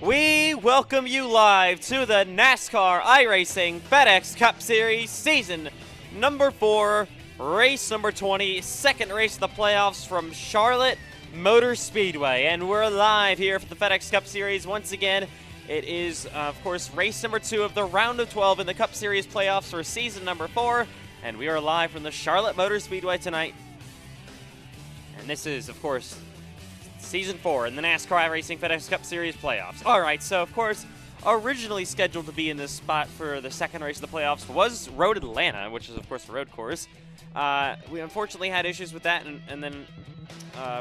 We welcome you live to the NASCAR iRacing FedEx Cup Series Season number 4, race number 20, second race of the playoffs from Charlotte Motor Speedway. And we're live here for the FedEx Cup Series once again. It is, of course, race number 2 of the round of 12 in the Cup Series playoffs for season number 4. And we are live from the Charlotte Motor Speedway tonight. And this is, of course, Season 4 in the NASCAR iRacing FedEx Cup Series playoffs. Alright, so of course, originally scheduled to be in this spot for the second race of the playoffs was Road Atlanta, which is of course the road course. We unfortunately had issues with that, and then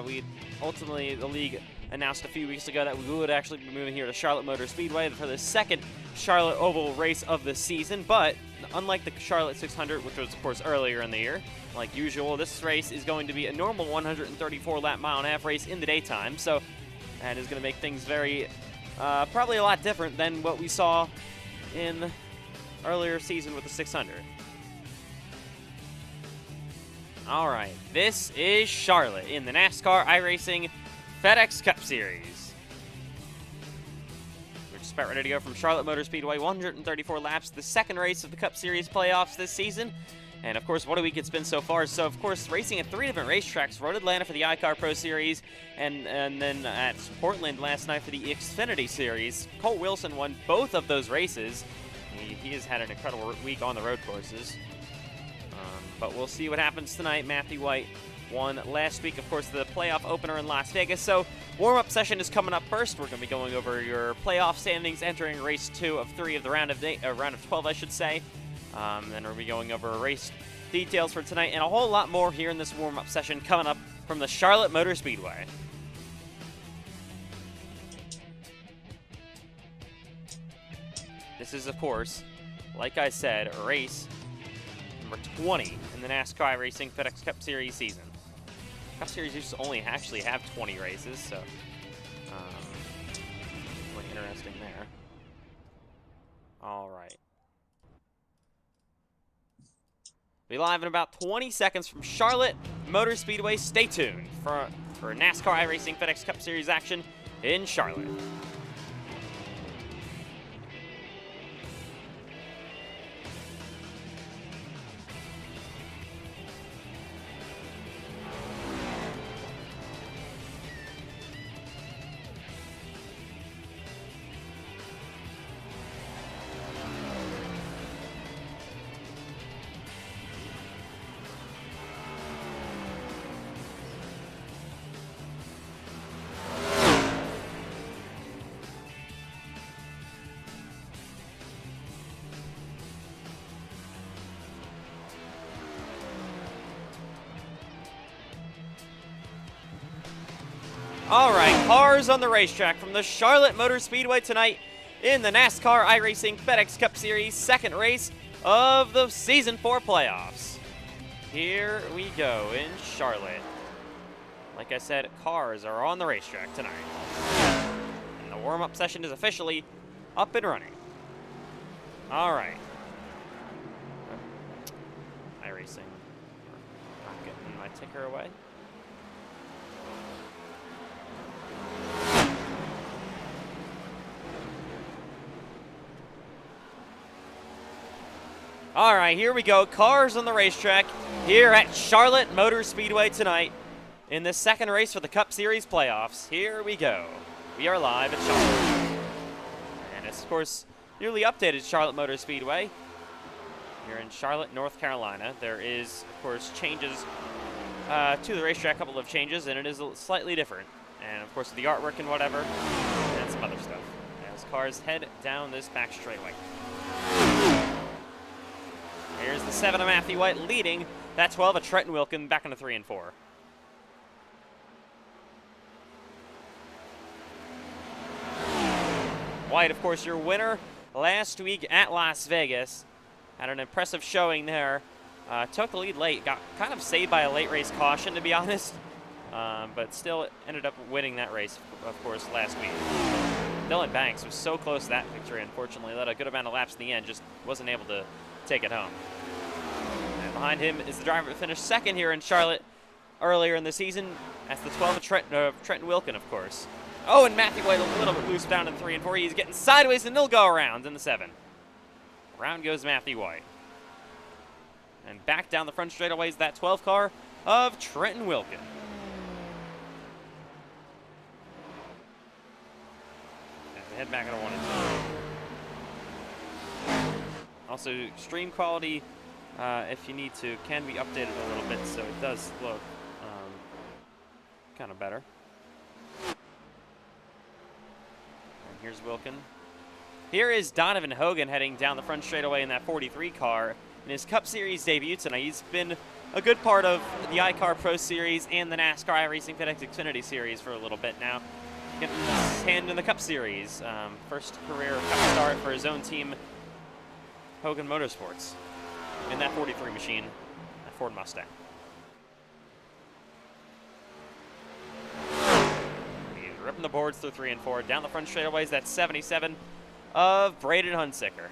we ultimately, the league announced a few weeks ago that we would actually be moving here to Charlotte Motor Speedway for the second Charlotte Oval race of the season. But unlike the Charlotte 600, which was of course earlier in the year, like usual, this race is going to be a normal 134 lap mile-and-a-half race in the daytime. So that is going to make things very, probably a lot different than what we saw in the earlier season with the 600. All right, this is Charlotte in the NASCAR iRacing FedEx Cup Series. We're just about ready to go from Charlotte Motor Speedway, 134 laps, the second race of the Cup Series playoffs this season. And of course, what a week it's been so far. So of course, racing at 3 different racetracks: Road Atlanta for the iCar Pro Series, and then at Portland last night for the Xfinity Series. Cole Wilson won both of those races. He has had an incredible week on the road courses. But we'll see what happens tonight. Matthew White won last week, of course, the playoff opener in Las Vegas. So warm-up session is coming up first. We're going to be going over your playoff standings, entering race 2 of 3 of the round of 12, I should say. Then we'll be going over race details for tonight and a whole lot more here in this warm-up session coming up from the Charlotte Motor Speedway. This is, of course, like I said, race number 20 in the NASCAR iRacing FedEx Cup Series season. Cup Series used to only actually have 20 races, so really interesting there. All right. Be live in about 20 seconds from Charlotte Motor Speedway. Stay tuned for NASCAR iRacing FedEx Cup Series action in Charlotte. All right, cars on the racetrack from the Charlotte Motor Speedway tonight in the NASCAR iRacing FedEx Cup Series second race of the Season 4 playoffs. Here we go in Charlotte. Like I said, cars are on the racetrack tonight. And the warm-up session is officially up and running. All right. iRacing. I'm getting my ticker away. All right, here we go. Cars on the racetrack here at Charlotte Motor Speedway tonight in the second race for the Cup Series playoffs. Here we go. We are live at Charlotte. And it's, of course, newly updated Charlotte Motor Speedway here in Charlotte, North Carolina. There is, of course, changes to the racetrack, a couple of changes, and it is slightly different. And, of course, the artwork and whatever, and some other stuff. As cars head down this back straightaway. Here's the 7 of Matthew White leading that 12 of Trenton Wilkin back into 3 and 4. White, of course, your winner last week at Las Vegas. Had an impressive showing there. Took the lead late. Got kind of saved by a late race caution, to be honest. But still ended up winning that race, of course, last week. Dylan Banks was so close to that victory, unfortunately. Led a good amount of laps in the end. Just wasn't able to take it home. And behind him is the driver that finished second here in Charlotte, earlier in the season. That's the 12 of Trenton Wilkin, of course. Oh, and Matthew White a little bit loose down in 3 and 4. He's getting sideways, and they'll go around in the 7. Around goes Matthew White. And back down the front straightaways, that 12 car of Trenton Wilkin. As they head back into 1 and 2. Also, stream quality, if you need to, can be updated a little bit, so it does look kind of better. And here's Wilkin. Here is Donovan Hogan heading down the front straightaway in that 43 car in his Cup Series debut tonight. He's been a good part of the iCar Pro Series and the NASCAR iRacing FedEx Xfinity Series for a little bit now. Getting his hand in the Cup Series. First career Cup start for his own team, Hogan Motorsports, in that 43 machine, that Ford Mustang. He's ripping the boards through 3 and 4. Down the front straightaways, that's 77 of Braden Hunsicker.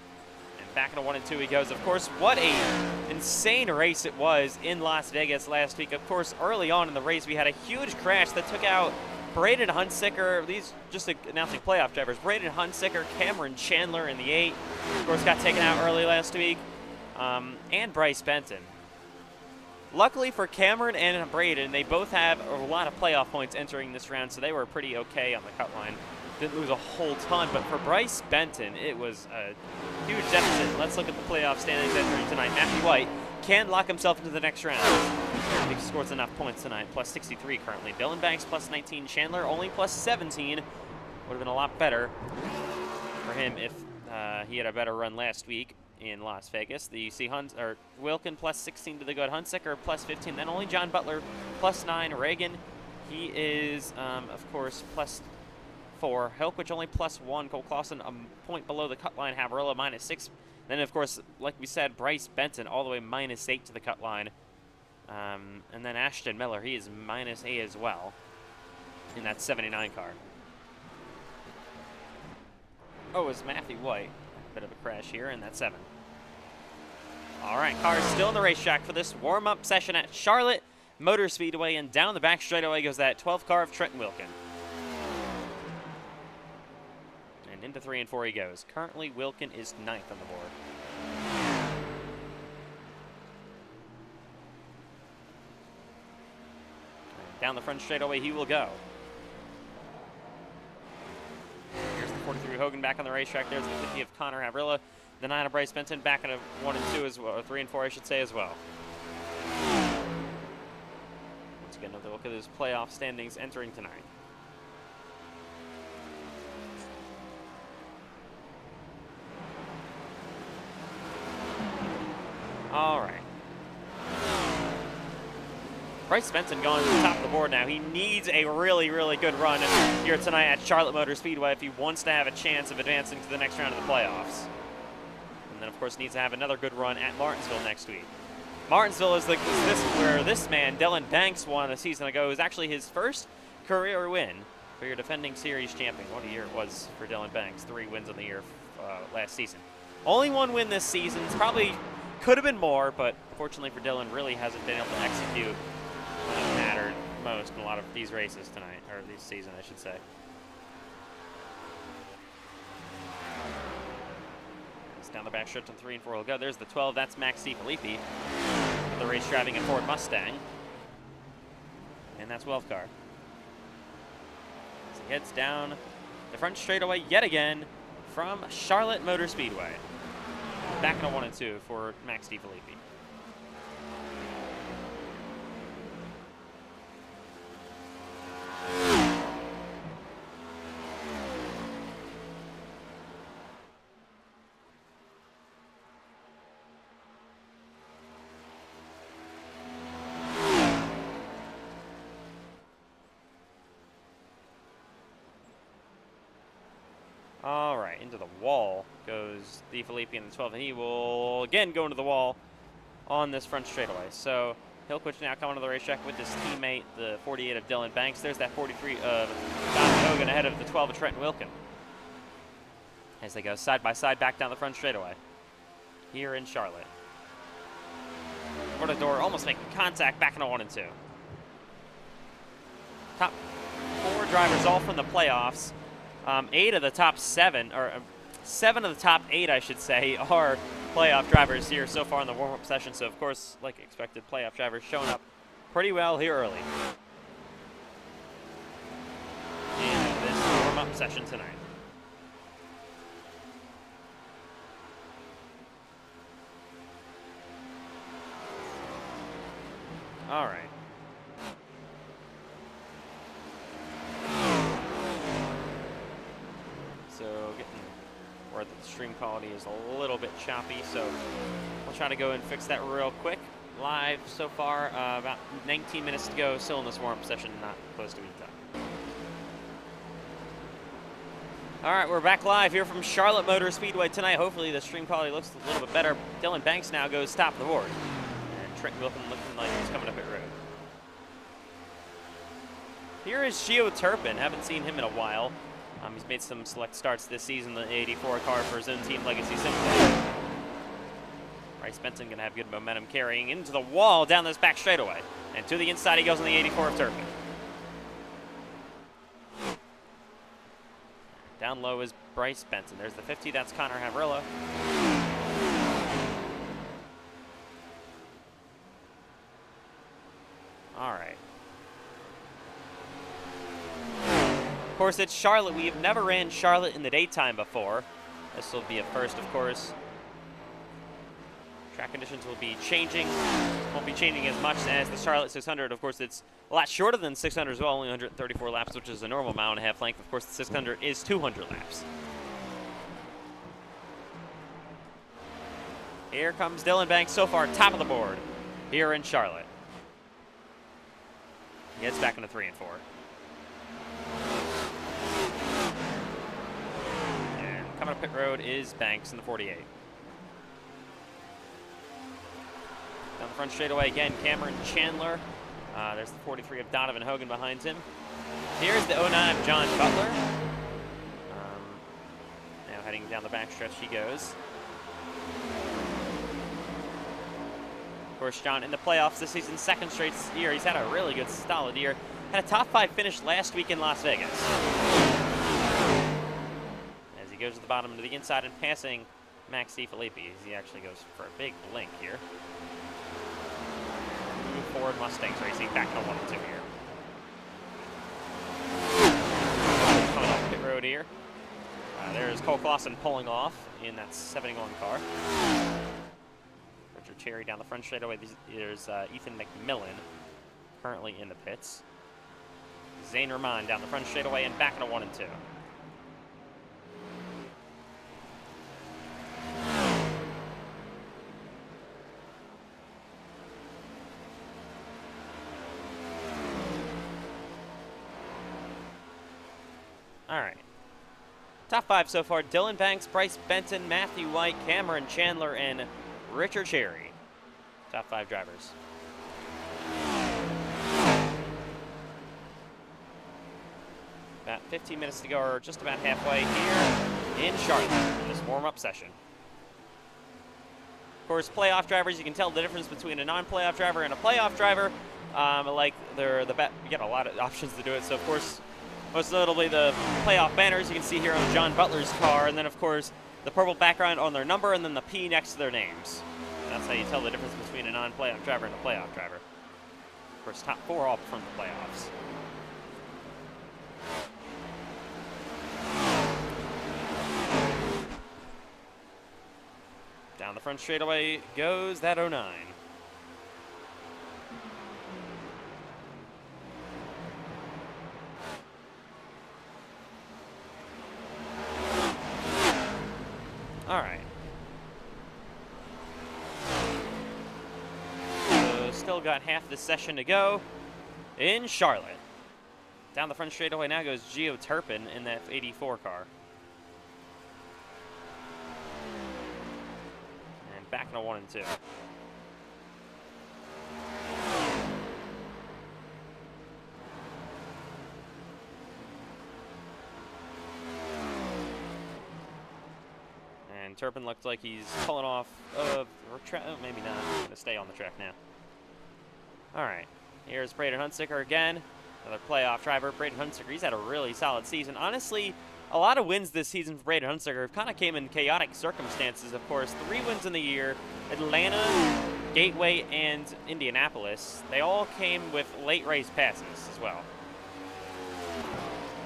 And back into 1 and 2 he goes. Of course, what a insane race it was in Las Vegas last week. Of course, early on in the race, we had a huge crash that took out Braden Hunsicker. These just announcing playoff drivers. Braden Hunsicker, Cameron Chandler in the 8. Of course, got taken out early last week. And Bryce Benton. Luckily for Cameron and Braden, they both have a lot of playoff points entering this round, so they were pretty okay on the cut line. Didn't lose a whole ton, but for Bryce Benton, it was a huge deficit. Let's look at the playoff standings entering tonight. Matthew White can lock himself into the next round. He scores enough points tonight, plus 63 currently. Dylan Banks, plus 19. Chandler, only plus 17. Would have been a lot better for him if he had a better run last week in Las Vegas. You see Wilkin, plus 16 to the good. Hunsicker, plus 15. Then only John Butler, plus 9. Reagan, he is, of course, plus 4. Helkwich only plus 1. Cole Clausen a point below the cut line. Havarilla minus 6. Then, of course, like we said, Bryce Benton all the way minus 8 to the cut line. And then Ashton Miller, he is minus 8 as well in that 79 car. Oh, it's Matthew White. Bit of a crash here in that 7. All right, cars still in the racetrack for this warm-up session at Charlotte Motor Speedway, and down the back straightaway goes that 12 car of Trenton Wilkin. And into 3 and 4 he goes. Currently, Wilkin is 9th on the board. And down the front straightaway he will go. Here's the 43 Hogan back on the racetrack. There's the 50 of Connor Havrilla. The 9 of Bryce Benton back into 1 and 2 as well, or 3 and 4 I should say as well. Once again, another look at his playoff standings entering tonight. All right. Bryce Benton going to the top of the board now. He needs a really, really good run here tonight at Charlotte Motor Speedway if he wants to have a chance of advancing to the next round of the playoffs. And then, of course, needs to have another good run at Martinsville next week. Martinsville is where this man, Dylan Banks, won a season ago. It was actually his first career win for your defending series champion. What a year it was for Dylan Banks. 3 wins on the year last season. Only 1 win this season. It's probably could have been more, but fortunately for Dylan, really hasn't been able to execute when it mattered most in a lot of these races tonight, or this season, I should say. It's down the back stretch on 3 and 4 will go. There's the 12. That's Max DiFilippi, the race driving a Ford Mustang. And that's Welfcar. As he heads down the front straightaway yet again from Charlotte Motor Speedway. Back into 1 and 2 for Max DiFilippi. All right, into the wall goes DiFilippi in the 12, and he will again go into the wall on this front straightaway. So Hillquist now coming to the racetrack with his teammate, the 48 of Dylan Banks. There's that 43 of Don Hogan ahead of the 12 of Trenton Wilkin. As they go side by side back down the front straightaway here in Charlotte. Cortador almost making contact back into 1 and 2. top 4 drivers all from the playoffs. 8 of the top 7, or 7 of the top 8, I should say, are playoff drivers here so far in the warm-up session. So, of course, like expected, playoff drivers showing up pretty well here early in this warm-up session tonight. All right. So getting where the stream quality is a little bit choppy, so we'll try to go and fix that real quick. Live so far, about 19 minutes to go, still in this warm-up session, not close to being done. All right, we're back live here from Charlotte Motor Speedway tonight. Hopefully the stream quality looks a little bit better. Dylan Banks now goes top of the board. And Trent looking like he's coming up pit road. Here is Gio Turpin. Haven't seen him in a while. He's made some select starts this season, the 84 car for his own team, Legacy Simple. Bryce Benson going to have good momentum carrying into the wall down this back straightaway. And to the inside he goes on the 84 of Turpin. Down low is Bryce Benson. There's the 50, that's Connor Havrillo. All right. Of course, it's Charlotte. We have never ran Charlotte in the daytime before. This will be a first, of course. Track conditions will be changing. Won't be changing as much as the Charlotte 600. Of course, it's a lot shorter than 600 as well, only 134 laps, which is a normal mile and a half length. Of course, the 600 is 200 laps. Here comes Dylan Banks, so far top of the board here in Charlotte. He gets back into 3 and 4. And coming up pit road is Banks in the 48. Down the front straightaway again, Cameron Chandler. There's the 43 of Donovan Hogan behind him. Here's the 09 of John Butler. Now heading down the backstretch he goes. Of course, John in the playoffs this season, second straight year. He's had a really good, solid year. Had a top 5 finish last week in Las Vegas. As he goes to the bottom to the inside and passing Max DeFilippi. He actually goes for a big blink here. Ford Mustangs racing back to 1 and 2 here. Coming off pit road here. There's Cole Clausen pulling off in that 71 car. Richard Cherry down the front straightaway. There's Ethan McMillan currently in the pits. Zane Rahman down the front straightaway and back into 1 and 2. All right. Top 5 so far: Dylan Banks, Bryce Benton, Matthew White, Cameron Chandler, and Richard Cherry. Top 5 drivers. About 15 minutes to go, or just about halfway here in Charlotte in this warm-up session. Of course, playoff drivers, you can tell the difference between a non-playoff driver and a playoff driver. You get a lot of options to do it. So, of course, most notably the playoff banners you can see here on John Butler's car, and then of course the purple background on their number and then the P next to their names. And that's how you tell the difference between a non-playoff driver and a playoff driver. Of course, top 4 all from the playoffs. Down the front straightaway goes that 09. All right. So still got half the session to go in Charlotte. Down the front straightaway now goes Gio Turpin in that 84 car. And back into 1 and 2. Turpin looks like he's pulling off maybe not. He's going to stay on the track now. All right. Here's Braden Huntsicker again. Another playoff driver, Braden Hunsaker. He's had a really solid season. Honestly, a lot of wins this season for Braden Hunsaker kind of came in chaotic circumstances, of course. 3 wins in the year, Atlanta, Gateway, and Indianapolis. They all came with late race passes as well.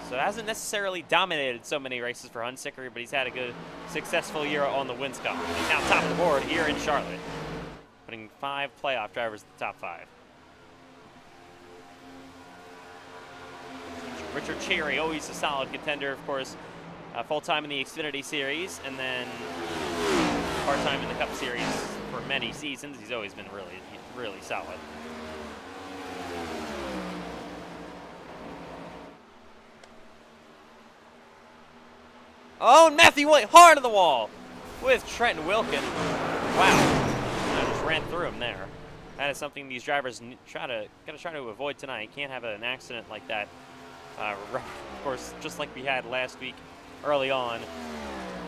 So it hasn't necessarily dominated so many races for Hunsaker, but he's had a good, successful year on the wins column. He's now top of the board here in Charlotte, putting 5 playoff drivers in the top 5. Richard Cherry, always a solid contender, of course, full-time in the Xfinity Series, and then part-time in the Cup Series for many seasons. He's always been really solid. Oh, Matthew White hard on the wall with Trenton Wilkin. Wow, I just ran through him there. That is something these drivers gotta try to avoid tonight. Can't have an accident like that. Of course, just like we had last week early on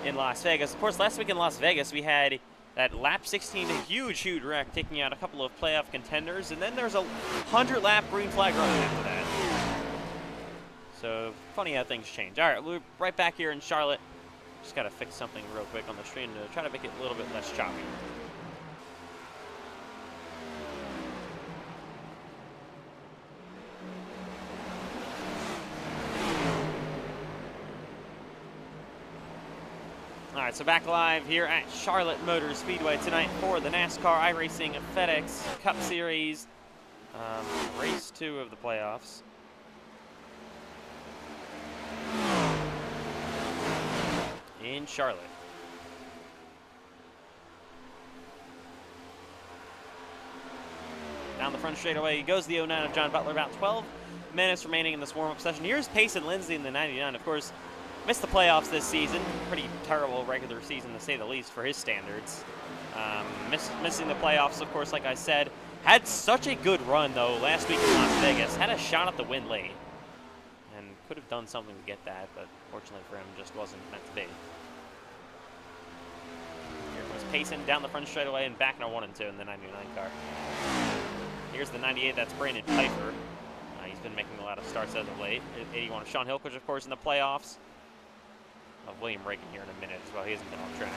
in Las Vegas. Of course, last week in Las Vegas, we had that lap 16, a huge wreck, taking out a couple of playoff contenders, and then there's a 100-lap green flag run after that. So, funny how things change. All right, we're right back here in Charlotte. Just got to fix something real quick on the screen to try to make it a little bit less choppy. All right, so back live here at Charlotte Motor Speedway tonight for the NASCAR iRacing FedEx Cup Series, race 2 of the playoffs. In Charlotte. Down the front straightaway goes the 09 of John Butler. About 12 minutes remaining in this warm-up session. Here's Payson Lindsay in the 99. Of course, missed the playoffs this season. Pretty terrible regular season, to say the least, for his standards. Missing the playoffs, of course, like I said. Had such a good run, though, last week in Las Vegas. Had a shot at the win late. And could have done something to get that, but fortunately for him, just wasn't meant to be. Here goes Payson down the front straightaway and back in a 1 and 2 in the 99 car. Here's the 98, that's Brandon Piper. He's been making a lot of starts as of late. 81 of Sean Hilkridge, of course, in the playoffs. William Reagan here in a minute as well. He hasn't been on track.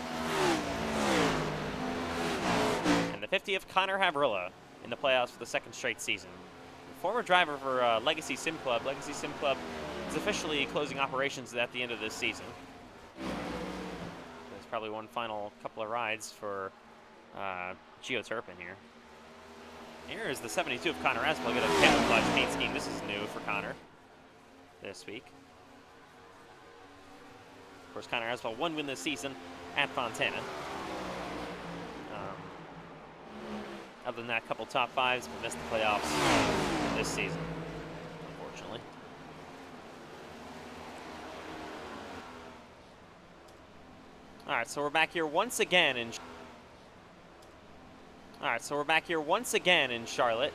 And the 50 of Connor Havrilla in the playoffs for the 2nd straight season. Former driver for Legacy Sim Club. Legacy Sim Club is officially closing operations at the end of this season. There's probably one final couple of rides for Gio Turpin here. Here is the 72 of Connor Aswell. Get a camouflage paint scheme. This is new for Connor this week. Of course, Connor Aswell 1 win this season at Fontana. Other than that, a couple top 5s, but missed the playoffs this season, unfortunately. All right, so we're back here once again in Charlotte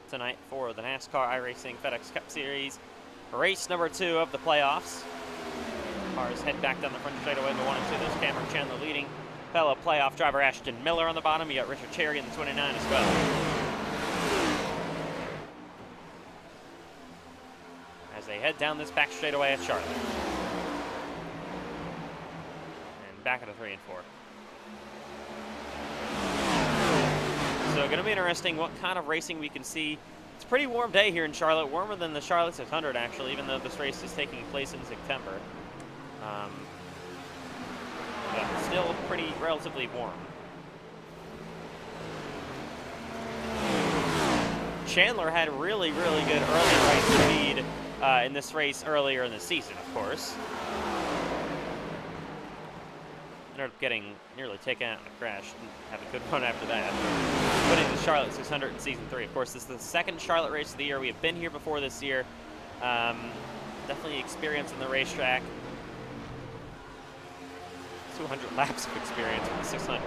tonight for the NASCAR iRacing FedEx Cup Series, race number 2 of the playoffs. Cars head back down the front straightaway into 1 and 2. There's Cameron Chandler leading. Fellow playoff driver Ashton Miller on the bottom. You got Richard Cherry in the 29 as well. As they head down this back straightaway at Charlotte. And back at a 3 and 4. So going to be interesting what kind of racing we can see. It's a pretty warm day here in Charlotte, warmer than the Charlotte 600 actually, even though this race is taking place in September. But still pretty relatively warm. Chandler had really good early right speed in this race earlier in the season, of course. Ended up getting nearly taken out in a crash. Didn't have a good run after that. Winning the Charlotte 600 in Season 3. Of course, this is the 2nd Charlotte race of the year. We have been here before this year. Definitely experience in the racetrack. 200 laps of experience with the 600.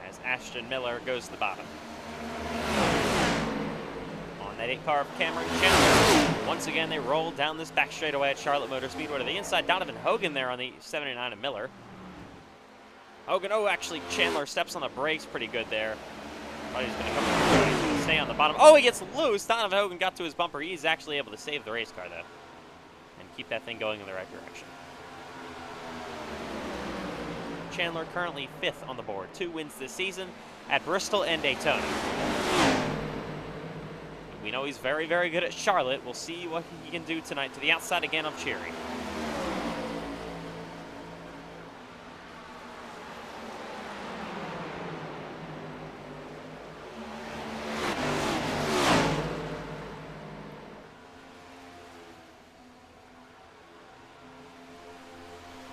As Ashton Miller goes to the bottom. On that 8 car of Cameron Chandler. Once again, they roll down this back straightaway at Charlotte Motor Speedway to the inside. Donovan Hogan there on the 79 of Miller. Hogan, actually Chandler steps on the brakes pretty good there. Thought he was going to come stay on the bottom. Oh, he gets loose. Donovan Hogan got to his bumper. He's actually able to save the race car, though, and keep that thing going in the right direction. Chandler currently 5th on the board. 2 wins this season at Bristol and Daytona. We know he's very, very good at Charlotte. We'll see what he can do tonight. To the outside again of Cherry.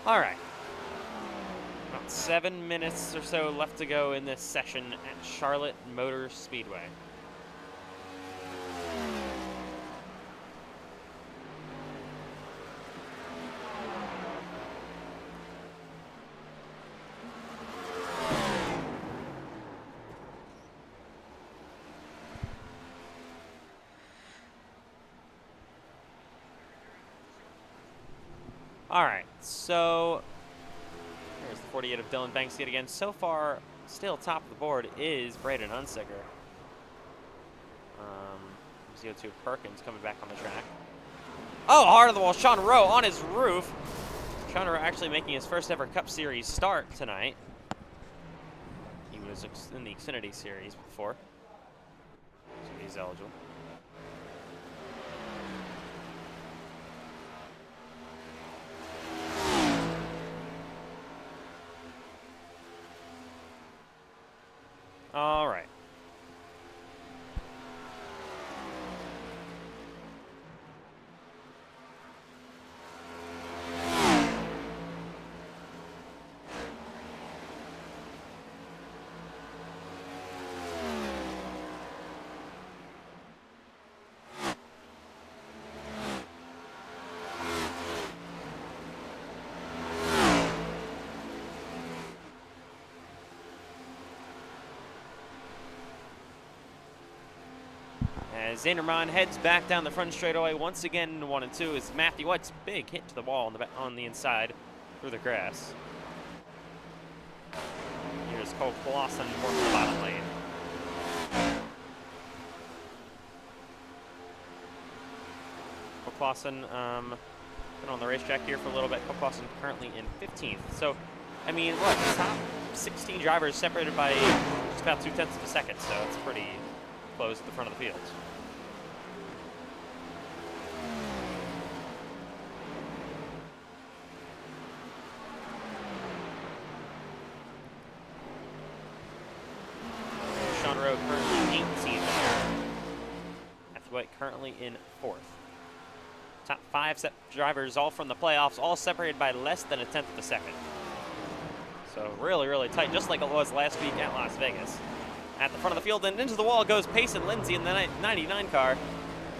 All right. About 7 minutes or so left to go in this session at Charlotte Motor Speedway. All right, so there's the 48 of Dylan Banks yet again. So far, still top of the board is Braden Hunsicker. CO2 Perkins coming back on the track. Oh, hard on the wall. Sean Rowe on his roof. Sean Rowe actually making his first ever Cup Series start tonight. He was in the Xfinity Series before, so he's eligible. All right. As Zanderman heads back down the front straightaway once again, 1 and 2 is Matthew White's big hit to the wall on the inside through the grass. Here's Cole Clausen working the bottom lane. Cole Clausen been on the racetrack here for a little bit. Cole Clausen currently in 15th. So, I mean, look, top 16 drivers separated by just about 0.2 of a second. So it's pretty close at the front of the field. Sean Rowe currently 18th. Matthew White currently in 4th. Top 5 drivers all from the playoffs, all separated by less than 1/10 of a second. So really, really tight, just like it was last week at Las Vegas. At the front of the field and into the wall goes Payson Lindsay in the 99 car.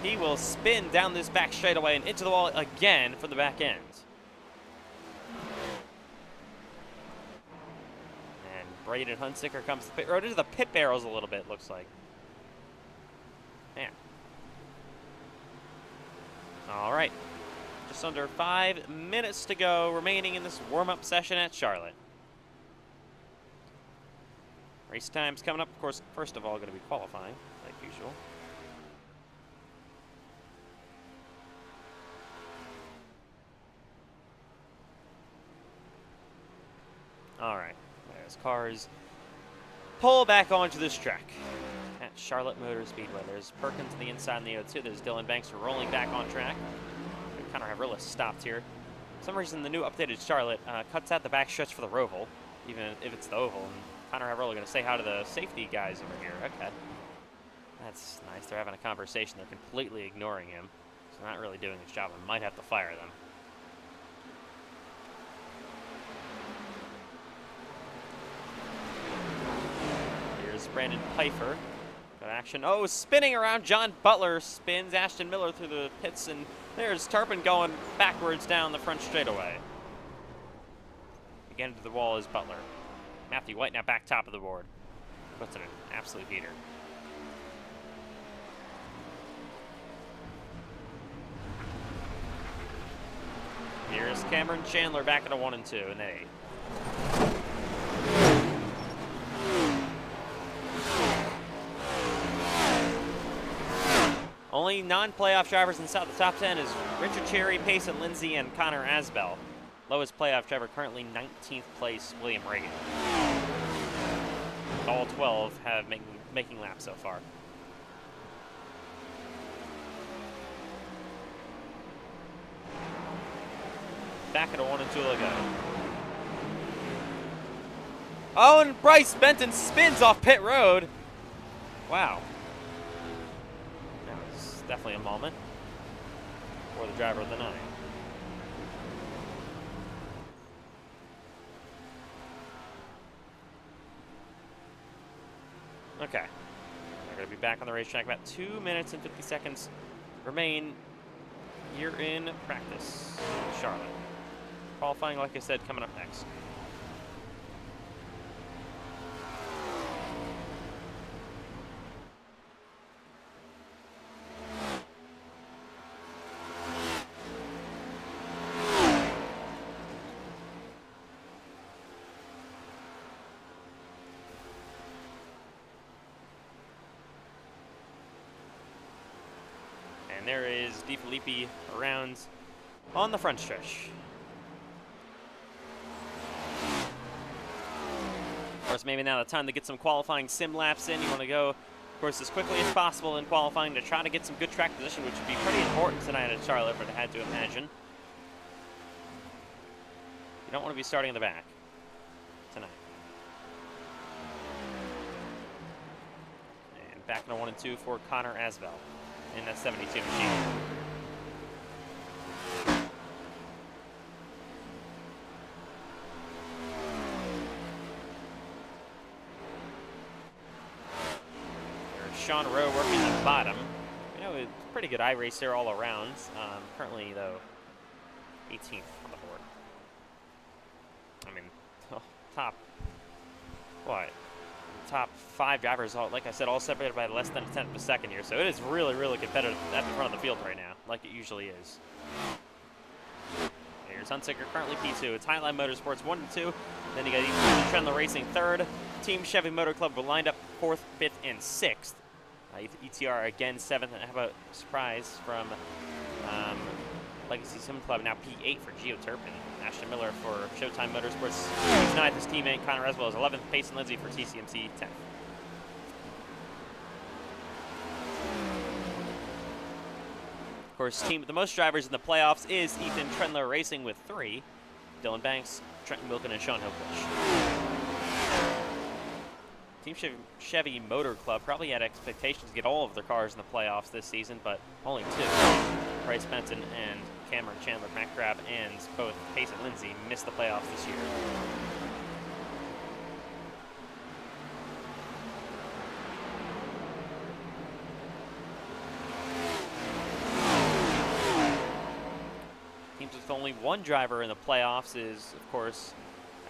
He will spin down this back straightaway and into the wall again for the back end. And Braden Hunsicker comes to the pit road into the pit barrels a little bit, looks like. Man. All right. Just under 5 minutes to go remaining in this warm-up session at Charlotte. Race time's coming up, of course, first of all, going to be qualifying, like usual. All right, there's cars pull back onto this track at Charlotte Motor Speedway. There's Perkins on the inside in the O2. There's Dylan Banks rolling back on track. Connor Havrillis stopped here. For some reason, the new updated Charlotte cuts out the back stretch for the Roval, even if it's the oval. And Connor Havrillis going to say hi to the safety guys over here. Okay. That's nice. They're having a conversation. They're completely ignoring him. So not really doing his job. I might have to fire them. Here's Brandon Pfeiffer. Got action. Oh, spinning around. John Butler spins Ashton Miller through the pits. And there's Turpin going backwards down the front straightaway. Again to the wall is Butler. Matthew White now back top of the board. Puts in an absolute heater. Here's Cameron Chandler back at a 1 and 2 in the 8. Only non-playoff drivers inside the top 10 is Richard Cherry, Payson Lindsay, and Connor Asbell. Lowest playoff driver currently 19th place, William Reagan. All 12 have making laps so far. Back at a 1 and 2 to go. Oh, and Bryce Benton spins off pit road. Wow. That was definitely a moment for the driver of the night. Okay. We're going to be back on the racetrack. About 2 minutes and 50 seconds remain here in practice in Charlotte. Qualifying, like I said, coming up next. And there is DeFilippi around on the front stretch. Of course, maybe now the time to get some qualifying sim laps in. You want to go, of course, as quickly as possible in qualifying to try to get some good track position, which would be pretty important tonight at Charlotte, but I had to imagine. You don't want to be starting in the back tonight. And back in a 1 and 2 for Connor Asbell in that 72 machine. Sean Rowe working the bottom. You know, it's pretty good iRacer all around. Currently, though, 18th on the board. I mean, top 5 drivers, all, like I said, all separated by less than a tenth of a second here. So it is really, really competitive at the front of the field right now, like it usually is. Here's Hunsaker, currently P2. It's Highline Motorsports 1 and 2. Then you got Trendler Racing 3rd. Team Chevy Motor Club were lined up 4th, 5th, and 6th. ETR again 7th, and how about a surprise from Legacy Sim Club, now P8 for Geo Turpin. Ashton Miller for Showtime Motorsports, he's 9th. His teammate Connor Aswell is 11th. Payson Lindsay for TCMC 10th. Of course, team with the most drivers in the playoffs is Ethan Trendler Racing with 3. Dylan Banks, Trenton Wilkin, and Sean Hillbush. Team Chevy Motor Club probably had expectations to get all of their cars in the playoffs this season, but only 2. Bryce Benton and Cameron Chandler, Matt Grab, and both Payson Lindsay missed the playoffs this year. Teams with only 1 driver in the playoffs is, of course,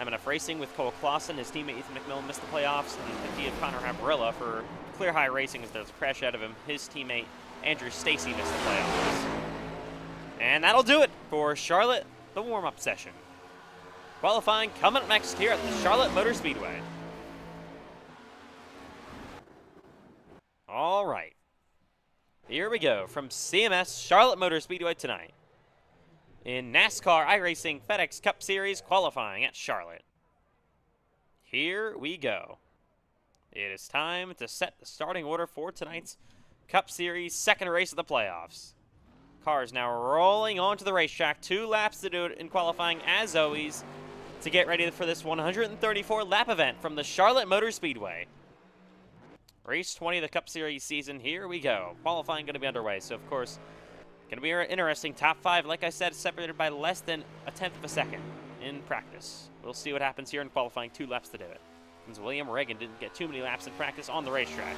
MNF Racing with Cole Clausen. His teammate Ethan McMillan missed the playoffs, and 50 of Connor Hambarella for Clear High Racing as there's a crash out of him. His teammate Andrew Stacy missed the playoffs. And that'll do it for Charlotte, the warm-up session. Qualifying coming up next here at the Charlotte Motor Speedway. All right. Here we go from CMS Charlotte Motor Speedway tonight. In NASCAR iRacing FedEx Cup Series qualifying at Charlotte. Here we go. It is time to set the starting order for tonight's Cup Series second race of the playoffs. Cars now rolling onto the racetrack. 2 laps to do it in qualifying as always to get ready for this 134 lap event from the Charlotte Motor Speedway. Race 20 of the Cup Series season. Here we go. Qualifying going to be underway. So, of course, going to be interesting. Top 5, like I said, separated by less than a tenth of a second in practice. We'll see what happens here in qualifying. 2 laps to do it. Since William Reagan didn't get too many laps in practice on the racetrack.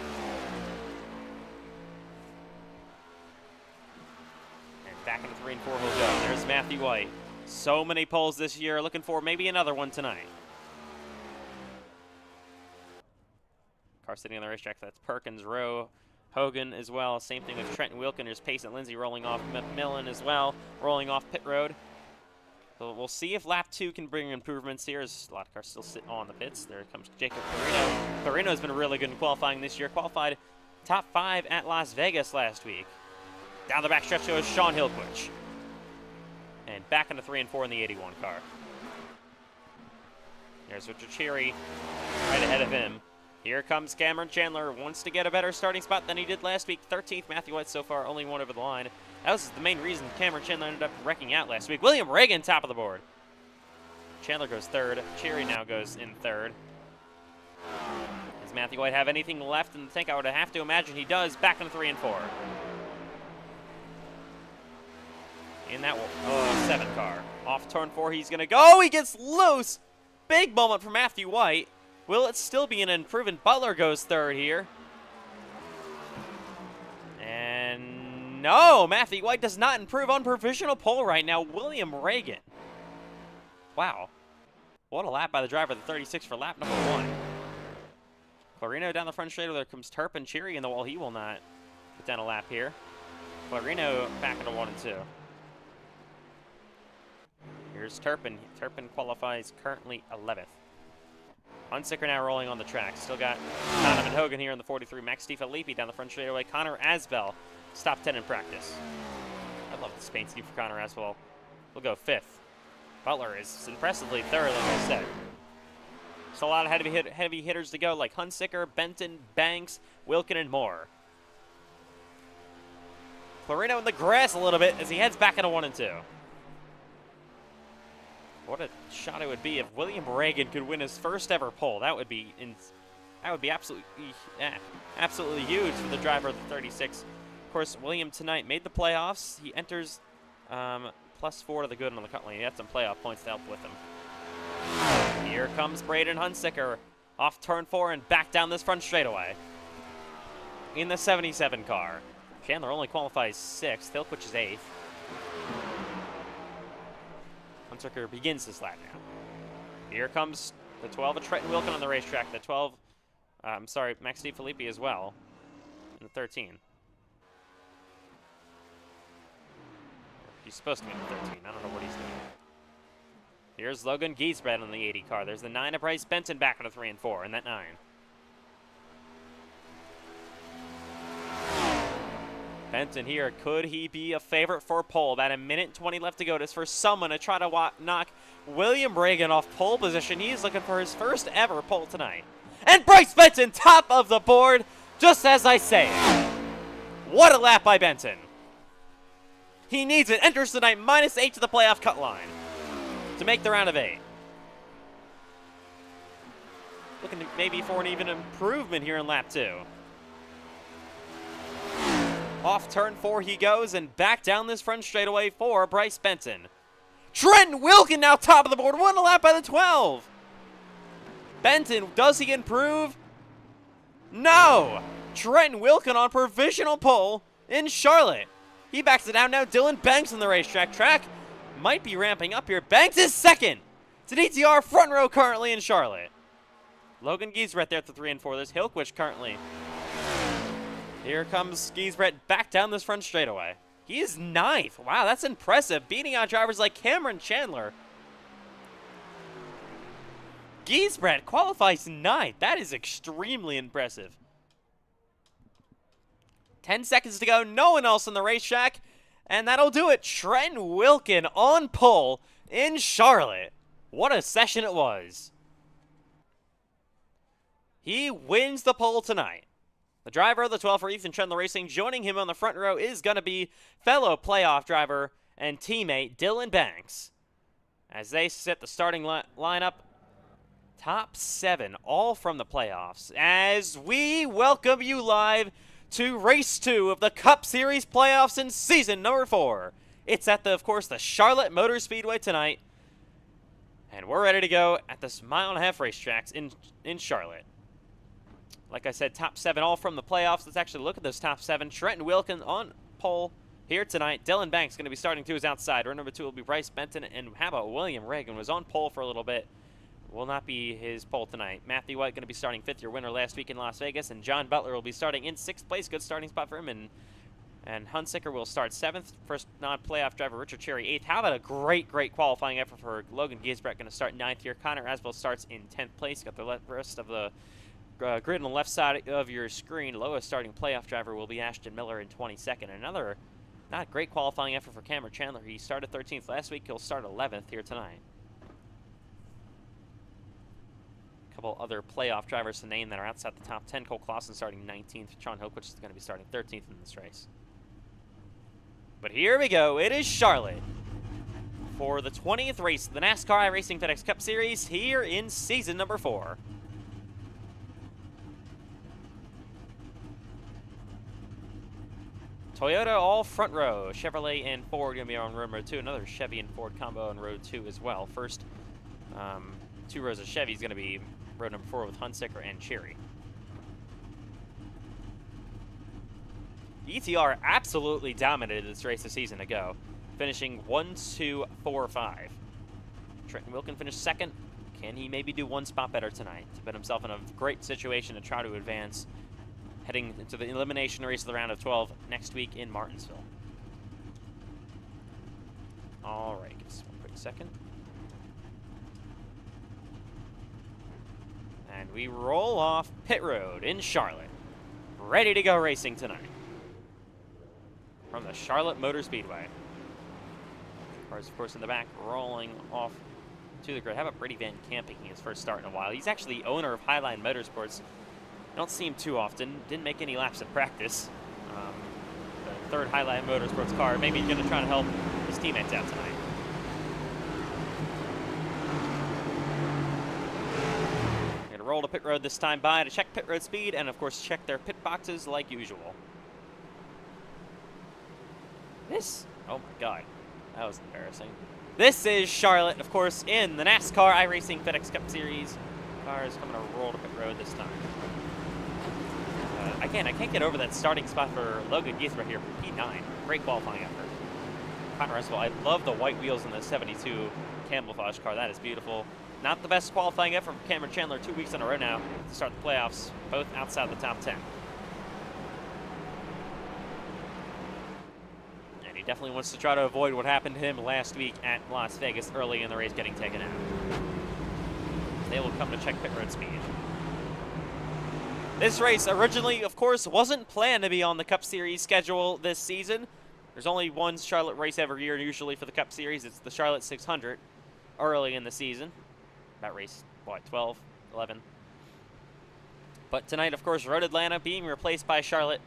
And back in the 3 and 4 he'll go. There's Matthew White. So many poles this year. Looking for maybe another one tonight. Car sitting on the racetrack. That's Perkins, Rowe, Hogan as well. Same thing with Trenton Wilkin. There's Payson Lindsay rolling off McMillan as well, rolling off pit road. So we'll see if lap 2 can bring improvements here. There's a lot of cars still sitting on the pits. There comes Jacob Perino. Perino's been really good in qualifying this year. Qualified top 5 at Las Vegas last week. Down the backstretch goes Sean Hilquich. And back into 3 and 4 in the 81 car. There's Richard Cherry right ahead of him. Here comes Cameron Chandler. Wants to get a better starting spot than he did last week. 13th, Matthew White so far, only one over the line. That was the main reason Cameron Chandler ended up wrecking out last week. William Reagan, top of the board. Chandler goes third. Cherry now goes in third. Does Matthew White have anything left in the tank? I would have to imagine he does. Back into 3 and 4. In that 7 car. Off turn 4, he's going to go. He gets loose. Big moment for Matthew White. Will it still be an improvement? Butler goes third here. And no, Matthew White does not improve on provisional pole right now. William Reagan. Wow. What a lap by the driver, the 36 for lap number 1. Clarino down the front straight. There comes Turpin. Cherry in the wall. He will not get down a lap here. Clarino back into 1 and 2. Here's Turpin. Turpin qualifies currently 11th. Hunsicker now rolling on the track. Still got Donovan Hogan here in the 43. Max DiFilippi down the front straightaway. Connor Asbell, top 10 in practice. I love the paint scheme for Connor Asbell. We'll go 5th. Butler is impressively third, like I said. There's a lot of heavy hitters to go, like Hunsicker, Benton, Banks, Wilkin, and more. Clarino in the grass a little bit as he heads back into 1 and 2. What a shot it would be if William Reagan could win his first ever pole. That would be absolutely huge for the driver of the 36. Of course, William tonight made the playoffs. He enters +4 to the good on the cut lane. He had some playoff points to help with him. Here comes Braden Hunsicker off turn 4 and back down this front straightaway in the 77 car. Chandler only qualifies 6th. Hilquich is 8th. Hunsicker begins this lap now. Here comes the 12 of Trenton Wilkin on the racetrack. The 12, Max DiFilippi as well. And the 13. He's supposed to be in the 13. I don't know what he's doing. Here's Logan Giesbredt on the 80 car. There's the 9 of Bryce Benton back into 3 and 4 in that 9. Benton here, could he be a favorite for pole? About 1:20 left to go. This for someone to try to knock William Reagan off pole position. He's looking for his first ever pole tonight. And Bryce Benton, top of the board, just as I say it. What a lap by Benton. He needs it. Enters tonight -8 to the playoff cut line to make the round of 8. Looking maybe for an even improvement here in lap 2. Off turn 4 he goes, and back down this front straightaway for Bryce Benton. Trenton Wilkin now top of the board, 1 lap by the 12. Benton, does he improve? No! Trenton Wilkin on provisional pole in Charlotte. He backs it down now. Dylan Banks on the racetrack. Track might be ramping up here. Banks is 2nd. It's an ETR front row currently in Charlotte. Logan Giesbrecht there at the 3 and 4. There's Hilquich currently. Here comes Giesbrecht back down this front straightaway. He is 9th. Wow, that's impressive. Beating out drivers like Cameron Chandler. Giesbrecht qualifies 9th. That is extremely impressive. 10 seconds to go. No one else on the racetrack. And that'll do it. Trenton Wilkin on pole in Charlotte. What a session it was. He wins the pole tonight. The driver of the 12 for Ethan Chandler Racing, joining him on the front row is going to be fellow playoff driver and teammate Dylan Banks. As they sit the starting lineup, top 7, all from the playoffs. As we welcome you live to race 2 of the Cup Series playoffs in season number 4. It's at, of course, the Charlotte Motor Speedway tonight. And we're ready to go at this 1.5-mile racetracks in Charlotte. Like I said, top 7 all from the playoffs. Let's actually look at those top 7. Trenton Wilkin on pole here tonight. Dylan Banks going to be starting to his outside. Row number 2 will be Bryce Benton. And how about William Reagan? Was on pole for a little bit. Will not be his pole tonight. Matthew White going to be starting 5th, your winner last week in Las Vegas. And John Butler will be starting in 6th place. Good starting spot for him. And Hunsicker will start 7th. First non-playoff driver Richard Cherry 8th. How about a great qualifying effort for Logan Giesbrecht, going to start 9th here. Connor Asbell starts in 10th place. Got the rest of the grid on the left side of your screen. Lowest starting playoff driver will be Ashton Miller in 22nd. Another Not a great qualifying effort for Cameron Chandler. He started 13th last week. He'll start 11th here tonight. A couple other playoff drivers to name that are outside the top 10. Cole Clausen starting 19th. Sean Hopewich is going to be starting 13th in this race. But here we go. It is Charlotte for the 20th race of the NASCAR iRacing FedEx Cup Series here in season number 4. Toyota all front row. Chevrolet and Ford going to be on row 2. Another Chevy and Ford combo on row 2 as well. First 2 rows of Chevy is going to be row number 4 with Hunsaker and Cherry. ETR absolutely dominated this race a season ago, finishing 1, 2, 4, 5. Trenton Wilkin finished 2nd. Can he maybe do 1 spot better tonight to put himself in a great situation to try to advance heading into the elimination race of the round of 12 next week in Martinsville? All right, give us 1 quick second. And we roll off pit road in Charlotte, ready to go racing tonight from the Charlotte Motor Speedway. Cars, of course, in the back, rolling off to the grid. How about Brady Van Camp making his first start in a while? He's actually owner of Highline Motorsports. Don't see him too often. Didn't make any laps at practice. The 3rd Highline Motorsports car. Maybe he's going to try to help his teammates out tonight. Going to roll to pit road this time by to check pit road speed and, of course, check their pit boxes like usual. Oh my God, that was embarrassing. This is Charlotte, of course, in the NASCAR iRacing FedEx Cup Series. Cars coming to roll to pit road this time. I can't get over that starting spot for Logan Geithra here for P9. Great qualifying effort. Connor Russell, I love the white wheels in the 72 camouflage car. That is beautiful. Not the best qualifying effort for Cameron Chandler 2 weeks in a row now to start the playoffs, both outside the top 10. He definitely wants to try to avoid what happened to him last week at Las Vegas early in the race, getting taken out. They will come to check pit road speed. This race originally, of course, wasn't planned to be on the Cup Series schedule this season. There's only one Charlotte race every year usually for the Cup Series. It's the Charlotte 600 early in the season. That race, what, 12, 11? But tonight, of course, Road Atlanta being replaced by Charlotte.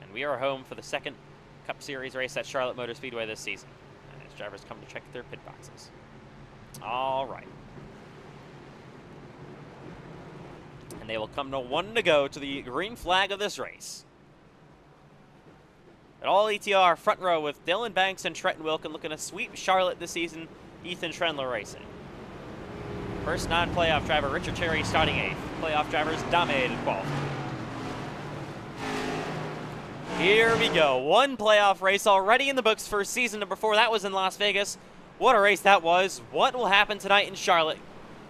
And we are home for the 2nd Cup Series race at Charlotte Motor Speedway this season. And as drivers come to check their pit boxes. All right. And they will come to 1 to go to the green flag of this race. At all ETR front row with Dylan Banks and Trenton Wilkin looking to sweep Charlotte this season. Ethan Trendler racing. First non-playoff driver Richard Cherry starting 8th. Playoff drivers dominated 12th. Here we go. 1 playoff race already in the books for season number 4. That was in Las Vegas. What a race that was. What will happen tonight in Charlotte?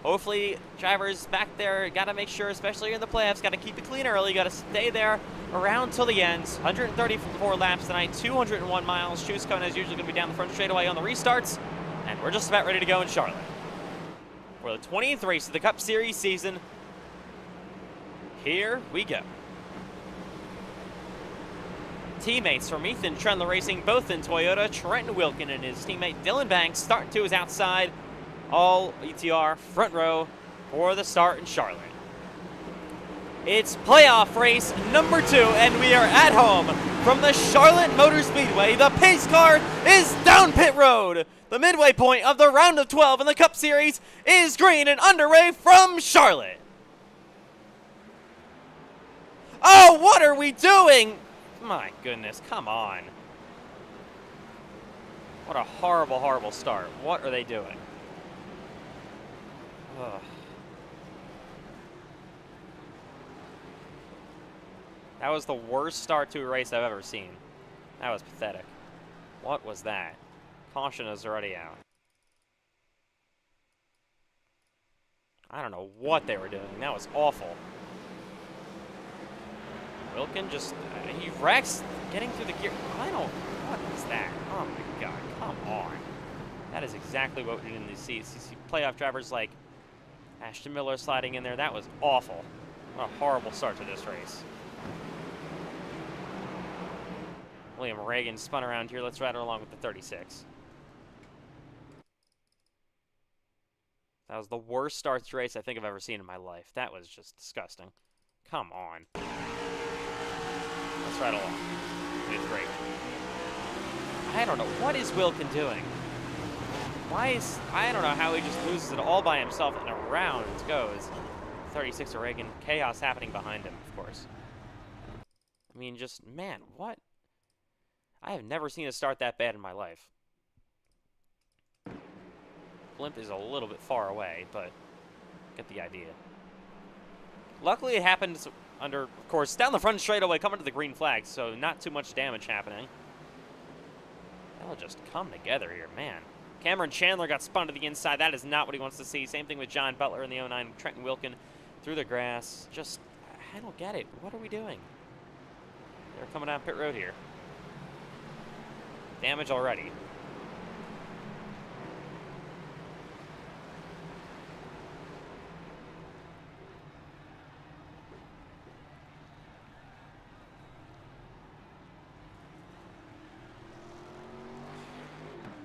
Hopefully, drivers back there got to make sure, especially in the playoffs, got to keep it clean early. Got to stay there around till the end. 134 laps tonight, 201 miles. Shoes cone as usually going to be down the front straightaway on the restarts. And we're just about ready to go in Charlotte for the 20th race of the Cup Series season. Here we go. Teammates from Ethan Trendler Racing, both in Toyota. Trenton Wilkin and his teammate Dylan Banks. Start 2 is outside. All ETR front row for the start in Charlotte. It's playoff race number 2, and we are at home from the Charlotte Motor Speedway. The pace car is down pit road. The midway point of the round of 12 in the Cup Series is green and underway from Charlotte. Oh, what are we doing? My goodness, come on. What a horrible, horrible start. What are they doing? Ugh. That was the worst start to a race I've ever seen. That was pathetic. What was that? Caution is already out. I don't know what they were doing. That was awful. Wilkin just, he wrecks getting through the gear. What is that? Oh my God, come on. That is exactly what we did in these seats. You see playoff drivers like Ashton Miller sliding in there. That was awful. What a horrible start to this race. William Reagan spun around here. Let's ride it along with the 36. That was the worst start to race I think I've ever seen in my life. That was just disgusting. Come on. Let's ride along. It's great. I don't know. What is Wilkin doing? I don't know how he just loses it all by himself and around it goes. 36 Reagan. Chaos happening behind him, of course. I mean, just, man, what? I have never seen a start that bad in my life. Blimp is a little bit far away, but get the idea. Luckily, it happened under, of course, down the front straightaway, coming to the green flag, so not too much damage happening. That'll just come together here, man. Cameron Chandler got spun to the inside. That is not what he wants to see. Same thing with John Butler in the 09. Trenton Wilkin through the grass. Just, I don't get it. What are we doing? They're coming down pit road here. Damage already.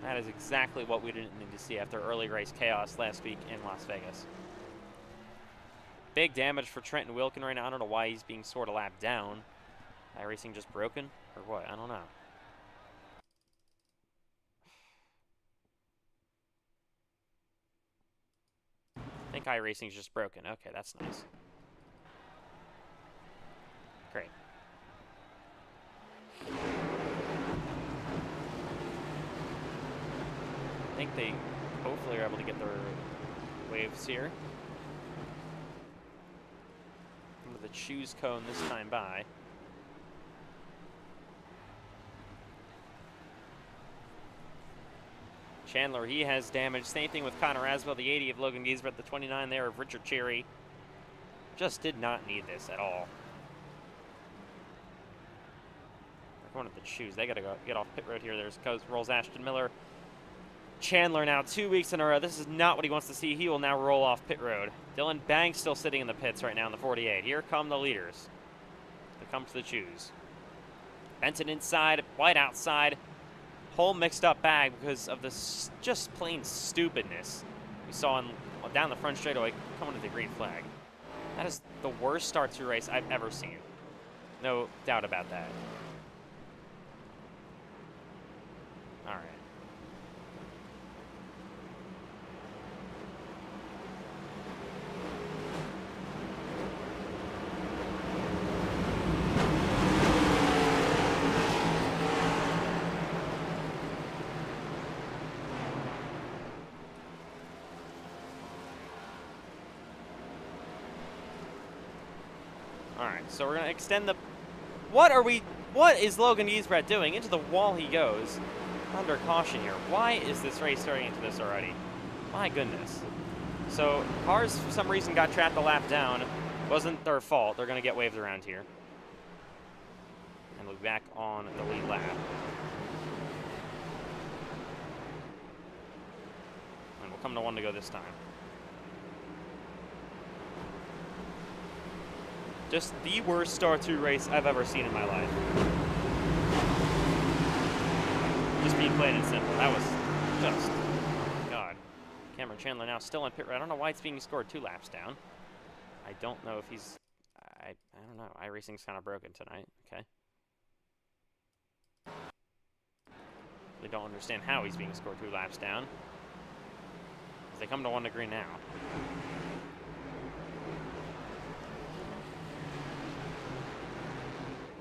That is exactly what we didn't need to see after early race chaos last week in Las Vegas. Big damage for Trenton Wilkin right now. I don't know why he's being sort of lapped down. iRacing just broken or what? I don't know. I think iRacing's just broken. Okay, that's nice. Great. I think they hopefully are able to get their waves here. Into the choose cone this time by. Chandler, he has damage. Same thing with Connor Aswell, the 80 of Logan Giesbert, the 29 there of Richard Cherry. Just did not need this at all. They're going to the choose. They got to go get off pit road here. Rolls Ashton Miller. Chandler now 2 weeks in a row. This is not what he wants to see. He will now roll off pit road. Dylan Banks still sitting in the pits right now in the 48. Here come the leaders. They come to the choose. Benton inside, White outside. Whole mixed up bag because of this just plain stupidness we saw down the front straightaway coming to the green flag. That is the worst start to a race I've ever seen. No doubt about that. All right. Alright, so we're going to extend the... What is Logan Giesbret doing? Into the wall he goes. Under caution here. Why is this race starting into this already? My goodness. So, cars for some reason got trapped a lap down. Wasn't their fault. They're going to get waved around here. And we'll be back on the lead lap. And we'll come to one to go this time. Just the worst start to race I've ever seen in my life. Just being plain and simple. That was just, God. Cameron Chandler now still in pit road. I don't know why it's being scored 2 laps down. I don't know if he's, I don't know. iRacing's kind of broken tonight. Okay. They don't understand how he's being scored 2 laps down. As they come to 1 to green now.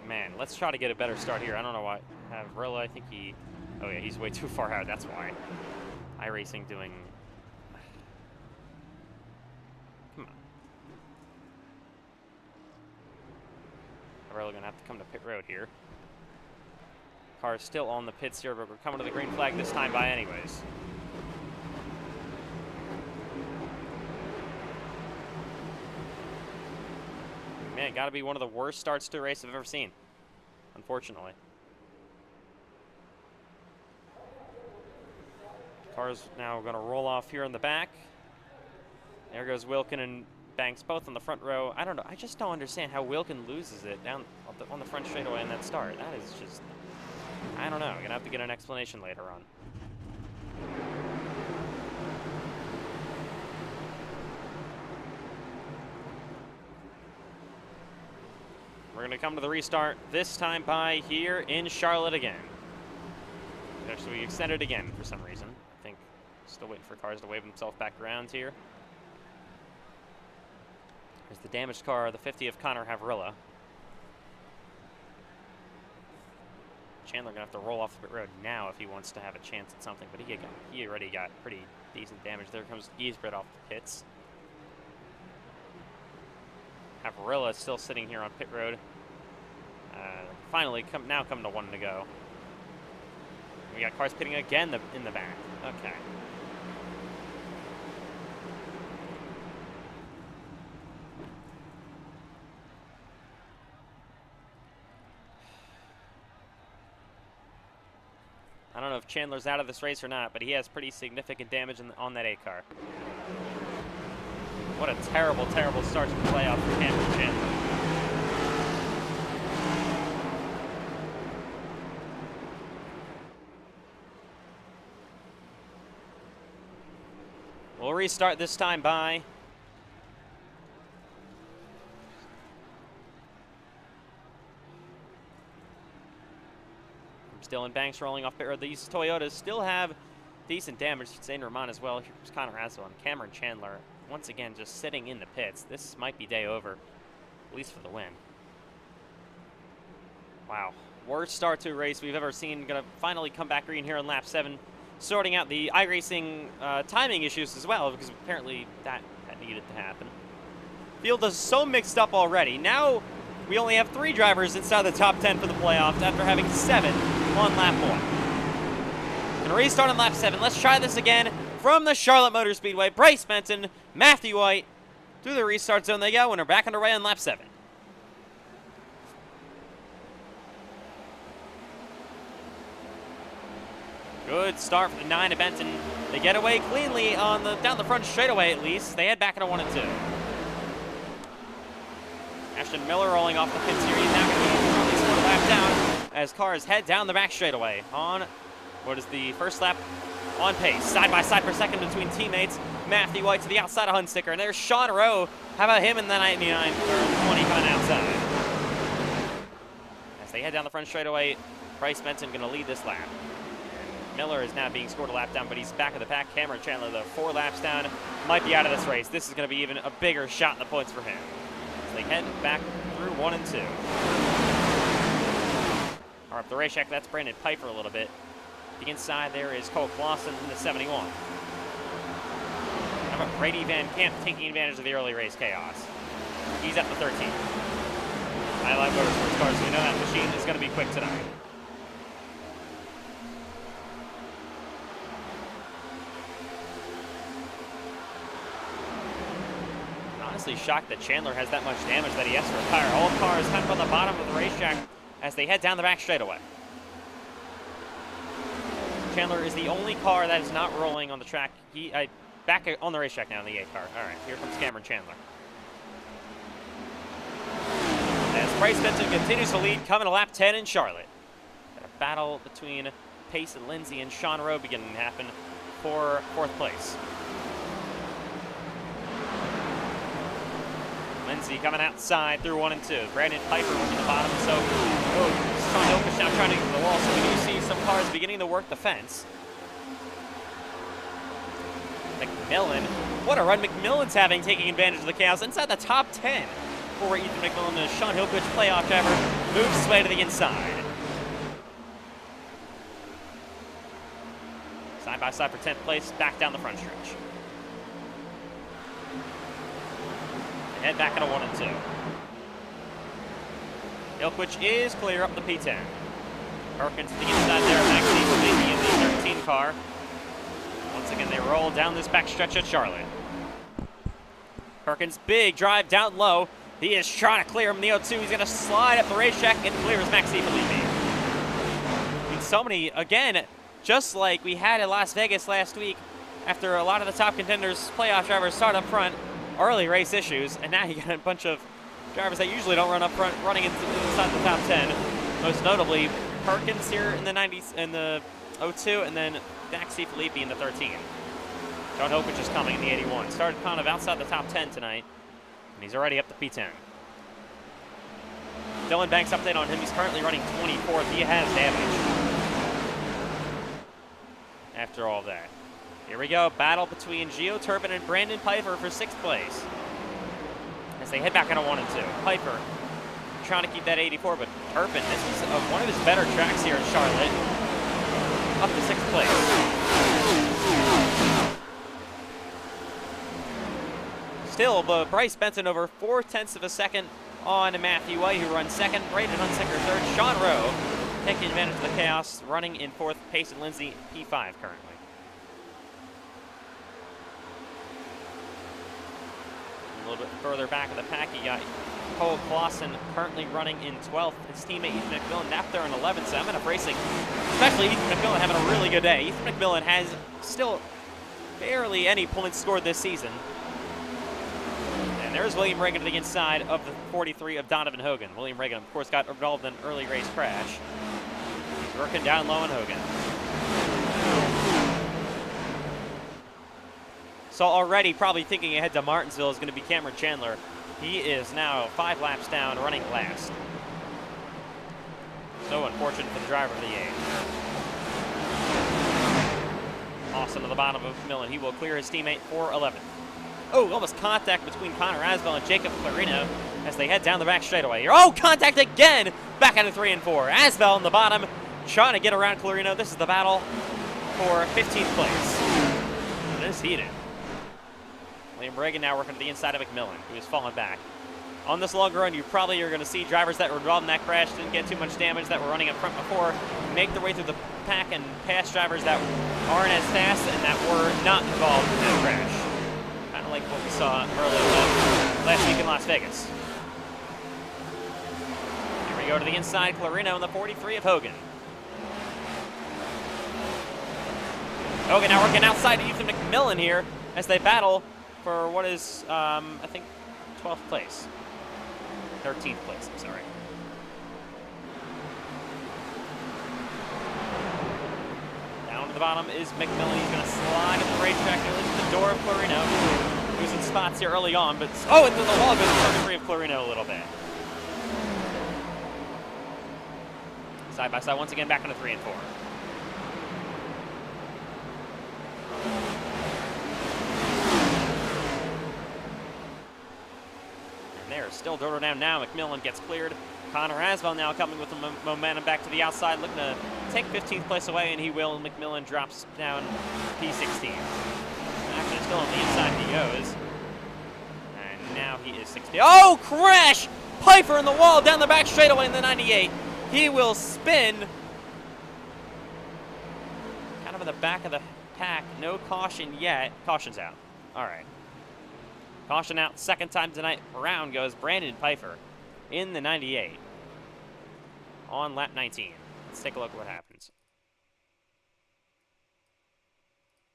Man, let's try to get a better start here. I don't know why. Havrilla, I think he... Oh, yeah, he's way too far out. That's why. iRacing doing... Come on. Havrilla going to have to come to pit road here. Car is still on the pits here, but we're coming to the green flag this time by anyways. Man, got to be one of the worst starts to a race I've ever seen, unfortunately. Car's now going to roll off here in the back. There goes Wilkin and Banks both on the front row. I don't know. I just don't understand how Wilkin loses it down on the front straightaway in that start. That is just I don't know. I'm gonna have to get an explanation later on. We're gonna come to the restart, this time by here in Charlotte again. Actually, we extended again for some reason. I think still waiting for cars to wave themselves back around here. There's the damaged car, the 50 of Connor Havrilla. Chandler gonna have to roll off the pit road now if he wants to have a chance at something, but he already got pretty decent damage. There comes Giesbrecht off the pits. Havrilla is still sitting here on pit road. Finally, now come to one to go. We got cars pitting again in the back. Okay. I don't know if Chandler's out of this race or not, but he has pretty significant damage on that A car. What a terrible, terrible start to the playoff for Cameron Chandler. We'll restart this time by Dylan Banks rolling off pit road. These Toyotas still have decent damage. Zane Rahman as well. Here's Connor Hassel and Cameron Chandler once again just sitting in the pits. This might be day over, at least for the win. Wow, worst start to a race we've ever seen. Gonna finally come back green here on lap 7. Sorting out the iRacing timing issues as well, because apparently that needed to happen. Field is so mixed up already. Now we only have 3 drivers inside the top 10 for the playoffs after having 7 on lap 1. Gonna restart on lap 7. Let's try this again from the Charlotte Motor Speedway. Bryce Benton, Matthew White, through the restart zone they go, and are back underway on lap 7. Good start for the 9 of Benton. They get away cleanly on down the front straightaway at least. They head back into 1 and 2. Ashton Miller rolling off the pit series now going to be at least 1 lap down as cars head down the back straightaway on what is the first lap on pace. Side by side per second between teammates. Matthew White to the outside of Hunsicker, and there's Sean Rowe. How about him in the 99 or 20 coming outside? As they head down the front straightaway, Bryce Benton going to lead this lap. Miller is now being scored a lap down, but he's back of the pack. Cameron Chandler, though, 4 laps down, might be out of this race. This is going to be even a bigger shot in the points for him. As they head back through 1 and 2. Or up the racetrack, that's Brandon Piper a little bit. The inside there is Cole Clausen in the 71. How about Brady Van Camp taking advantage of the early race chaos? He's at the 13. I like Motorsports cars, so we know that machine is going to be quick tonight. Honestly shocked that Chandler has that much damage that he has to retire. All cars kind of on the bottom of the racetrack as they head down the back straightaway. Chandler is the only car that is not rolling on the track. Back on the racetrack now in the 8 car. All right, here comes Cameron Chandler. As Bryce Benton continues to lead, coming to lap 10 in Charlotte. Got a battle between Pace and Lindsay and Sean Rowe beginning to happen for 4th place. Lindsay coming outside through 1 and 2. Brandon Piper working the bottom. So, Sean Hilfish now trying to get to the wall. So we do see some cars beginning to work the fence. McMillan, what a run McMillan's having, taking advantage of the chaos inside the top 10 for Ethan McMillan. The Sean Hilfish playoff driver moves his way to the inside. Side by side for 10th place, back down the front stretch. Head back into 1 and 2. Ilkwich is clear up the P10. Perkins to the inside there, Maxine maybe in the 13 car. Once again, they roll down this back stretch at Charlotte. Perkins, big drive down low. He is trying to clear him in the 02. He's going to slide up the racetrack and clears Maxime Felipe. I mean, so many, again, just like we had at Las Vegas last week, after a lot of the top contenders, playoff drivers start up front, early race issues, and now you got a bunch of drivers that usually don't run up front running inside the top 10. Most notably, Perkins here in the 90s, in the 02, and then Dax Filippi in the 13. John Hopich is coming in the 81. Started kind of outside the top 10 tonight, and he's already up to P10. Dylan Banks, update on him. He's currently running 24th. He has damage after all that. Here we go. Battle between Gio Turpin and Brandon Pfeiffer for 6th place as they head back into 1 and 2. Pfeiffer trying to keep that 84, but Turpin, this is one of his better tracks here in Charlotte, up to 6th place. Still, but Bryce Benson over 4/10 of a second on Matthew White, who runs 2nd. Braden Hunsaker 3rd. Sean Rowe taking advantage of the chaos, running in 4th. Payson Lindsay P5 currently. A little bit further back of the pack, you got Cole Clausen currently running in 12th. His teammate Ethan McMillan up there in 11th. So I'm racing, especially Ethan McMillan having a really good day. Ethan McMillan has still barely any points scored this season. And there's William Reagan to the inside of the 43 of Donovan Hogan. William Reagan, of course, got involved in an early race crash. He's working down low on Hogan. So already probably thinking ahead to Martinsville is going to be Cameron Chandler. He is now 5 laps down, running last. So unfortunate for the driver of the 8. Austin to the bottom of Millen. He will clear his teammate for 11th. Oh, almost contact between Connor Asbell and Jacob Clarino as they head down the back straightaway here. Oh, contact again! Back into 3 and 4. Asbell in the bottom, trying to get around Clarino. This is the battle for 15th place. It is heated. William Reagan now working to the inside of McMillan, who is falling back. On this longer run, you probably are going to see drivers that were involved in that crash, didn't get too much damage, that were running up front before, make their way through the pack and pass drivers that aren't as fast and that were not involved in that crash. Kind of like what we saw earlier last week in Las Vegas. Here we go to the inside, Clarino in the 43 of Hogan. Hogan now working outside Ethan McMillan here as they battle for what is, I think, 12th place. 13th place, I'm sorry. Down to the bottom is McMillan. He's going to slide at the racetrack into the door of Clarino. Losing spots here early on, but, oh, and then the wall goes to 33 of Clarino a little bit. Side by side once again, back into 3 and 4. They're still dirt down now. McMillan gets cleared. Connor Asbell now coming with the momentum back to the outside, looking to take 15th place away, and he will. McMillan drops down P16. Actually, still on the inside he goes. And now he is 60. Oh, crash! Piper in the wall down the back straightaway in the 98. He will spin. Kind of in the back of the pack. No caution yet. Caution's out. All right. Caution out, 2nd time tonight around goes Brandon Pfeiffer in the 98 on lap 19. Let's take a look at what happens.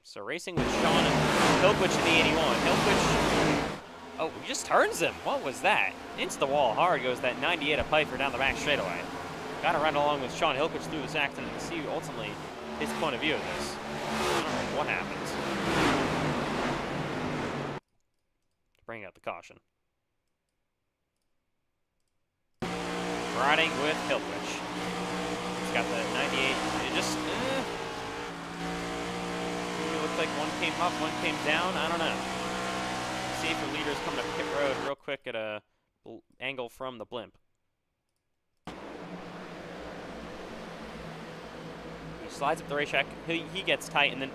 So racing with Sean Hilquich in the 81. Hilquich, oh, he just turns him. What was that? Into the wall hard goes that 98 of Pfeiffer down the back straightaway. Got to run along with Sean Hilquich through this accident and see ultimately his point of view of this. I don't know what happens. Bring out the caution. Riding with Hilquich. He's got the 98. It just, it looks like one came up, one came down. I don't know. See if the leaders come to pit road real quick at a angle from the blimp. He slides up the racetrack. He gets tight, and then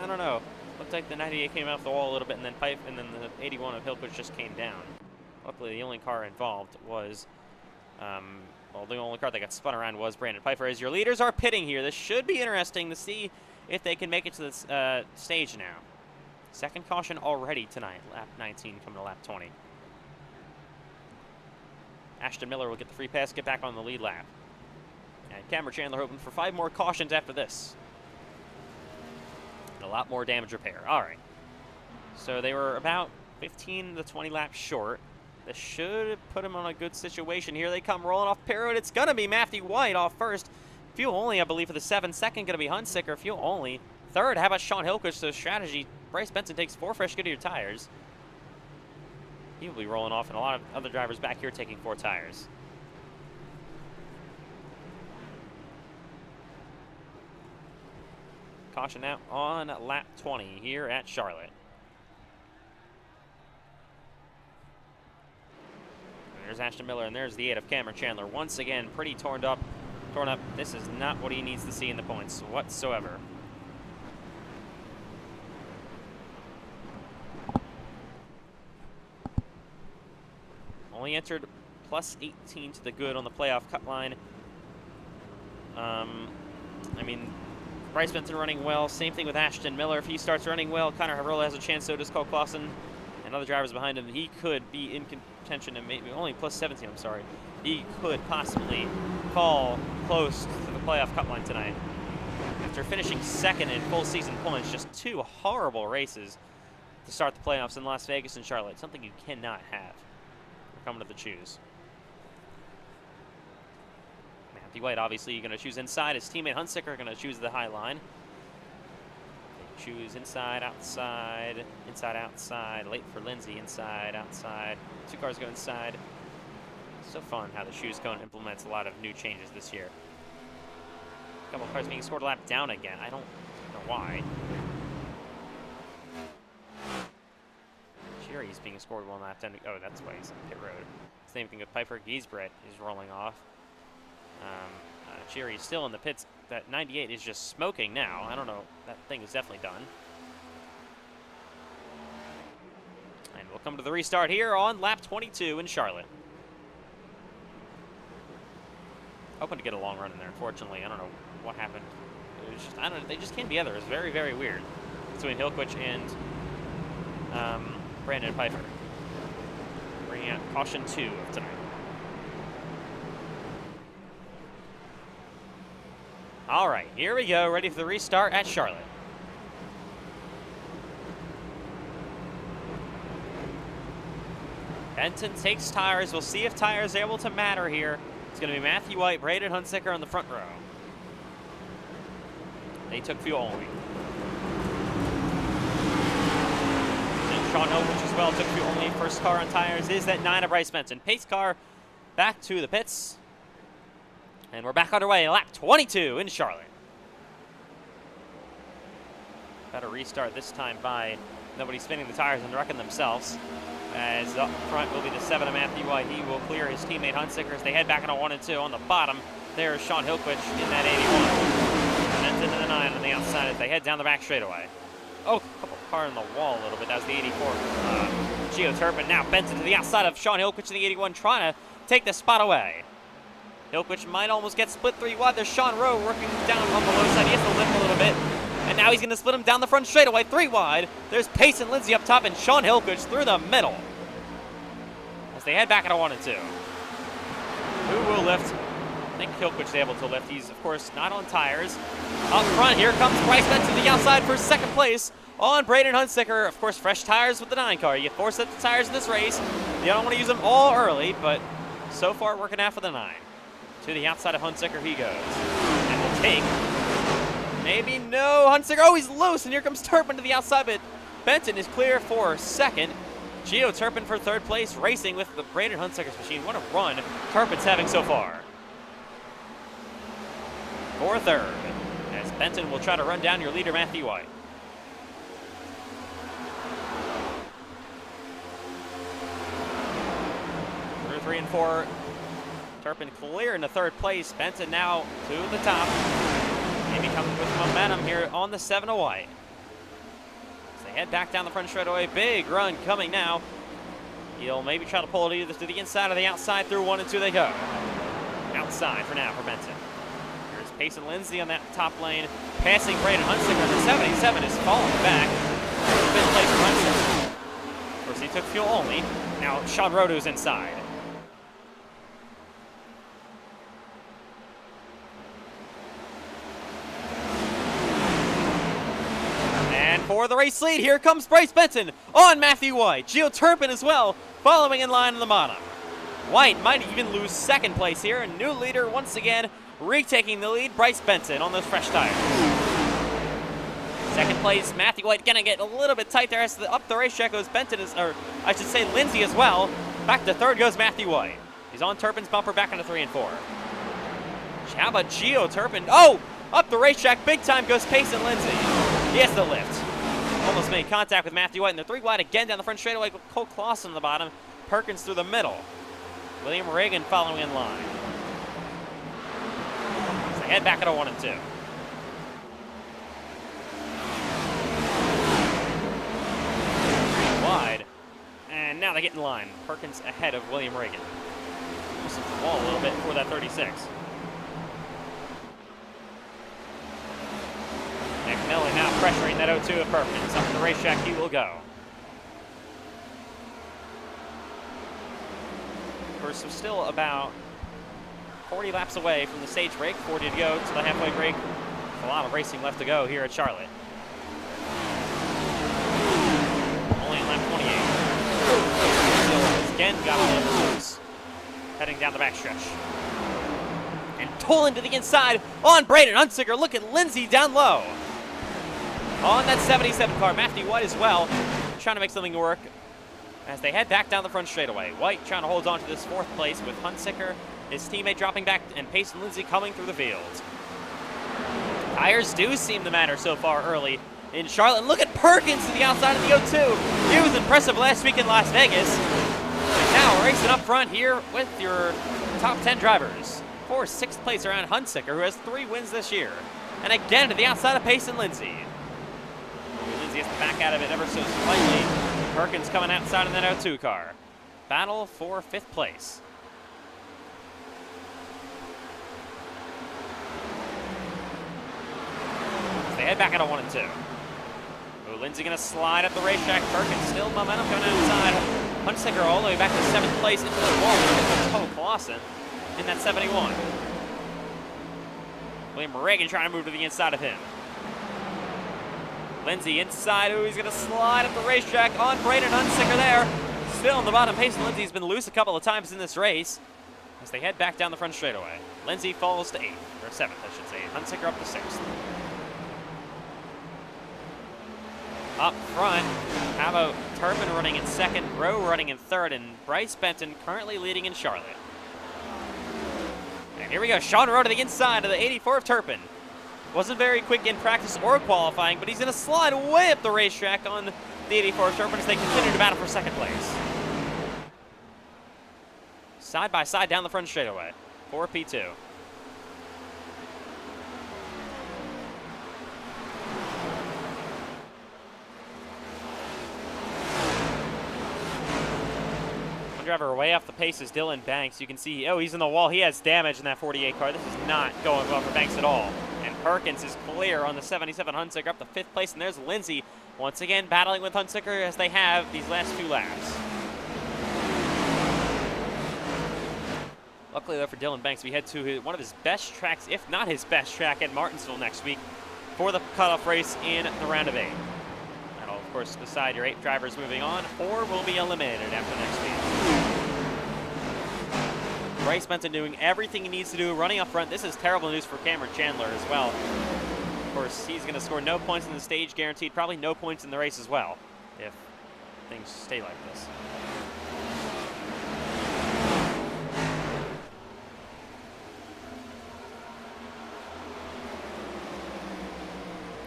I don't know. Looked like the 98 came off the wall a little bit, and then the 81 of Hilquich just came down. Luckily, the only car involved was, well, the only car that got spun around was Brandon Pfeiffer. As your leaders are pitting here, this should be interesting to see if they can make it to this stage now. 2nd caution already tonight, lap 19 coming to lap 20. Ashton Miller will get the free pass, get back on the lead lap. And Cameron Chandler hoping for 5 more cautions after this. A lot more damage repair. All right. So they were about 15 to 20 laps short. This should put him on a good situation. Here they come rolling off pit road. It's going to be Matthew White off first. Fuel only, I believe, for the 7. Second going to be Hunsicker. Fuel only. Third, how about Sean Hillquist? So strategy, Bryce Benson takes 4 fresh Goodyear tires. He will be rolling off, and a lot of other drivers back here taking 4 tires. Caution out on lap 20 here at Charlotte. There's Ashton Miller, and there's the 8 of Cameron Chandler. Once again, pretty torn up. This is not what he needs to see in the points whatsoever. Only entered plus 18 to the good on the playoff cut line. I mean, Bryce Benson running well. Same thing with Ashton Miller. If he starts running well, Connor Harola has a chance, so does Cole Clausen. And other drivers behind him, he could be in contention, and maybe only plus 17, I'm sorry. He could possibly fall close to the playoff cut line tonight. After finishing second in full season points, just 2 horrible races to start the playoffs in Las Vegas and Charlotte. Something you cannot have. We're coming to the choose. Matthew White, obviously, going to choose inside. His teammate Hunsicker going to choose the high line. Choose inside, outside, inside, outside. Late for Lindsay, inside, outside. 2 cars go inside. So fun how the shoes cone implements a lot of new changes this year. A couple cars being scored a lap down again. I don't know why. Cherry's being scored 1 lap down. Oh, that's why he's on pit road. Same thing with Piper Giesbrett is rolling off. Cherry's still in the pits. That 98 is just smoking now. I don't know. That thing is definitely done. And we'll come to the restart here on lap 22 in Charlotte. Hoping to get a long run in there. Unfortunately, I don't know what happened. It was just, I don't know. They just came together. It was very, very weird between Hillquist and Brandon Piper. Bringing out caution 2 of tonight. All right, here we go, ready for the restart at Charlotte. Benton takes tires. We'll see if tires are able to matter here. It's going to be Matthew White, Braden Hunsicker on the front row. They took fuel only. And Sean Hillquist as well took fuel only. First car on tires is that 9 of Bryce Benson. Pace car back to the pits. And we're back underway, lap 22 in Charlotte. Better restart this time by nobody spinning the tires and wrecking themselves. As up front will be the 7 of Matthew White. He will clear his teammate Hunsicker as they head back into 1 and 2. On the bottom, there's Sean Hillquist in that 81. And then into the 9 on the outside as they head down the back straightaway. Oh, a couple car in the wall a little bit. That was the 84. Gio Turpin now bends into the outside of Sean Hillquist in the 81, trying to take the spot away. Hillquist might almost get split 3 wide. There's Sean Rowe working down on the low side. He has to lift a little bit. And now he's going to split him down the front straightaway, 3 wide. There's Pace and Lindsay up top, and Sean Hillquist through the middle. As they head back into 1 and 2. Who will lift? I think Hillquist is able to lift. He's, of course, not on tires. Up front, here comes Bryce Benson to the outside for 2nd place on Braden Hunsicker. Of course, fresh tires with the 9 car. You get 4 sets of tires in this race. You don't want to use them all early, but so far working out for the 9. To the outside of Hunsicker he goes. And will take. Maybe no. Hunsicker. Oh, he's loose. And here comes Turpin to the outside. But Benton is clear for 2nd. Gio Turpin for 3rd place. Racing with the Braden Hunsicker's machine. What a run Turpin's having so far. For 3rd. As Benton will try to run down your leader, Matthew White. Through 3 and 4. Turpin clear into 3rd place. Benton now to the top. Maybe coming with momentum here on the 7 of White. As they head back down the front straightaway. Big run coming now. He'll maybe try to pull it either to the inside or the outside. Through 1 and 2 they go. Outside for now for Benton. Here's Pace and Lindsay on that top lane. Passing Braden Hunsicker. The 77 is falling back. 5th place for Hunsicker. Of course, he took fuel only. Now Sean Rodu's inside. For the race lead, here comes Bryce Benson on Matthew White. Gio Turpin as well, following in line on the bottom. White might even lose 2nd place here. A new leader once again retaking the lead, Bryce Benton on those fresh tires. Second place, Matthew White gonna get a little bit tight there as up the racetrack goes Benton, or I should say Lindsay as well. Back to third goes Matthew White. He's on Turpin's bumper, back into 3 and 4. How about Gio Turpin? Oh, up the racetrack, big time goes Payson Lindsay. He has the lift. Almost made contact with Matthew White, and they're 3 wide again down the front straightaway with Cole Clausen on the bottom, Perkins through the middle. William Reagan following in line. So they head back at a 1 and 2. Wide, and now they get in line. Perkins ahead of William Reagan. Almost hit the wall a little bit for that 36. McMillan now pressuring that 0-2 of Perkins. Up the racetrack he will go. Of course, we're still about 40 laps away from the stage break. 40 to go to the halfway break. A lot of racing left to go here at Charlotte. Only in lap 28. Again, got a little loose. Heading down the backstretch. And Toll into the inside on Braden Hunsicker. Look at Lindsay down low. On that 77 car, Matthew White as well, trying to make something work as they head back down the front straightaway. White trying to hold on to this 4th place with Hunsicker, his teammate dropping back, and Payson Lindsay coming through the field. Tires do seem to matter so far early in Charlotte. And look at Perkins to the outside of the 0-2. He was impressive last week in Las Vegas. And now racing up front here with your top 10 drivers. For 6th place around Hunsicker, who has 3 wins this year. And again to the outside of Payson Lindsay. Lindsay has to back out of it ever so slightly. Perkins coming outside in that 0-2 car. Battle for 5th place. They head back at a 1 and 2. Oh, Lindsay gonna slide up the racetrack. Perkins still momentum coming outside. Hunsicker all the way back to 7th place into the wall. Cole Clausen in that 71. William Reagan trying to move to the inside of him. Lindsay inside, oh, he's gonna slide up the racetrack on Braden Hunsicker there. Still on the bottom, Payson Lindsay's been loose a couple of times in this race as they head back down the front straightaway. Lindsay falls to 8th, or 7th, I should say. Hunsicker up to 6th. Up front, how about Turpin running in 2nd, Rowe running in 3rd, and Bryce Benton currently leading in Charlotte. And here we go, Sean Rowe to the inside of the 84 of Turpin. Wasn't very quick in practice or qualifying, but he's going to slide way up the racetrack on the 84 of Turpin as they continue to battle for 2nd place. Side by side down the front straightaway for P2. Driver way off the pace is Dylan Banks. You can see, oh, he's in the wall. He has damage in that 48 car. This is not going well for Banks at all. And Perkins is clear on the 77 Hunsicker up to 5th place. And there's Lindsay once again battling with Hunsicker as they have these last 2 laps. Luckily, though, for Dylan Banks, we head to one of his best tracks, if not his best track, at Martinsville next week for the cutoff race in the round of 8. That'll, of course, decide your 8 drivers moving on or will be eliminated after next week. Bryce Benton doing everything he needs to do, running up front. This is terrible news for Cameron Chandler as well. Of course, he's going to score no points in the stage, guaranteed. Probably no points in the race as well, if things stay like this.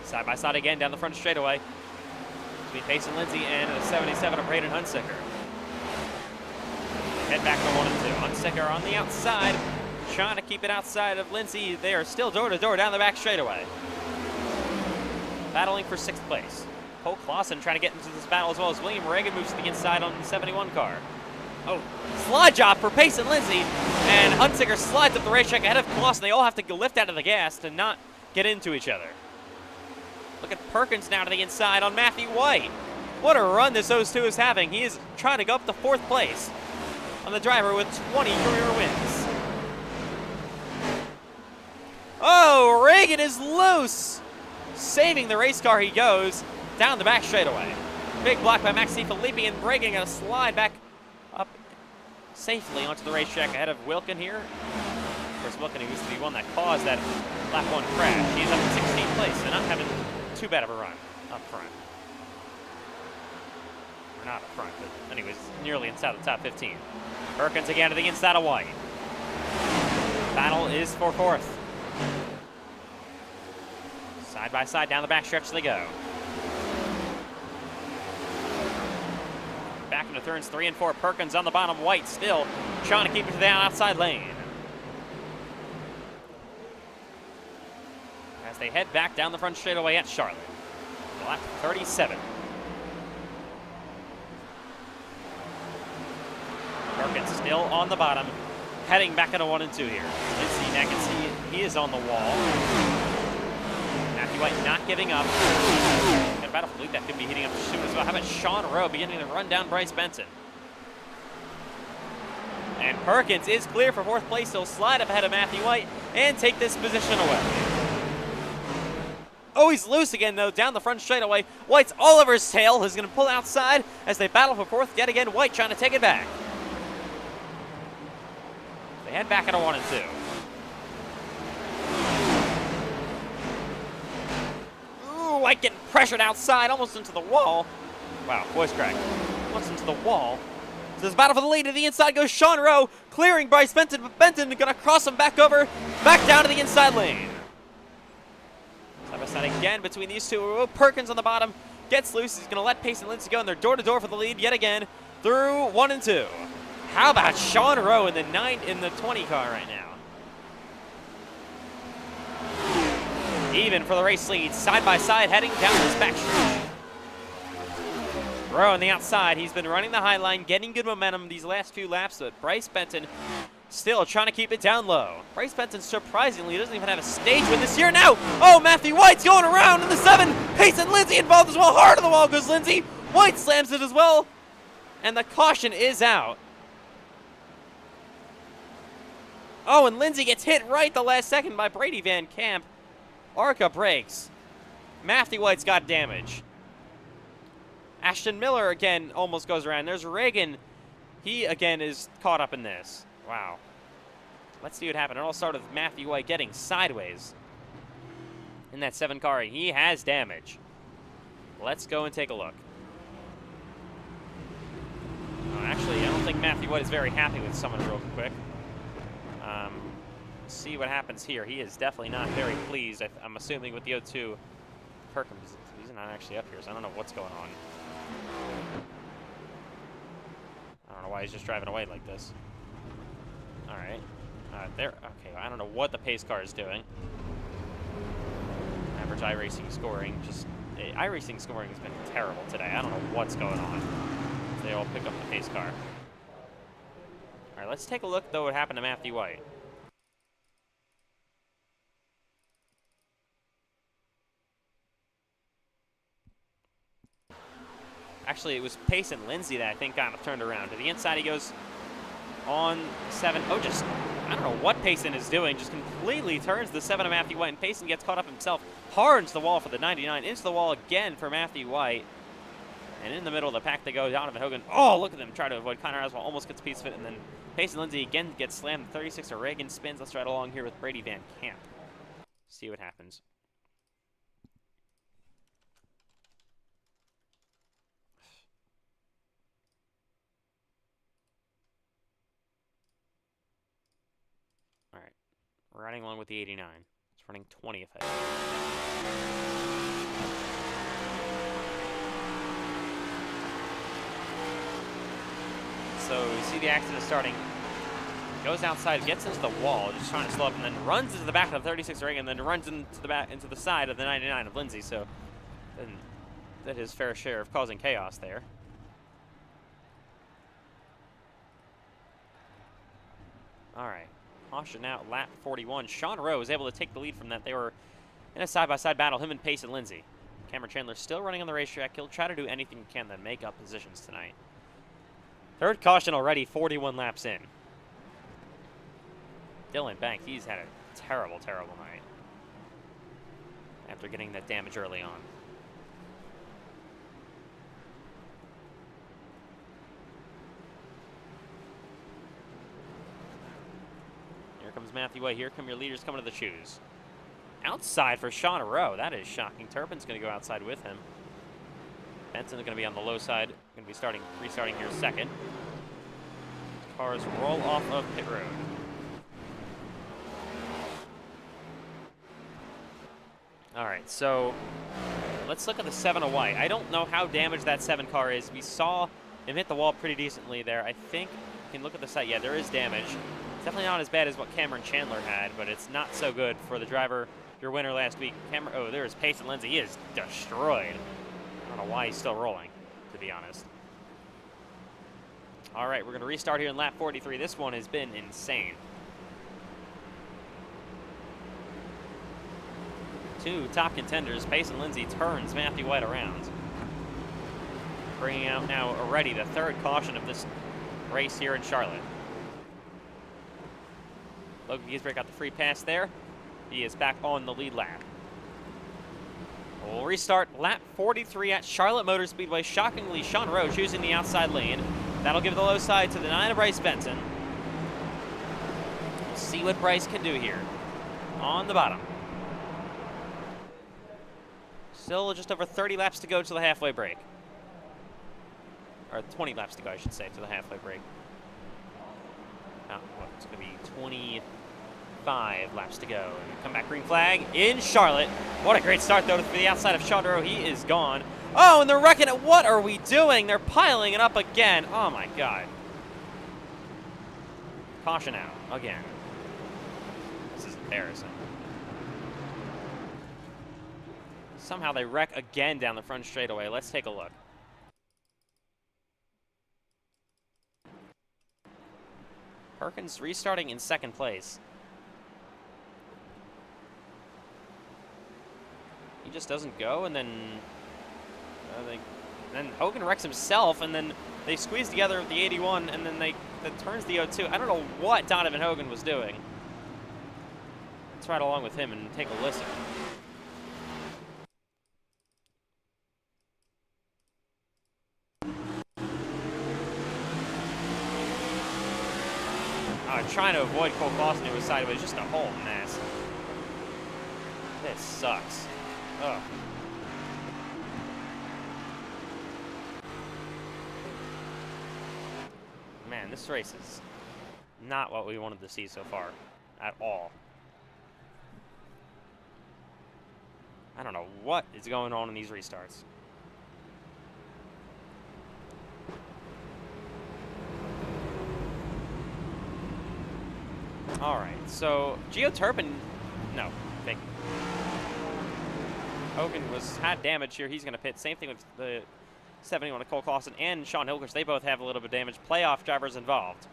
Side by side again down the front straightaway between Payson Lindsay and the 77 of Braden Hunsicker. Head back to 1 and 2. Hunsicker on the outside, trying to keep it outside of Lindsay. They are still door to door down the back straightaway. Battling for 6th place. Cole Clausen trying to get into this battle as well as William Reagan moves to the inside on the 71 car. Oh, slide job for Payson Lindsay, and Hunsicker slides up the racetrack ahead of Clausen. They all have to lift out of the gas to not get into each other. Look at Perkins now to the inside on Matthew White. What a run this 0-2 is having. He is trying to go up to 4th place on the driver with 20 career wins. Oh, Reagan is loose. Saving the race car he goes down the back straightaway. Big block by Maxi Filippi, and Reagan going to slide back up safely onto the racetrack ahead of Wilkin here. Of numbers look, and he used to be one that caused that lap 1 crash. He's up in 16th place, so not having too bad of a run up front. Or not up front, but anyways, nearly inside the top 15. Perkins again to the inside of White. Battle is for 4th. Side by side down the backstretch they go. Back into turns 3 and 4. Perkins on the bottom. White still trying to keep it to the outside lane. As they head back down the front straightaway at Charlotte. Lap 37. Perkins still on the bottom, heading back into 1 and 2 here. Let's see, I can see he is on the wall. Matthew White not giving up. Got about a fleet that could be heating up soon as well. How about Sean Rowe beginning to run down Bryce Benson? And Perkins is clear for 4th place. He'll slide up ahead of Matthew White and take this position away. Oh, he's loose again, though, down the front straightaway. White's all over his tail. He's going to pull outside as they battle for 4th. Yet again, White trying to take it back. They head back into 1 and 2. Ooh, White getting pressured outside, almost into the wall. Wow, voice crack. Almost into the wall. So there's a battle for the lead. To the inside goes Sean Rowe, clearing Bryce Benton, but Benton going to cross him back over, back down to the inside lane. Side by side again between these two. Perkins on the bottom gets loose. He's going to let Pace and Lindsay go, and they're door-to-door for the lead yet again through 1 and 2. How about Sean Rowe in the 20 car right now? Even for the race lead, side by side, heading down this backstretch. Rowe on the outside. He's been running the high line, getting good momentum these last few laps, but Bryce Benton still trying to keep it down low. Bryce Benton surprisingly doesn't even have a stage win this year now. Oh, Matthew White's going around in the 7. Pace and Lindsay involved as well. Hard to the wall goes Lindsay. White slams it as well, and the caution is out. Oh, and Lindsay gets hit right the last second by Brady Van Camp. Arca breaks. Matthew White's got damage. Ashton Miller again almost goes around. There's Reagan. He again is caught up in this. Wow. Let's see what happened. It all started with Matthew White getting sideways in that 7 car. He has damage. Let's go and take a look. Oh, actually, I don't think Matthew White is very happy with someone real quick. See what happens here. He is definitely not very pleased. I'm assuming with the O2. Perkins, he's not actually up here, so I don't know what's going on. I don't know why he's just driving away like this. All right. There. Okay, I don't know what the pace car is doing. Average iRacing scoring. iRacing scoring has been terrible today. I don't know what's going on. They all pick up the pace car. All right, let's take a look, though, what happened to Matthew White. Actually, it was Pace and Lindsay that I think got him turned around. To the inside he goes on 7. Oh, just, I don't know what Payson is doing. Just completely turns the 7 of Matthew White, and Payson gets caught up himself. Hard into the wall for the 99. Into the wall again for Matthew White. And in the middle of the pack they go, Donovan Hogan. Oh, look at them try to avoid Connor Aswell. Almost gets a piece of it. And then Payson Lindsay again gets slammed. 36 of Reagan spins. Let's ride along here with Brady Van Camp. See what happens. All right. We're riding along with the 89. It's running 20th, I think. So you see the accident starting. Goes outside, gets into the wall, just trying to slow up, and then runs into the back of the 36 ring, and then runs into the side of the 99 of Lindsay. So then that his fair share of causing chaos there. All right, caution out, lap 41. Sean Rowe was able to take the lead from that. They were in a side-by-side battle, him and Pace and Lindsay. Cameron Chandler still running on the racetrack. He'll try to do anything he can to make up positions tonight. Third caution already, 41 laps in. Dylan Bank, he's had a terrible, terrible night after getting that damage early on. Here comes comes Matthew White. Here come your leaders coming to the shoes. Outside for Sean Rowe. That is shocking. Turpin's going to go outside with him. Benson's going to be on the low side. Going to be restarting here second. Cars roll off of pit road. All right, so let's look at the 7 of White. I don't know how damaged that 7 car is. We saw him hit the wall pretty decently there. I think you can look at the site. Yeah, there is damage. It's definitely not as bad as what Cameron Chandler had, but it's not so good for the driver, your winner last week. Oh, there's Payson Lindsay. He is destroyed. I don't know why he's still rolling, to be honest. All right, we're going to restart here in lap 43. This one has been insane. Two top contenders. Payson Lindsay turns Matthew White around. Bringing out now already the 3rd caution of this race here in Charlotte. Logan Giesbrecht got the free pass there. He is back on the lead lap. We'll restart lap 43 at Charlotte Motor Speedway. Shockingly, Sean Rowe choosing the outside lane. That'll give the low side to the 9 of Bryce Benson. We'll see what Bryce can do here on the bottom. Still just over 30 laps to go to the halfway break. Or 20 laps to go, I should say, to the halfway break. It's going to be 25 laps to go. And come back, green flag in Charlotte. What a great start, though, for the outside of Sean Rowe. He is gone. Oh, and they're wrecking it. What are we doing? They're piling it up again. Oh, my God. Caution out again. This is embarrassing. Somehow they wreck again down the front straightaway. Let's take a look. Perkins restarting in 2nd place. He just doesn't go, and then Hogan wrecks himself, and then they squeeze together with the 81, and then that turns the 02. I don't know what Donovan Hogan was doing. Let's ride along with him and take a listen. Trying to avoid Cole Clausen, who was sideways, just a whole mess. This sucks. Ugh. Man, this race is not what we wanted to see so far at all. I don't know what is going on in these restarts. All right, so Gio Turpin, no, fake. Hogan had damage here. He's going to pit. Same thing with the 71 of Cole Clausen and Sean Hilgers. They both have a little bit of damage. Playoff drivers involved.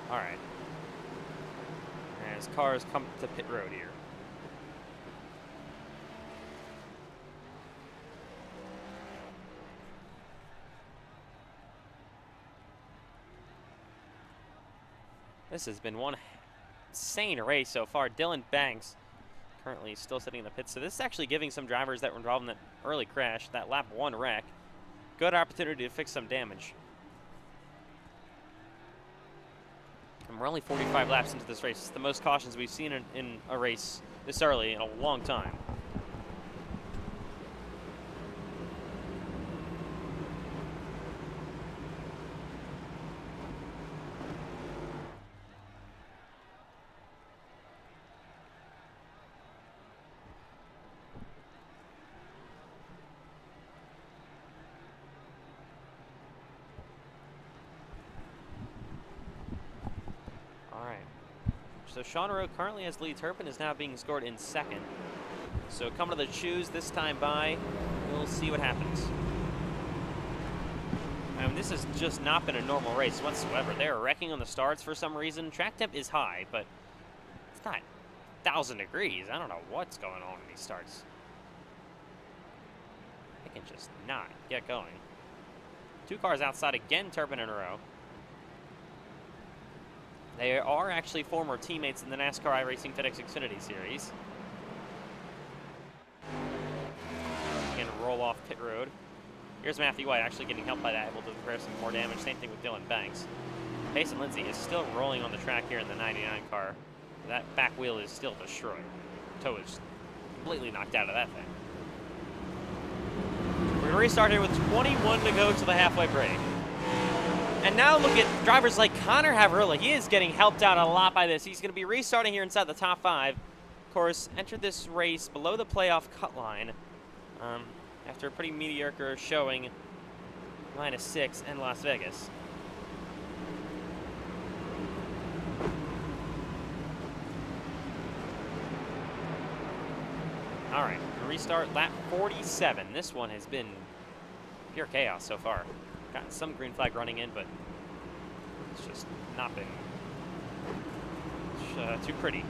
All right. As cars come to pit road here. This has been one insane race so far. Dylan Banks currently still sitting in the pits. So this is actually giving some drivers that were involved in that early crash, that lap 1 wreck, good opportunity to fix some damage. And we're only 45 laps into this race. It's the most cautions we've seen in a race this early in a long time. So Sean Rowe currently has lead. Turpin is now being scored in 2nd. So coming to the shoes this time by, we'll see what happens. I mean, this has just not been a normal race whatsoever. They're wrecking on the starts for some reason. Track temp is high, but it's not 1,000 degrees. I don't know what's going on in these starts. They can just not get going. 2 cars outside again, Turpin in a row. They are actually former teammates in the NASCAR iRacing FedEx Xfinity Series. off pit road. Here's Matthew White actually getting helped by that, able to repair some more damage. Same thing with Dylan Banks. Mason Lindsay is still rolling on the track here in the 99 car. That back wheel is still destroyed. Toe is completely knocked out of that thing. We're going to restart here with 21 to go to the halfway break. And now look at drivers like Connor Havrilla. He is getting helped out a lot by this. He's going to be restarting here inside the top 5. Of course, entered this race below the playoff cut line after a pretty mediocre showing, -6 in Las Vegas. All right, restart lap 47. This one has been pure chaos so far. Gotten some green flag running in, but it's just not been too pretty.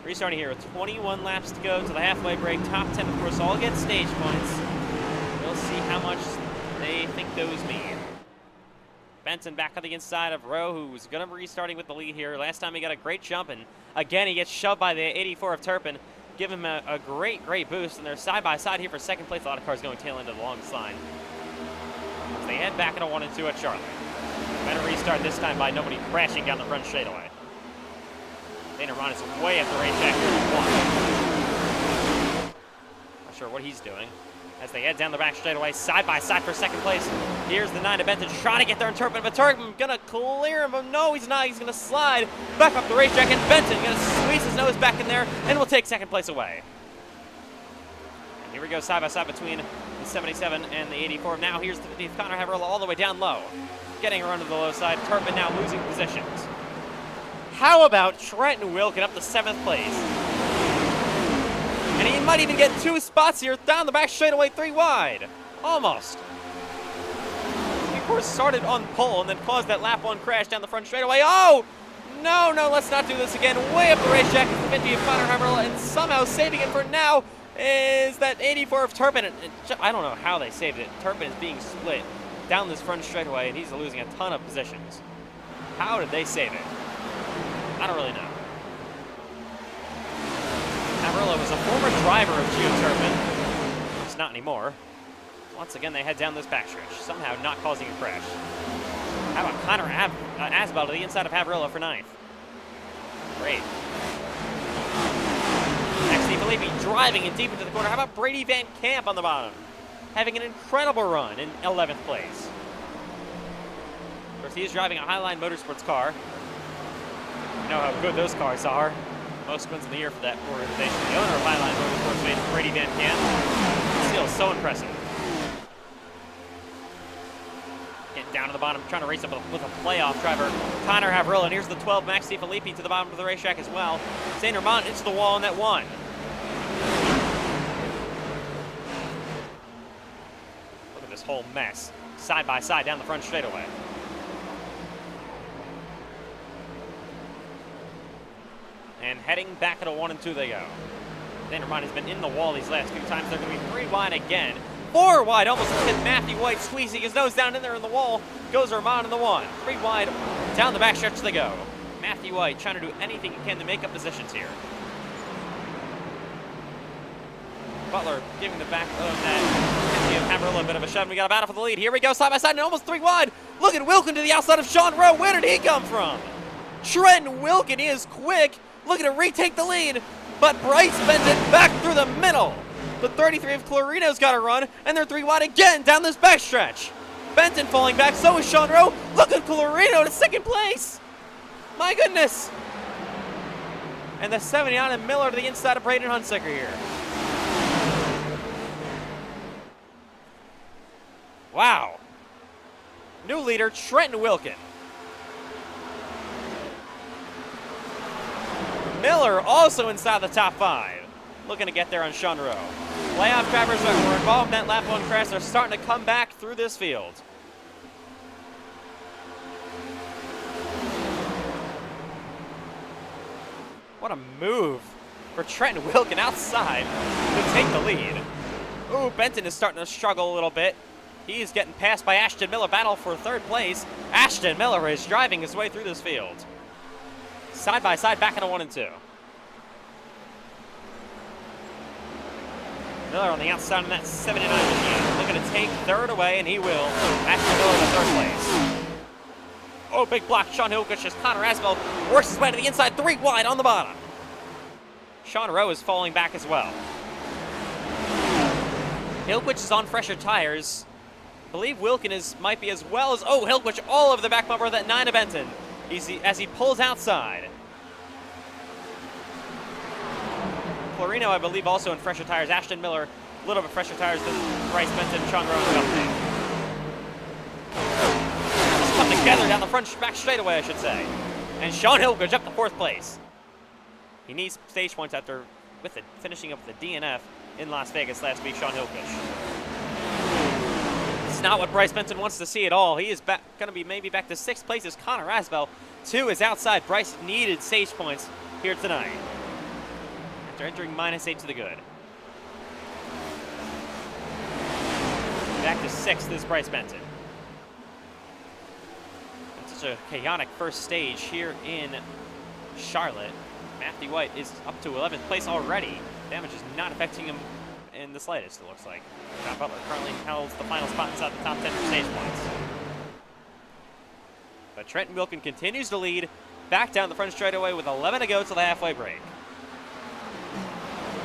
Restarting here with 21 laps to go to the halfway break. Top 10, of course, all get stage points. We'll see how much they think those mean. Benson back on the inside of Rowe, who's going to be restarting with the lead here. Last time he got a great jump, and again he gets shoved by the 84 of Turpin. Give him a great boost, and they're side by side here for second place. A lot of cars going tail end of the longest line. As they head back into 1 and 2 at Charlotte. Better restart this time by nobody crashing down the front straightaway. Dana Ron is way at the racetrack here with 1. Not sure what he's doing. As they head down the back straightaway, side by side for second place. Here's the 9 of Benton trying to get there in Turpin, but Turpin gonna clear him. No, he's not. He's gonna slide back up the racetrack, and Benton gonna squeeze his nose back in there and will take second place away. And here we go, side by side between the 77 and the 84. Now here's the 50th, Connor Haverla all the way down low. Getting around to the low side. Turpin now losing positions. How about Trenton Wilkin up to 7th place? And he might even get 2 spots here down the back straightaway, 3 wide. Almost. He, of course, started on pole and then caused that lap 1 crash down the front straightaway. Oh! No, let's not do this again. Way up the racetrack is the 50 of Connor Haverla, and somehow saving it for now is that 84 of Turpin. I don't know how they saved it. Turpin is being split down this front straightaway, and he's losing a ton of positions. How did they save it? I don't really know. Haverla was a former driver of Gio Turpin. It's not anymore. Once again, they head down this backstretch, somehow not causing a crash. How about Connor Asbell to the inside of Haverla for 9th? Great. Max DiFilippi driving in deep into the corner. How about Brady Van Camp on the bottom? Having an incredible run in 11th place. Of course, he is driving a Highline Motorsports car. You know how good those cars are. Most wins in the year for that organization. The owner of Highline Motorsports, Brady Van Camp. Still so impressive. Getting down to the bottom, trying to race up with a playoff driver, Connor Haverla. And here's the 12, Max DiFilippi, to the bottom of the racetrack as well. Zane Ramon into the wall on that 1. Look at this whole mess. Side by side down the front straightaway. And heading back at a 1 and 2 they go. Zane Ramon has been in the wall these last 2 times. They're going to be 3 wide again. 4 wide, almost hit Matthew White, squeezing his nose down in there in the wall. Goes Ramon in the 1. 3 wide, down the backstretch they go. Matthew White trying to do anything he can to make up positions here. Butler giving the back of that Haverla a bit of a shove. We got a battle for the lead. Here we go, side by side, and almost 3 wide. Look at Wilkin to the outside of Sean Rowe. Where did he come from? Trenton Wilkin, he is quick. Looking to retake the lead, but Bryce Benton back through the middle. The 33 of Clarino's got a run, and they're 3 wide again down this backstretch. Benton falling back, so is Sean Rowe. Look at Clarino to 2nd place. My goodness. And the 79 of Miller to the inside of Braden Hunsaker here. Wow. New leader, Trenton Wilkin. Miller also inside the top 5. Looking to get there on Sean Rowe. Playoff drivers that were involved in that lap 1 crash are starting to come back through this field. What a move for Trenton Wilkin outside to take the lead. Ooh, Benton is starting to struggle a little bit. He's getting passed by Ashton Miller. Battle for 3rd place. Ashton Miller is driving his way through this field. side by side back into 1 and 2. Miller on the outside in that 79 machine. Looking to take third away, and he will. Ashton Miller in third place. Oh, big block. Sean Hilkish as Connor Asbell works his way to the inside. 3 wide on the bottom. Sean Rowe is falling back as well. Hilquich is on fresher tires. I believe Wilkin might be as well as... Oh, Hilquich all over the back bumper of that 9 of Benton as he pulls outside. Clarino, I believe, also in fresher tires. Ashton Miller, a little bit fresher tires than Bryce Benton, Sean Rowe, and company. Just come together down the front back straightaway, I should say. And Sean Hilquich up to 4th place. He needs stage points after finishing up the DNF in Las Vegas last week, Sean Hilquich. It's not what Bryce Benton wants to see at all. He is going to be maybe back to 6th place as Connor Asbell. 2 is outside. Bryce needed stage points here tonight after entering -8 to the good. Back to 6th is Bryce Benton. It's such a chaotic first stage here in Charlotte. Matthew White is up to 11th place already. Damage is not affecting him in the slightest, it looks like. John Butler currently holds the final spot inside the top 10 for stage points. But Trenton Wilkin continues to lead, back down the front straightaway with 11 to go till the halfway break.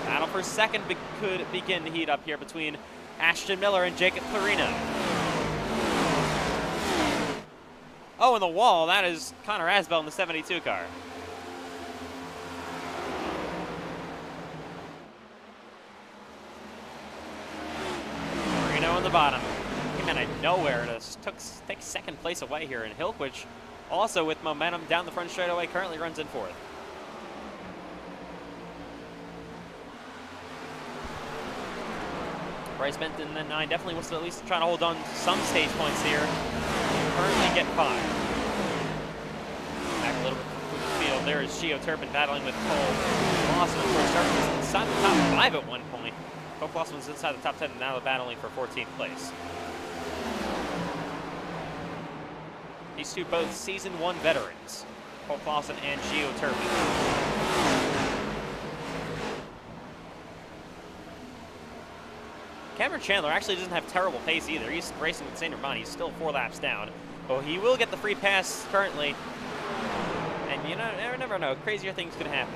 Battle for second could begin to heat up here between Ashton Miller and Jacob Clarino. Oh, and the wall, that is Connor Asbell in the 72 car. Clarino on the bottom. Came out of nowhere to take 2nd place away here, and Hilquich also with momentum down the front straightaway currently runs in 4th. Bryce Benton, then 9, definitely wants to at least try to hold on to some stage points here. Currently get 5. Back a little bit through the field. There is Gio Turpin battling with Cole Lawson. Of course, Turpin was inside the top 5 at one point. Cole Lawson was inside the top 10, and now they're battling for 14th place. These two both Season 1 veterans, Cole Lawson and Gio Turpin. Cameron Chandler actually doesn't have terrible pace either. He's racing with St. Germain. He's still 4 laps down. But he will get the free pass currently. And you never know. Crazier things could happen.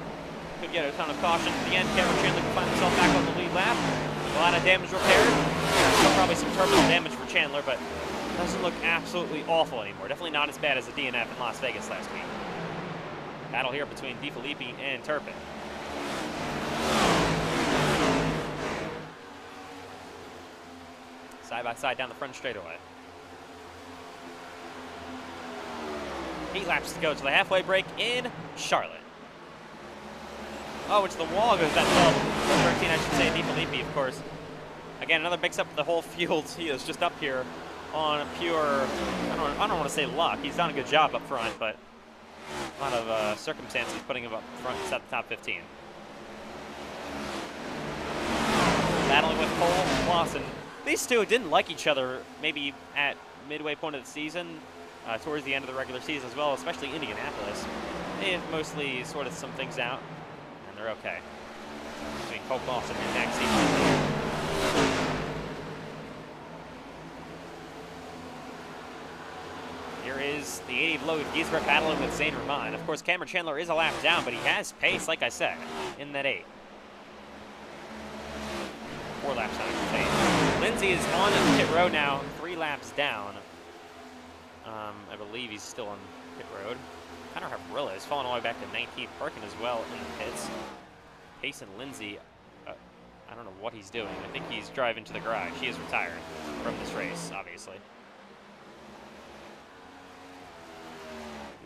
Could get a ton of caution at the end. Cameron Chandler can find himself back on the lead lap. A lot of damage repaired. Probably some terminal damage for Chandler, but doesn't look absolutely awful anymore. Definitely not as bad as the DNF in Las Vegas last week. Battle here between DiFilippi and Turpin. Side by side down the front straightaway. 8 laps to go to the halfway break in Charlotte. Oh, it's the wall goes that 13, I should say. DiFilippi, of course. Again, another mix up the whole field. He is just up here on pure, I don't want to say luck. He's done a good job up front, but a lot of circumstances putting him up front inside the top 15. Battling with Cole Lawson. These two didn't like each other maybe at midway point of the season, towards the end of the regular season as well, especially Indianapolis. They have mostly sorted some things out, and they're okay. Between Cole Lawson and Max Seaton. Here is the 80 load Giesbrecht battling with Zane Rahman. Of course, Cameron Chandler is a lap down, but he has pace, like I said, in that 8. 4 laps down, I should say. Lindsay is on the pit road now, 3 laps down. I believe he's still on pit road. Connor Havrilla is falling all the way back to 19th, parking as well in the pits. Pace and Lindsay, I don't know what he's doing. I think he's driving to the garage. He is retired from this race, obviously.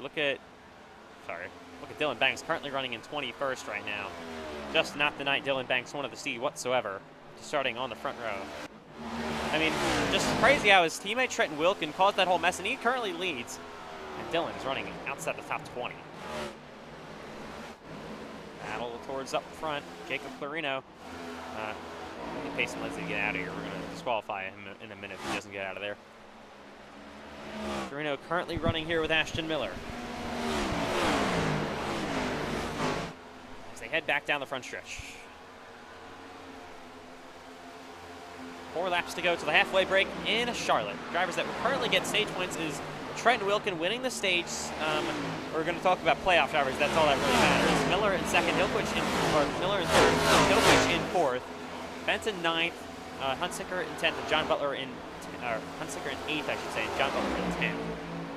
Look at Dylan Banks, currently running in 21st right now. Just not the night Dylan Banks wanted to see whatsoever, starting on the front row. I mean, just crazy how his teammate Trenton Wilkin caused that whole mess, and he currently leads. And Dylan is running outside the top 20. Battle towards up front. Jacob Clarino. Pace and Lindsay to get out of here. We're going to disqualify him in a minute if he doesn't get out of there. Clarino currently running here with Ashton Miller. head back down the front stretch. 4 laps to go to the halfway break in Charlotte. Drivers that will currently get stage points is Trent Wilkin winning the stage. We're going to talk about playoff drivers. That's all that really matters. Miller in second, Miller in third, Hilquich in fourth, Benson ninth, Hunsaker in 10th, and John Butler in Hunsaker in 8th, I should say, and John Butler in 10th.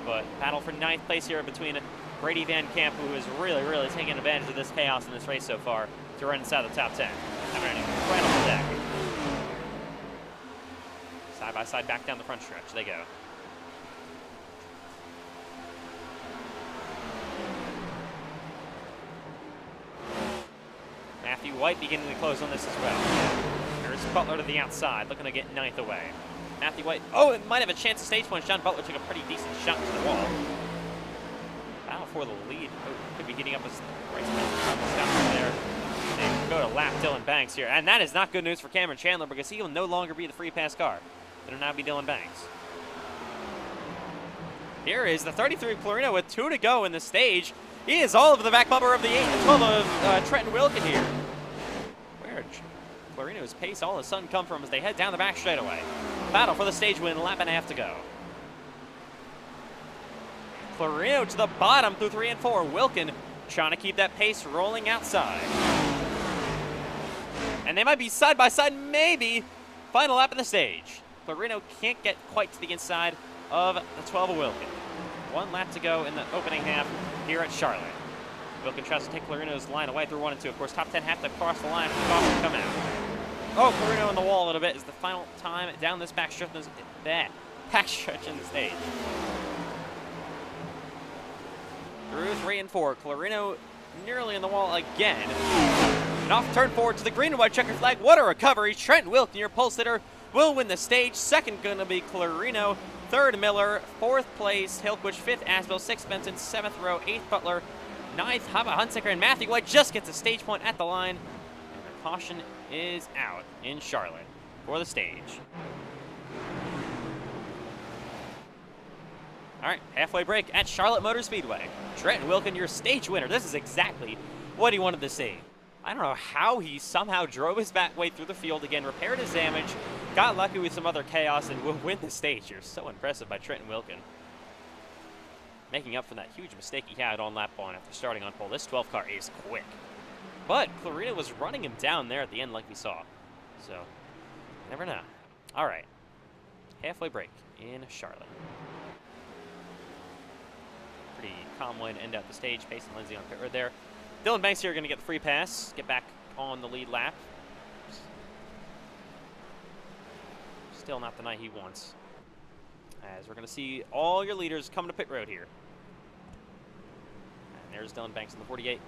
But battle for 9th place here between Brady Van Camp, who is really, really taking advantage of this chaos in this race so far, to run inside the top 10. Having an incredible deck. Side by side back down the front stretch. They go. Matthew White beginning to close on this as well. There's Butler to the outside, looking to get 9th away. Matthew White, it might have a chance of stage points. John Butler took a pretty decent shot to the wall. Battle for the lead. Could be heating up as race there. They go to lap Dylan Banks here. And that is not good news for Cameron Chandler because he will no longer be the free pass car. It'll now be Dylan Banks. Here is the 33 Clarino with 2 to go in the stage. He is all over the back bumper of the 8 and 12 of Trenton Wilkin here. Where Clarino's pace all of a sudden come from as they head down the back straightaway. Battle for the stage win, lap and a half to go. Clarino to the bottom through 3 and 4. Wilkin trying to keep that pace rolling outside. And they might be side by side, maybe. Final lap of the stage. Clarino can't get quite to the inside of the 12 of Wilkin. 1 lap to go in the opening half here at Charlotte. Wilkin tries to take Clarino's line away through 1 and 2. Of course, top 10 have to cross the line for the to come out. Clarino on the wall a little bit is the final time down this back stretch in the stage. Through 3 and 4, Clarino nearly in the wall again. And off turn forward to the green and white checkered flag. What a recovery. Trent Wilkin, your pole sitter, will win the stage. Second going to be Clarino. Third, Miller. 4th place, Hilquich. 5th, Asbel. 6th, Benson. 7th row, 8th, Butler. 9th, Haba Hunsaker, and Matthew White just gets a stage point at the line. And the caution is out in Charlotte for the stage. All right, halfway break at Charlotte Motor Speedway. Trent Wilkin, your stage winner. This is exactly what he wanted to see. I don't know how he somehow drove his back way through the field again, repaired his damage, got lucky with some other chaos, and will win the stage. You're so impressive by Trenton Wilkin. Making up for that huge mistake he had on lap 1 after starting on pole. This 12 car is quick. But Clarino was running him down there at the end like we saw. So, never know. All right. Halfway break in Charlotte. Pretty calm way to end out the stage. Pace and Lindsay on pit road there. Dylan Banks here going to get the free pass, get back on the lead lap. Still not the night he wants. As we're going to see all your leaders coming to pit road here. And there's Dylan Banks in the 48,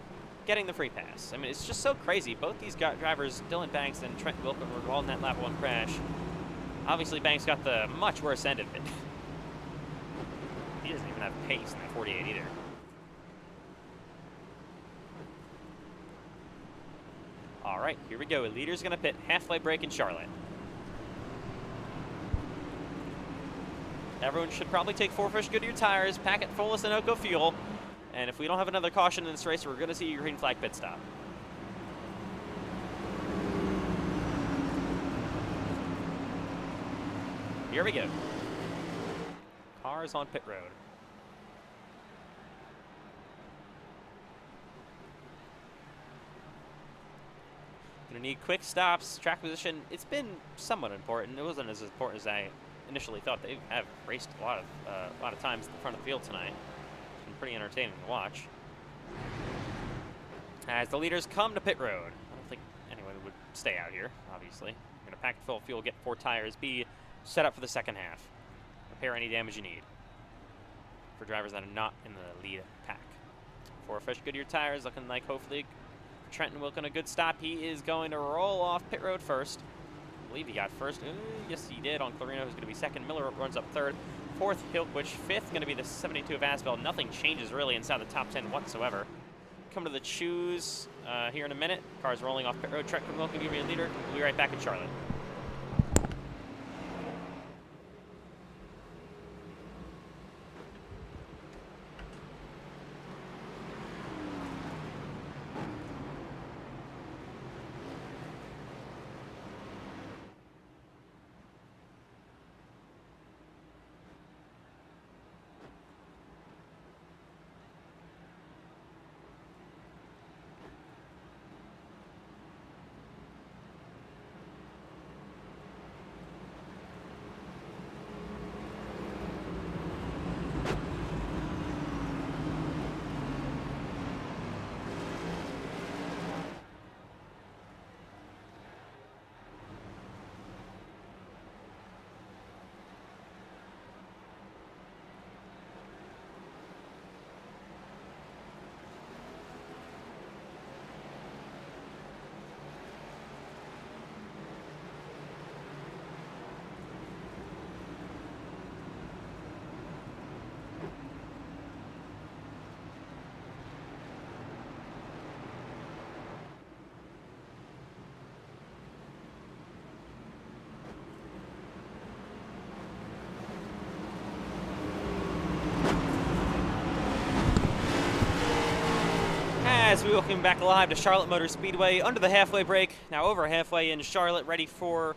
getting the free pass. I mean, it's just so crazy. Both these drivers, Dylan Banks and Trent Wilkin, were involved in that lap 1 crash. Obviously, Banks got the much worse end of it. He doesn't even have pace in that 48 either. All right, here we go. Leader's going to pit, halfway break in Charlotte. Everyone should probably take 4-fish Goodyear tires, pack it full of Sunoco fuel, and if we don't have another caution in this race, we're going to see a green flag pit stop. Here we go. Cars on pit road. Gonna need quick stops, track position. It's been somewhat important. It wasn't as important as I initially thought. They have raced a lot of times at the front of the field tonight. It's been pretty entertaining to watch. As the leaders come to pit road. I don't think anyone would stay out here, obviously. You're gonna pack full of fuel, get 4 tires, be set up for the second half. Repair any damage you need for drivers that are not in the lead pack. 4-fish Goodyear tires, looking like hopefully Trenton Wilkin a good stop. He is going to roll off pit road first. I believe he got first. Yes, he did on Clarino, who's going to be second. Miller runs up third. 4th, Hilquich. 5th, going to be the 72 of Asbel. Nothing changes really inside the top 10 whatsoever. Come to the choose here in a minute. Cars rolling off pit road. Trenton Wilkin will be a leader. We'll be right back in Charlotte. guys, we welcome back live to Charlotte Motor Speedway under the halfway break. Now over halfway in Charlotte, ready for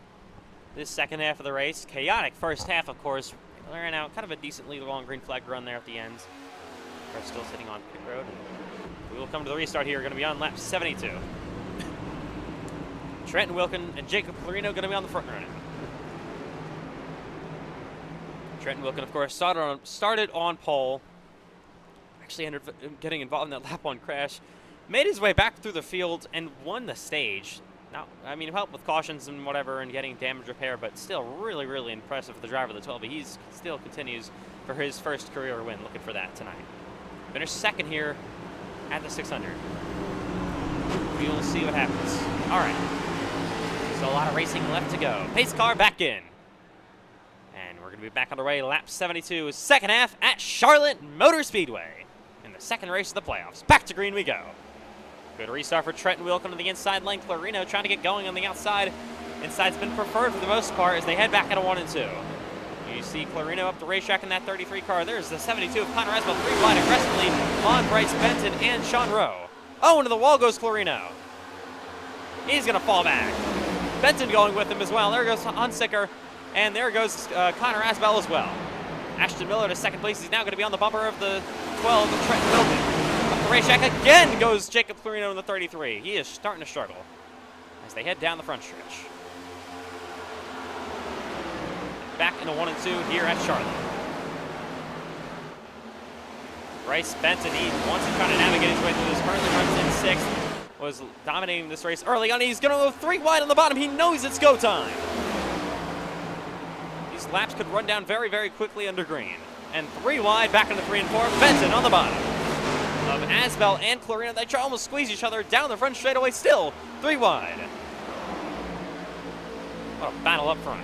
this second half of the race. Chaotic first half, of course. Ran out kind of a decently long green flag run there at the end. We're still sitting on pit road. We will come to the restart here. Going to be on lap 72. Trenton Wilkin and Jacob Clarino going to be on the front running. Trenton Wilkin, of course, started on pole. Actually ended up getting involved in that lap 1 crash. Made his way back through the field and won the stage. Now, I mean, helped with cautions and whatever and getting damage repair, but still really, really impressive for the driver of the 12. He still continues for his first career win. Looking for that tonight. Finished second here at the 600. We'll see what happens. All right. So a lot of racing left to go. Pace car back in. And we're going to be back on the way. Lap 72, second half at Charlotte Motor Speedway. In the second race of the playoffs. Back to green we go. Good restart for Trenton Wilkin on the inside lane. Clarino trying to get going on the outside. Inside's been preferred for the most part as they head back into 1 and 2. You see Clarino up the racetrack in that 33 car. There's the 72 of Connor Asbell, 3 wide aggressively on Bryce Benton and Sean Rowe. Oh, into the wall goes Clarino. He's going to fall back. Benton going with him as well. There goes Hunsicker, and there goes Connor Asbell as well. Ashton Miller to second place. He's now going to be on the bumper of the 12 of Trenton Wilkin. Up the racetrack again goes Jacob Clarino in the 33. He is starting to struggle as they head down the front stretch. Back into 1 and 2 here at Charlotte. Bryce Benton, he wants to try to navigate his way through this. Currently runs in 6th. Was dominating this race early on. He's going to go 3 wide on the bottom. He knows it's go time. These laps could run down very, very quickly under green. And 3 wide, back into 3 and 4. Benton on the bottom of Asbell and Clarino. They try to almost squeeze each other down the front straightaway. Still 3 wide. What a battle up front.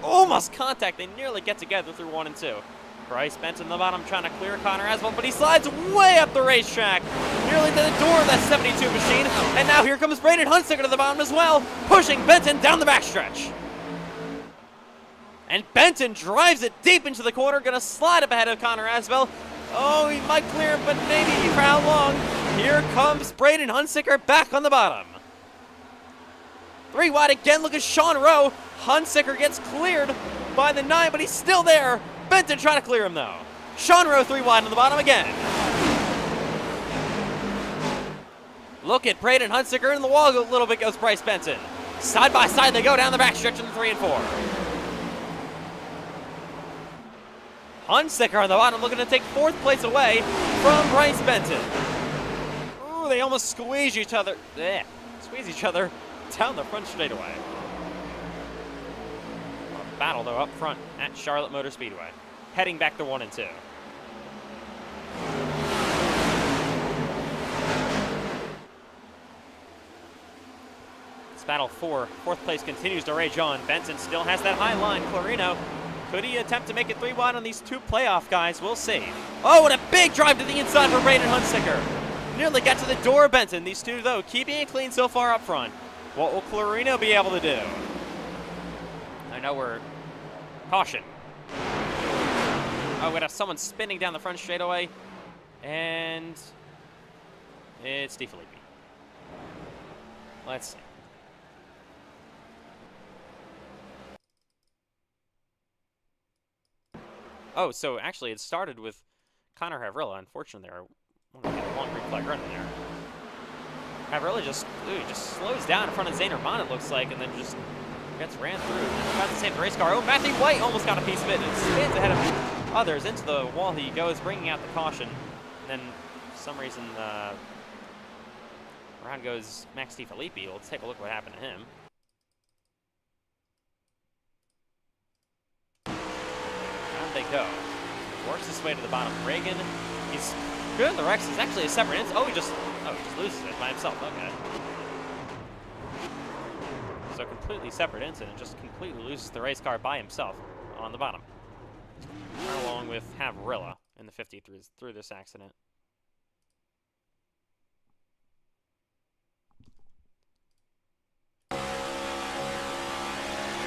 Almost contact. They nearly get together through 1 and 2. Bryce Benton on the bottom trying to clear Connor Asbell, but he slides way up the racetrack, nearly to the door of that 72 machine. And now here comes Braden Hunsicker to the bottom as well, pushing Benton down the backstretch. And Benton drives it deep into the corner, going to slide up ahead of Connor Asbell. Oh, he might clear him, but maybe for how long? Here comes Braden Hunsicker back on the bottom. 3 wide again, look at Sean Rowe. Hunsicker gets cleared by the 9, but he's still there. Benton trying to clear him though. Sean Rowe 3 wide on the bottom again. Look at Braden Hunsicker in the wall a little bit goes Bryce Benton. Side by side they go down the backstretch in the 3 and 4. Hunsicker on the bottom looking to take 4th place away from Bryce Benton. Ooh, they almost squeeze each other. Squeeze each other down the front straightaway. Battle though up front at Charlotte Motor Speedway, heading back to 1 and 2. This battle for 4th place continues to rage on. Benton still has that high line. Clarino, could he attempt to make it 3 wide on these 2 playoff guys? We'll see. Oh, and a big drive to the inside for Braden Hunsicker. Nearly got to the door of Benton. These 2 though keeping it clean so far up front. What will Clarino be able to do? I know we're caution. Oh, we have someone spinning down the front straightaway, and it's DeFilippi. Let's see. Oh, so actually it started with Connor Havrilla. Unfortunately, there a long green flag run in there. Havrilla just slows down in front of Zane Herman, it looks like, and then just gets ran through. And about to save the race car. Oh, Matthew White almost got a piece of it and spins ahead of others. Into the wall he goes, bringing out the caution. And then, for some reason, around goes Max DeFilippi. Let's take a look at what happened to him. Down they go. Works his way to the bottom. Reagan, he's good in the Rex. He's actually a separate incident. Oh, he just loses it by himself. Okay. So completely separate incident, just completely loses the race car by himself on the bottom. Along with Havrilla in the 50 through this accident. There's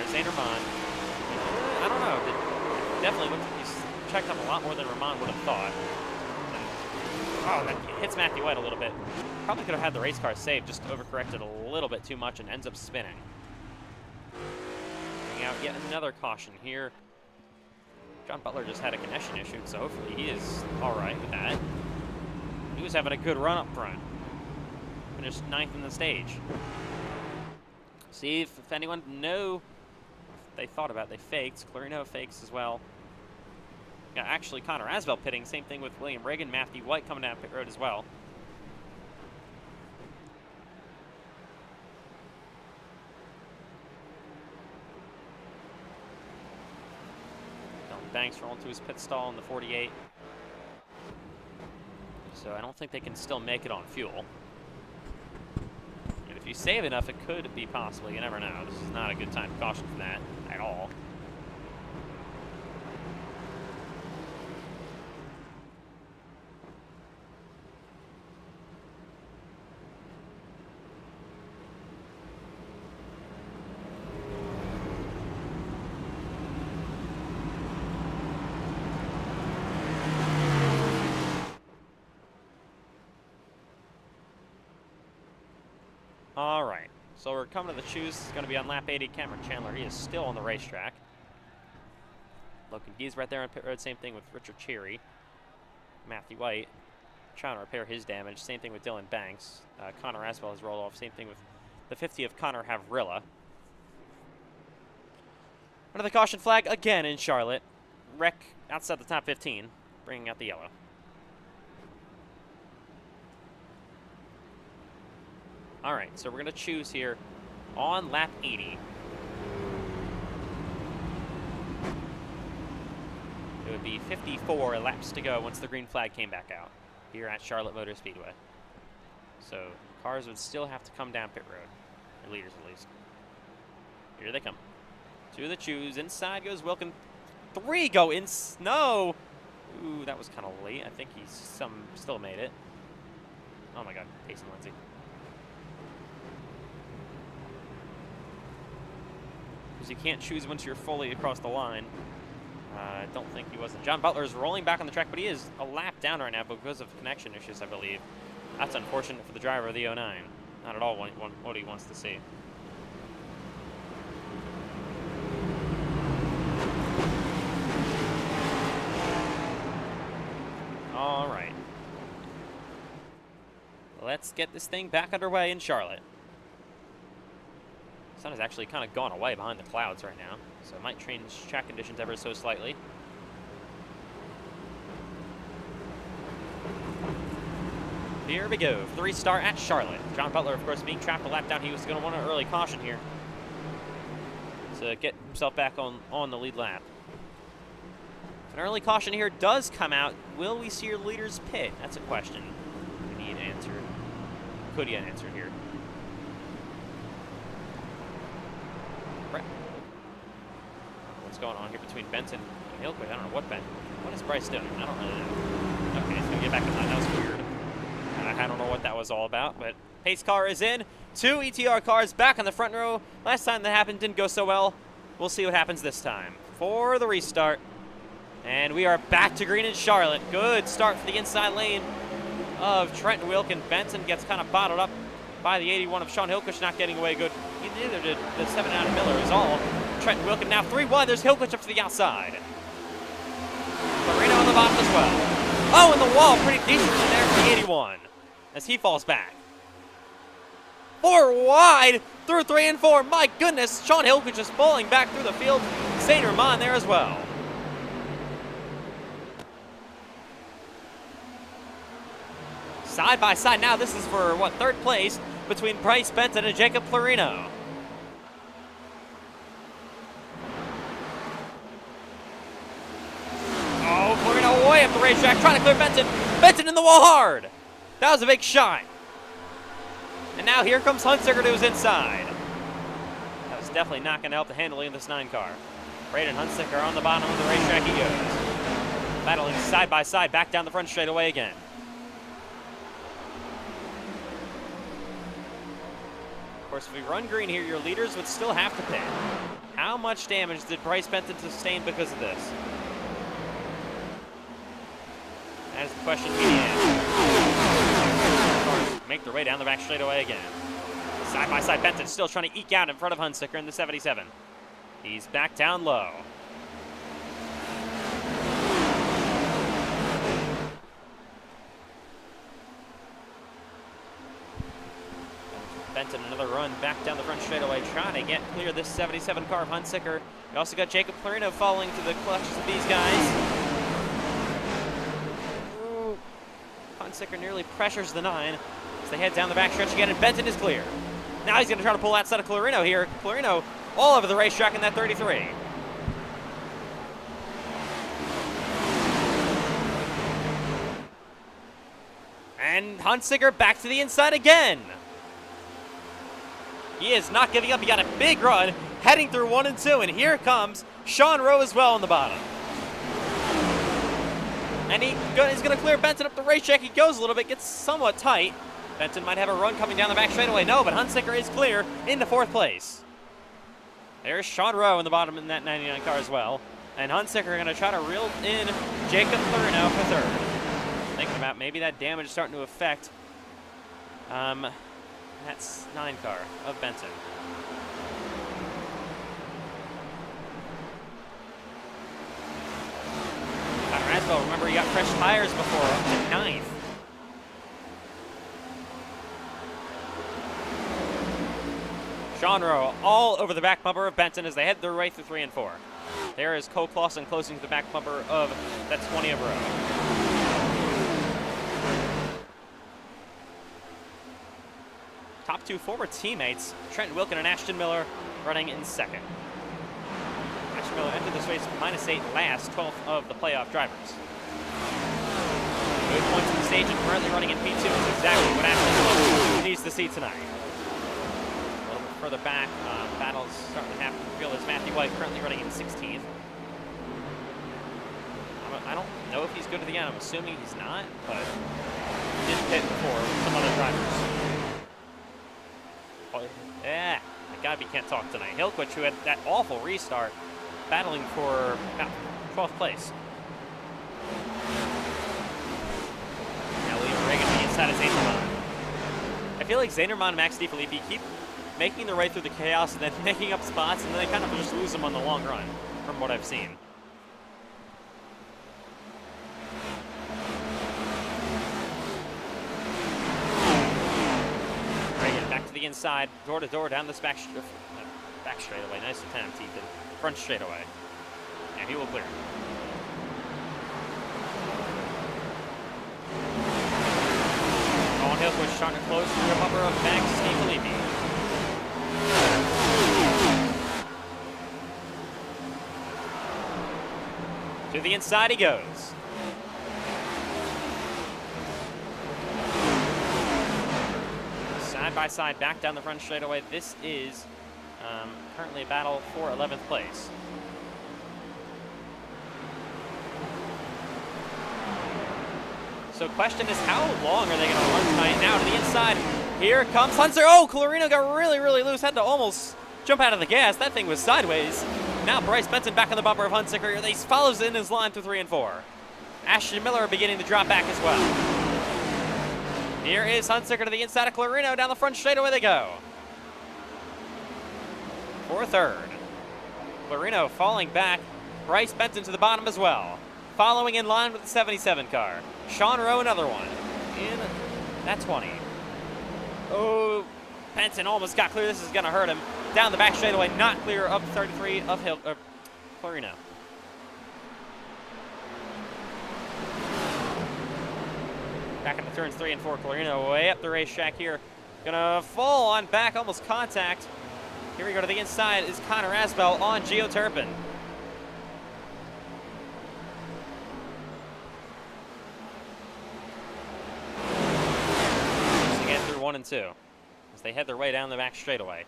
Zane Herman. I don't know. Definitely looked like he's checked up a lot more than Rahman would have thought. Oh, that hits Matthew White a little bit. Probably could have had the race car saved, just overcorrected a little bit too much and ends up spinning. Bringing out yet another caution here. John Butler just had a connection issue, so hopefully he is all right with that. He was having a good run up front. Finished 9th in the stage. See if anyone know if they thought about it. They faked. Clarino fakes as well. Yeah, actually Connor Asbell pitting. Same thing with William Reagan. Matthew White coming down pit road as well. Banks rolling to his pit stall in the 48. So I don't think they can still make it on fuel. And if you save enough, it could be possible. You never know. This is not a good time to caution for that at all. All right, so we're coming to the choose. It's going to be on lap 80. Cameron Chandler, he is still on the racetrack. Logan Geese right there on pit road. Same thing with Richard Cherry. Matthew White trying to repair his damage. Same thing with Dylan Banks. Connor Aswell has rolled off. Same thing with the 50 of Connor Havrilla. Under the caution flag again in Charlotte. Wreck outside the top 15, bringing out the yellow. All right, so we're going to choose here on lap 80. It would be 54 laps to go once the green flag came back out here at Charlotte Motor Speedway. So cars would still have to come down pit road, or leaders at least. Here they come. To the choose. Inside goes Wilkin. 3 go in. No! Ooh, that was kind of late. I think he's still made it. Oh my God, Payson Lindsay. Because you can't choose once you're fully across the line. I don't think he wasn't. John Butler is rolling back on the track, but he is a lap down right now because of connection issues, I believe. That's unfortunate for the driver of the 09. Not at all what he wants to see. All right. Let's get this thing back underway in Charlotte. The sun has actually kind of gone away behind the clouds right now, so it might change track conditions ever so slightly. Here we go. 3-star at Charlotte. John Butler, of course, being trapped a lap down. He was going to want an early caution here to get himself back on the lead lap. If an early caution here does come out, will we see your leaders pit? That's a question we need answered. Could get answered here. What's going on here between Benson and Hillquist? I don't know what is Bryce doing? I don't really know. Okay, he's going to get back in line. That was weird. I don't know what that was all about, but pace car is in. 2 ETR cars back on the front row. Last time that happened didn't go so well. We'll see what happens this time for the restart. And we are back to green in Charlotte. Good start for the inside lane of Trenton Wilkin. Benson gets kind of bottled up by the 81 of Sean Hillquist, not getting away good. Neither did the 7 out of Miller. Is all. Trenton Wilkin now 3 wide. There's Hillquist up to the outside. Marino on the bottom as well. Oh, and the wall pretty decent in there for the 81 as he falls back. 4 wide through 3 and 4. My goodness, Sean Hillquist just falling back through the field. Saint Germain there as well. Side by side now. This is for, what, 3rd place between Bryce Benson and Jacob Clarino. Oh, Clarino way up the racetrack, trying to clear Benson. Benson in the wall hard. That was a big shot. And now here comes Hunsicker to his inside. That was definitely not going to help the handling of this 9 car. Braden Hunsicker on the bottom of the racetrack he goes. Battling side by side, back down the front straightaway again. Of course, if we run green here, your leaders would still have to pit. How much damage did Bryce Benson sustain because of this? That is the question we need. Cars make their way down the back straightaway again. Side-by-side Benton still trying to eke out in front of Hunsicker in the 77. He's back down low. Benton another run back down the front straightaway, trying to get clear this 77 car of Hunsicker. You also got Jacob Clarino falling to the clutches of these guys. Ooh. Hunsicker nearly pressures the 9 as they head down the backstretch again, and Benton is clear. Now he's going to try to pull outside of Clarino here. Clarino all over the racetrack in that 33. And Hunsicker back to the inside again. He is not giving up. He got a big run heading through 1 and 2, and here comes Sean Rowe as well on the bottom. And he's going to clear Benton up the racetrack. He goes a little bit, gets somewhat tight. Benton might have a run coming down the back straightaway. No, but Hunsicker is clear into 4th place. There's Sean Rowe in the bottom in that 99 car as well. And Hunsicker going to try to reel in Jacob Clarino for 3rd. Thinking about maybe that damage starting to affect that's 9 car of Benton. Connor Asbell, remember he got fresh tires before, up to 9th. Sean Rowe all over the back bumper of Benton as they head their way through 3 and 4. There is Cole Clausen closing the back bumper of that 20 of Rowe. Top 2 former teammates, Trent Wilkin and Ashton Miller, running in 2nd. Ashton Miller entered this race -8 last, 12th of the playoff drivers. Good points in the stage and currently running in P2 is exactly what Ashton Miller needs to see tonight. A little bit further back, battles starting to happen. As Matthew White currently running in 16th. I don't know if he's good to the end. I'm assuming he's not, but he did pit before with some other drivers. Yeah, that guy we can't talk tonight. Hilquich, who had that awful restart, battling for about 12th place. Now Liam Reagan on the inside of Zainerman. I feel like Zainerman and Max DiFilippi keep making their way through the chaos and then making up spots, and then they kind of just lose them on the long run, from what I've seen. Back to the inside, door to door down this back straightaway. Nice attempt. He did front straightaway, and he will clear. Colin Hilquich trying to close through the bumper of Max DiFilippi. To the inside he goes. Side by side, back down the front straightaway. This is currently a battle for 11th place. So question is, how long are they going to run tonight? Now to the inside, here comes Hunsicker. Oh, Clarino got really, really loose. Had to almost jump out of the gas. That thing was sideways. Now Bryce Benton back on the bumper of Hunsicker. He follows in his line through 3 and 4. Ashton Miller beginning to drop back as well. Here is Hunsicker to the inside of Clarino. Down the front straightaway they go. For 3rd. Clarino falling back. Bryce Benton to the bottom as well. Following in line with the 77 car. Sean Rowe, another one. In that 20. Oh, Benton almost got clear. This is going to hurt him. Down the back straightaway, not clear of 33 of Clarino. Back into turns 3 and 4. Clarino way up the racetrack here. Gonna fall on back, almost contact. Here we go to the inside is Connor Asbell on Gio Turpin. Again through 1 and 2 as they head their way down the back straightaway.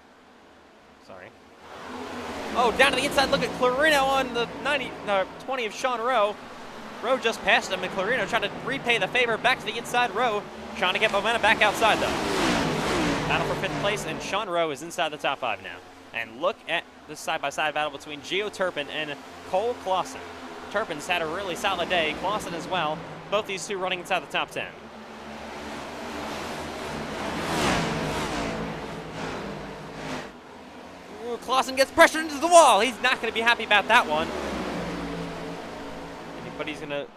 Sorry. Oh, down to the inside. Look at Clarino on the 20 of Sean Rowe. Rowe just passed him, and Clarino trying to repay the favor back to the inside. Rowe trying to get momentum back outside, though. Battle for 5th place, and Sean Rowe is inside the top 5 now. And look at this side-by-side battle between Gio Turpin and Cole Clausen. Turpin's had a really solid day. Clausen as well. Both these two running inside the top 10. Ooh, Clausen gets pressured into the wall. He's not going to be happy about that one. But he's going to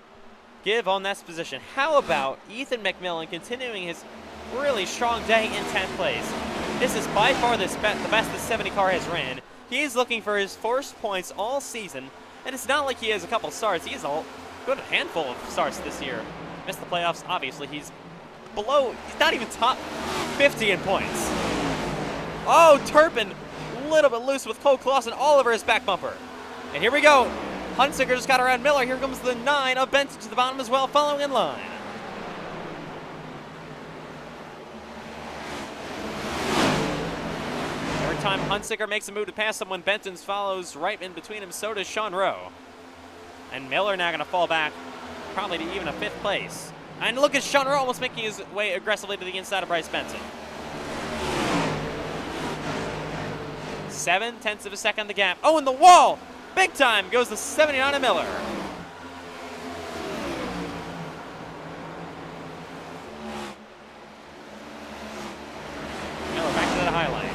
give on this position. How about Ethan McMillan continuing his really strong day in 10th place? This is by far the best the 70 car has ran. He's looking for his first points all season, and it's not like he has a couple starts. He has a good handful of starts this year. Missed the playoffs, obviously. He's not even top 50 in points. Oh, Turpin, a little bit loose with Cole Clausen all over his back bumper. And here we go. Hunsicker just got around Miller. Here comes the 9 of Benson to the bottom as well, following in line. Every time Hunsicker makes a move to pass someone, Benton follows right in between him. So does Sean Rowe. And Miller now going to fall back, probably to even a 5th place. And look at Sean Rowe almost making his way aggressively to the inside of Bryce Benson. 0.7 of a second the gap. Oh, and the wall! Big time goes the 79 of Miller. Miller back to the highlight.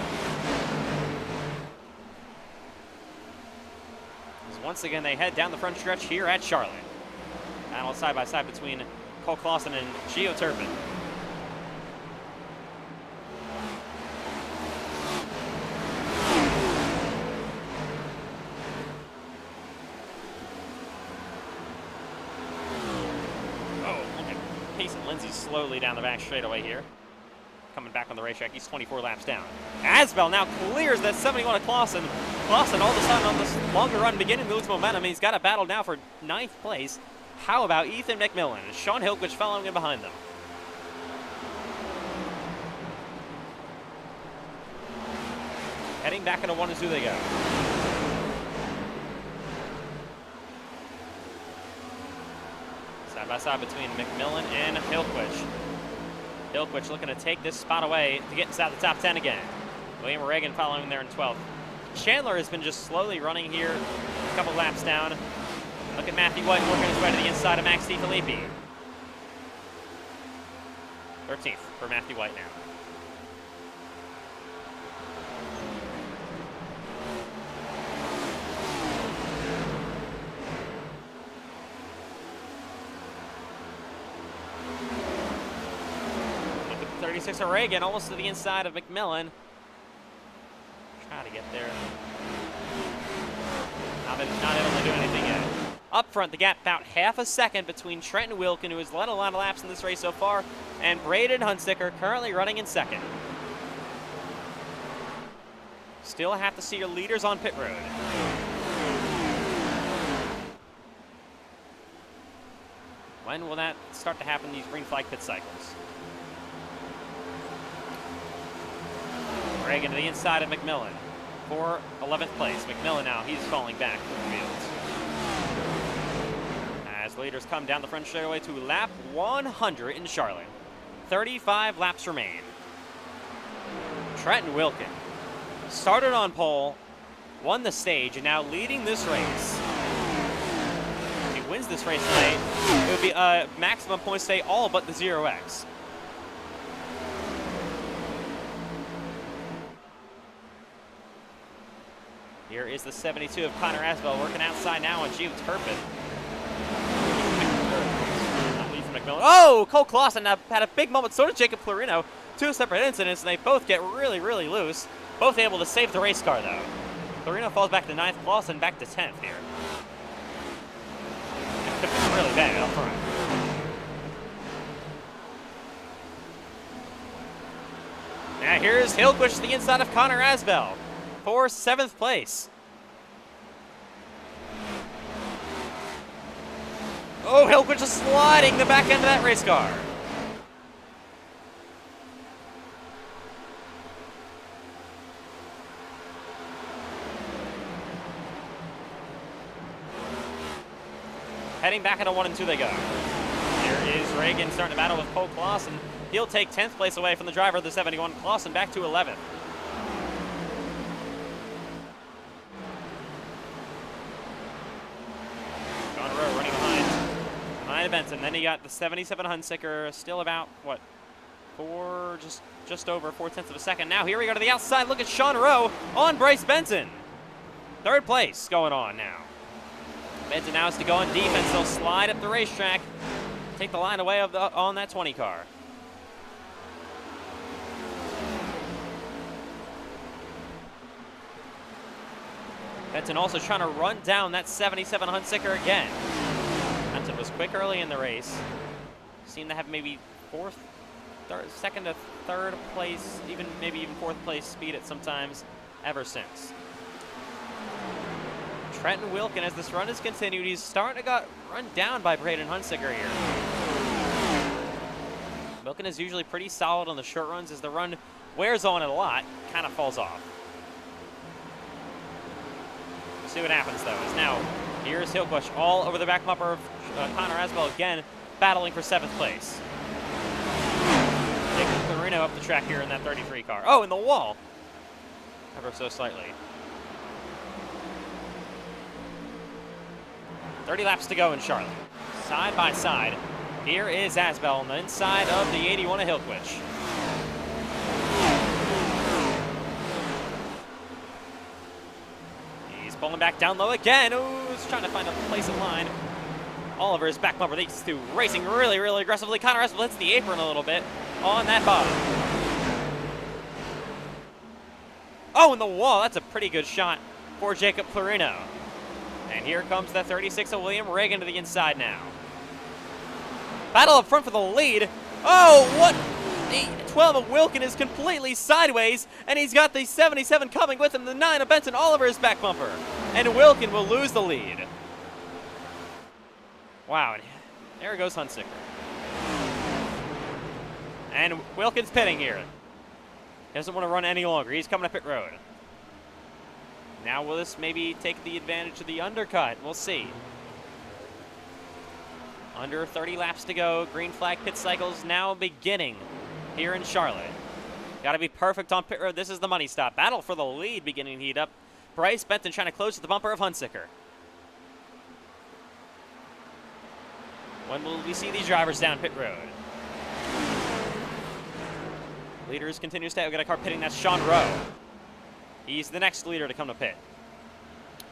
As once again they head down the front stretch here at Charlotte. Battle side by side between Cole Clausen and Gio Turpin. Slowly down the back straightaway here. Coming back on the racetrack, he's 24 laps down. Asbell now clears that 71 of Clausen. Clausen all of a sudden on this longer run beginning to lose momentum. He's got a battle now for 9th place. How about Ethan McMillan? Sean Hilquich following in behind them. Heading back into 1 and 2 they go. Side by side between McMillan and Hilquich. Hilquich looking to take this spot away to get inside the top 10 again. William Reagan following there in 12th. Chandler has been just slowly running here, a couple laps down. Look at Matthew White working his way to the inside of Max DiFilippi. 13th for Matthew White now. Look at the 36 of Reagan, almost to the inside of McMillan. Try to get there. Not able to do anything yet. Up front, the gap about half a second between Trenton Wilkin, who has led a lot of laps in this race so far, and Braden Hunsicker, currently running in second. Still have to see your leaders on pit road. When will that start to happen, these green flag pit cycles? Reagan to the inside of McMillan for 11th place. McMillan now, he's falling back to the field. As leaders come down the front straightaway to lap 100 in Charlotte. 35 laps remain. Trenton Wilkin started on pole, won the stage, and now leading this race. If he wins this race tonight, it would be a maximum points day, all but the 0X. Here is the 72 of Connor Asbell working outside now on Gio Turpin. Oh, Cole Clausen had a big moment. So did Jacob Plurino. Two separate incidents, and they both get really, really loose. Both able to save the race car, though. Plurino falls back to 9th, Clausen back to 10th here. It's really bad up front. Now here's Hilquich to the inside of Connor Asbell for 7th place. Oh, Hilquich is sliding the back end of that race car. Heading back into 1 and 2 they go. Here is Reagan starting to battle with Cole Clausen. He'll take 10th place away from the driver of the 71. Clausen back to 11th. 9 Benson. Then you got the 77 Hunsicker, still about, what, just over 4/10 of a second. Now here we go to the outside. Look at Sean Rowe on Bryce Benson. 3rd place going on now. Benson now has to go on defense. He'll slide up the racetrack, take the line away on that 20 car. Benson also trying to run down that 77 Hunsicker again. Benson was quick early in the race. Seemed to have maybe second to 3rd place, maybe even 4th place speed at sometimes ever since. Trenton Wilkin, as this run has continued, he's starting to get run down by Braden Hunsicker here. Wilkin is usually pretty solid on the short runs. As the run wears on it a lot, kind of falls off. We'll see what happens, though. As now, here's Hillquist all over the back bumper of Connor Asbell again, battling for 7th place. Jacob Clarino up the track here in that 33 car. Oh, in the wall. Ever so slightly. 30 laps to go in Charlotte. Side by side, here is Asbell on the inside of the 81 of Hillquist. He's pulling back down low again. Oh, he's trying to find a place in line. Oliver is back bumper. These two racing really, really aggressively. Connor Asbell hits the apron a little bit on that bottom. Oh, in the wall. That's a pretty good shot for Jacob Clarino. And here comes the 36 of William Reagan to the inside now. Battle up front for the lead. Oh, what? The 12 of Wilkin is completely sideways, and he's got the 77 coming with him. The 9 of Benson Oliver is back bumper. And Wilkin will lose the lead. Wow, there goes Hunsicker. And Wilkin's pitting here. He doesn't want to run any longer. He's coming up pit road. Now will this maybe take the advantage of the undercut? We'll see. Under 30 laps to go. Green flag pit cycles now beginning here in Charlotte. Got to be perfect on pit road. This is the money stop. Battle for the lead beginning to heat up. Bryce Benton trying to close to the bumper of Hunsicker. When will we see these drivers down pit road? Leaders continue to stay. We've got a car pitting. That's Sean Rowe. He's the next leader to come to pit.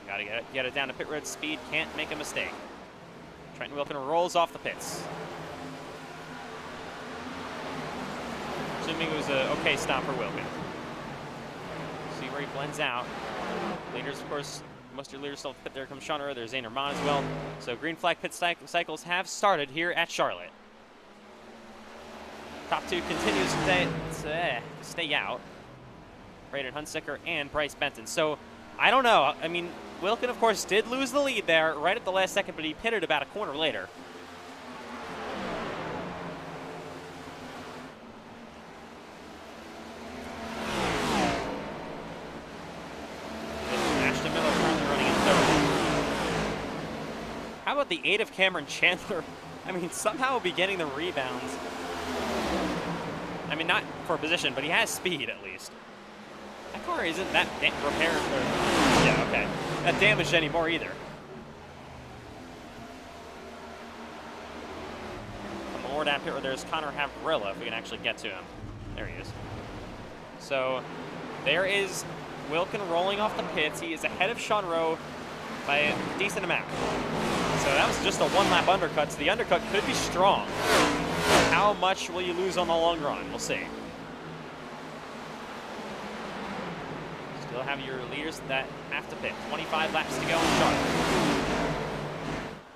Got to get it down to pit road speed. Can't make a mistake. Trenton Wilkin rolls off the pits. Assuming it was an okay stop for Wilkin. See where he blends out. Leaders, of course, most of your leaders still pit. There comes Sean Rowe. There's Zane Herman as well. So green flag pit cycles have started here at Charlotte. Top two continues to stay out. Braden Hunsicker and Bryce Benton. So, I don't know. I mean, Wilkin, of course, did lose the lead there right at the last second, but he pitted about a corner later. Ashton Miller currently running in 3rd. How about the 8 of Cameron Chandler? I mean, somehow be getting the rebounds. I mean, not for position, but he has speed at least. That car isn't that repaired that damaged anymore either. On the more down pit where there's Connor Havrilla, if we can actually get to him. There he is. So there is Wilkin rolling off the pits. He is ahead of Sean Rowe by a decent amount. So that was just a 1-lap undercut. So the undercut could be strong. How much will you lose on the long run? We'll see. Still have your leaders that have to pit. 25 laps to go in Charlotte.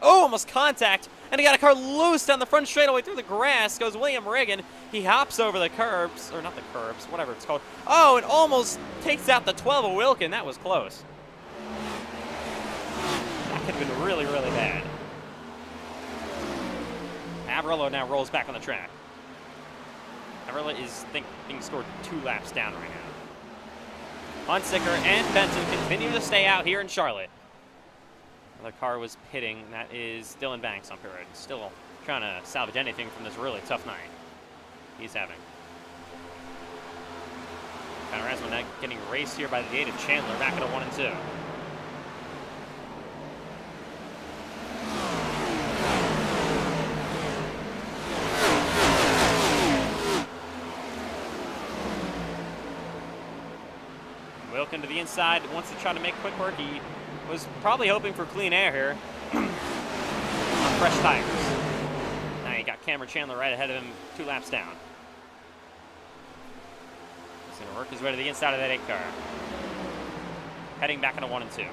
Oh, almost contact. And he got a car loose down the front straightaway through the grass. Goes William Reagan. He hops over the curbs, or not the curbs, whatever it's called. Oh, and almost takes out the 12 of Wilkin. That was close. That could have been really, really bad. Averillo now rolls back on the track. Averillo is being scored 2 laps down right now. Hunsicker and Benson continue to stay out here in Charlotte. Another car was pitting. That is Dylan Banks on pit road. Still trying to salvage anything from this really tough night he's having. Connor Asbell now getting raced here by the 8 of Chandler back at a 1 and 2. the inside, wants to try to make quick work. He was probably hoping for clean air here. On fresh tires. Now you got Cameron Chandler right ahead of him, 2 laps down. He's going to work his way to the inside of that 8 car. Heading back into 1 and 2.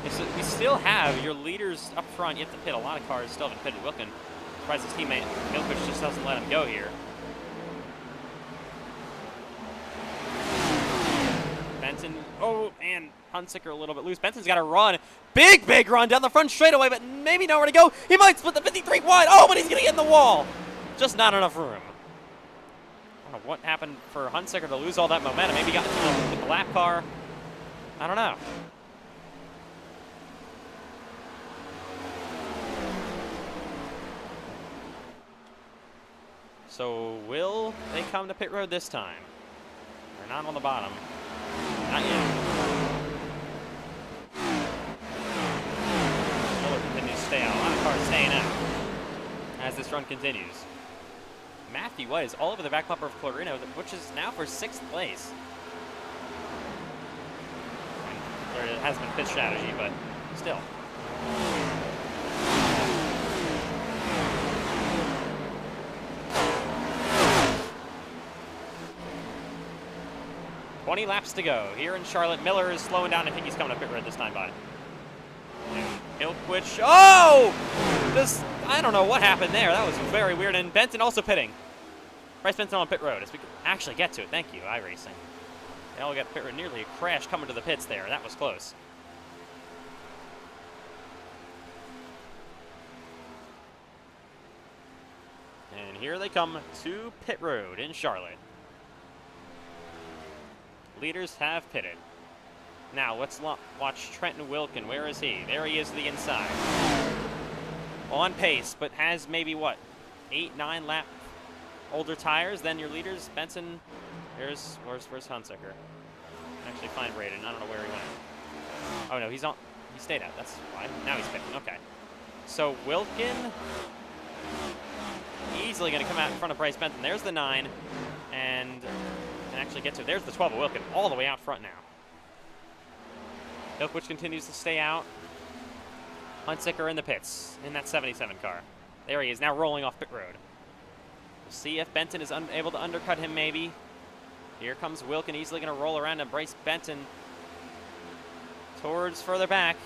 So we still have your leaders up front. You have to pit. A lot of cars still haven't pitted. Wilkin, surprised his teammate Milkwich just doesn't let him go here. Benson, oh, and Hunsicker a little bit loose. Benson's got to run. Big run down the front straightaway, but maybe nowhere to go. He might split the 53 wide. Oh, but he's going to get in the wall. Just not enough room. I don't know what happened for Hunsicker to lose all that momentum. Maybe he got into the lap car. I don't know. So will they come to pit road this time? They're not on the bottom. Not yet. Miller continues to stay out. A lot of cars staying out as this run continues. Matthew White is all over the back bumper of Clarino, which is now for 6th place. There has been pit strategy, but still. $20 laps to go. Here in Charlotte, Miller is slowing down. I think he's coming to pit road this time, bud. Ilkwich. Oh! I don't know what happened there. That was very weird. And Benton also pitting. Bryce Benton on pit road as we can actually get to it. Thank you, iRacing. They all got pit road. Nearly a crash coming to the pits there. That was close. And here they come to pit road in Charlotte. Leaders have pitted. Now let's watch Trenton Wilkin. Where is he? There he is to the inside. On pace, but has maybe what? 8, 9 lap older tires than your leaders. Benson, where's Hunsicker? Actually find Braden. I don't know where he went. Oh no, he stayed out. That's why. Now he's pitting. Okay. So Wilkin easily going to come out in front of Bryce Benton. There's the 9, and can actually get to it. There's the 12 of Wilkin, all the way out front now. Ilkwich continues to stay out. Hunsicker in the pits in that 77 car. There he is, now rolling off pit road. We'll see if Benton is able to undercut him maybe. Here comes Wilkin, easily going to roll around and Bryce Benton towards further back.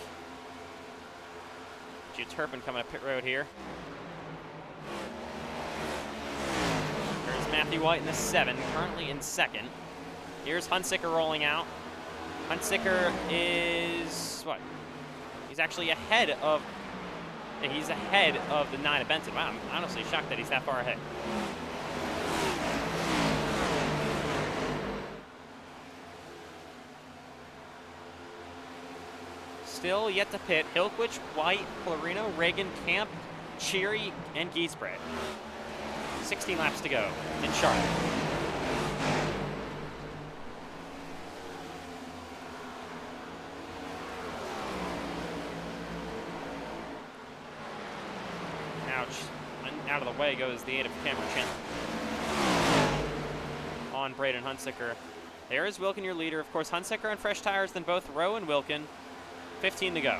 Jude Turpin coming up pit road here. There's Matthew White in the 7, currently in 2nd. Here's Hunsicker rolling out. Hunsicker is, what? He's actually ahead of the 9 of Benton. Wow, I'm honestly shocked that he's that far ahead. Still yet to pit, Ilkwich, White, Clarino, Reagan, Camp, Cheery, and Giesbredt. 16 laps to go in Charlotte. Out of the way goes the 8 of Cameron Chandler. On Braden Hunsicker. There is Wilkin, your leader. Of course, Hunsicker on fresh tires, then both Rowe and Wilkin. 15 to go.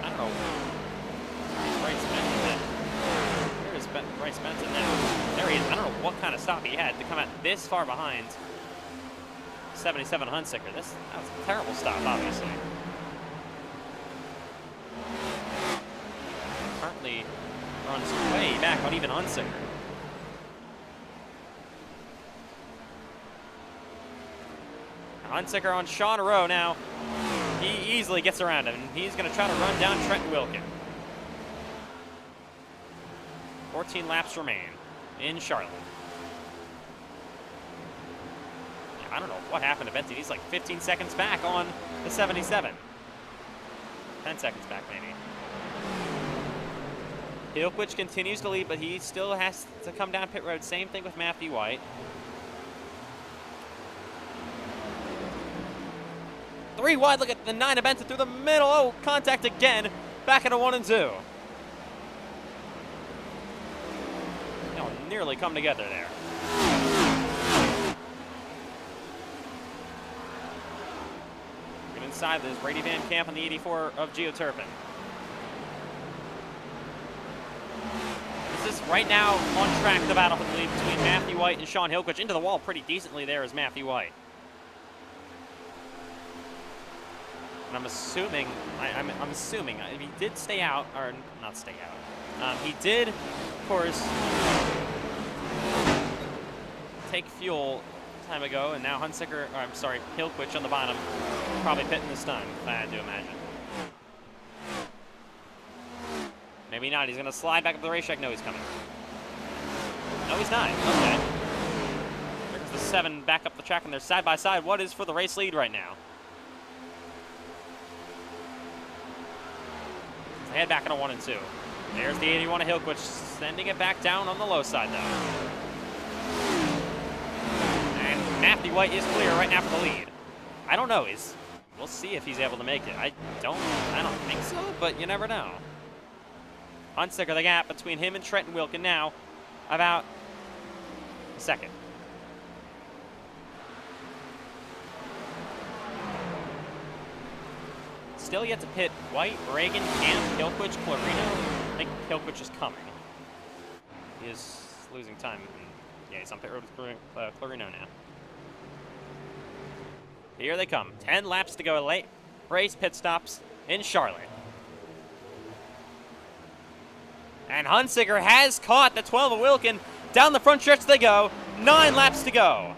I don't know. Bryce Benton. Where is Bryce Benton now? There he is. I don't know what kind of stop he had to come out this far behind 77 Hunsicker. That was a terrible stop, obviously. Currently runs way back on even Hunsicker. Hunsicker on Sean Rowe now. He easily gets around him. He's going to try to run down Trent Wilkin. 14 laps remain in Charlotte. I don't know what happened to Benton. He's like 15 seconds back on the 77. 10 seconds back, maybe. Ilkwich continues to lead, but he still has to come down pit road. Same thing with Matthew White. 3 wide. Look at the 9 of Benson through the middle. Oh, contact again. Back into 1 and 2. They'll nearly come together there. Get inside. There's Brady Van Camp on the 84 of Geoturpin. This is right now on track, the battle for the lead between Matthew White and Sean Hillquich. Into the wall pretty decently there is Matthew White. And I'm assuming, I'm assuming, he did stay out, or not stay out. He did, of course, take fuel time ago, and now Hunsicker, or I'm sorry, Hillquich on the bottom, probably pitting this time, if I had to imagine. Maybe not. He's going to slide back up the racetrack. No, he's coming. No, he's not. Okay. There's the 7 back up the track, and they're side by side. What is for the race lead right now? They head back into 1 and 2. There's the 81 of Hillquich, sending it back down on the low side, though. And Matthew White is clear right now for the lead. I don't know. We'll see if he's able to make it. I don't think so, but you never know. Hunsicker, the gap between him and Trenton Wilkin now, about a second. Still yet to pit White, Reagan, Camp, Hillquich, Clarino. I think Hillquich is coming. He is losing time. Yeah, he's on pit road with Clarino now. Here they come. 10 laps to go. Late race pit stops in Charlotte. And Hunsicker has caught the 12 of Wilkin. Down the front stretch they go. 9 laps to go.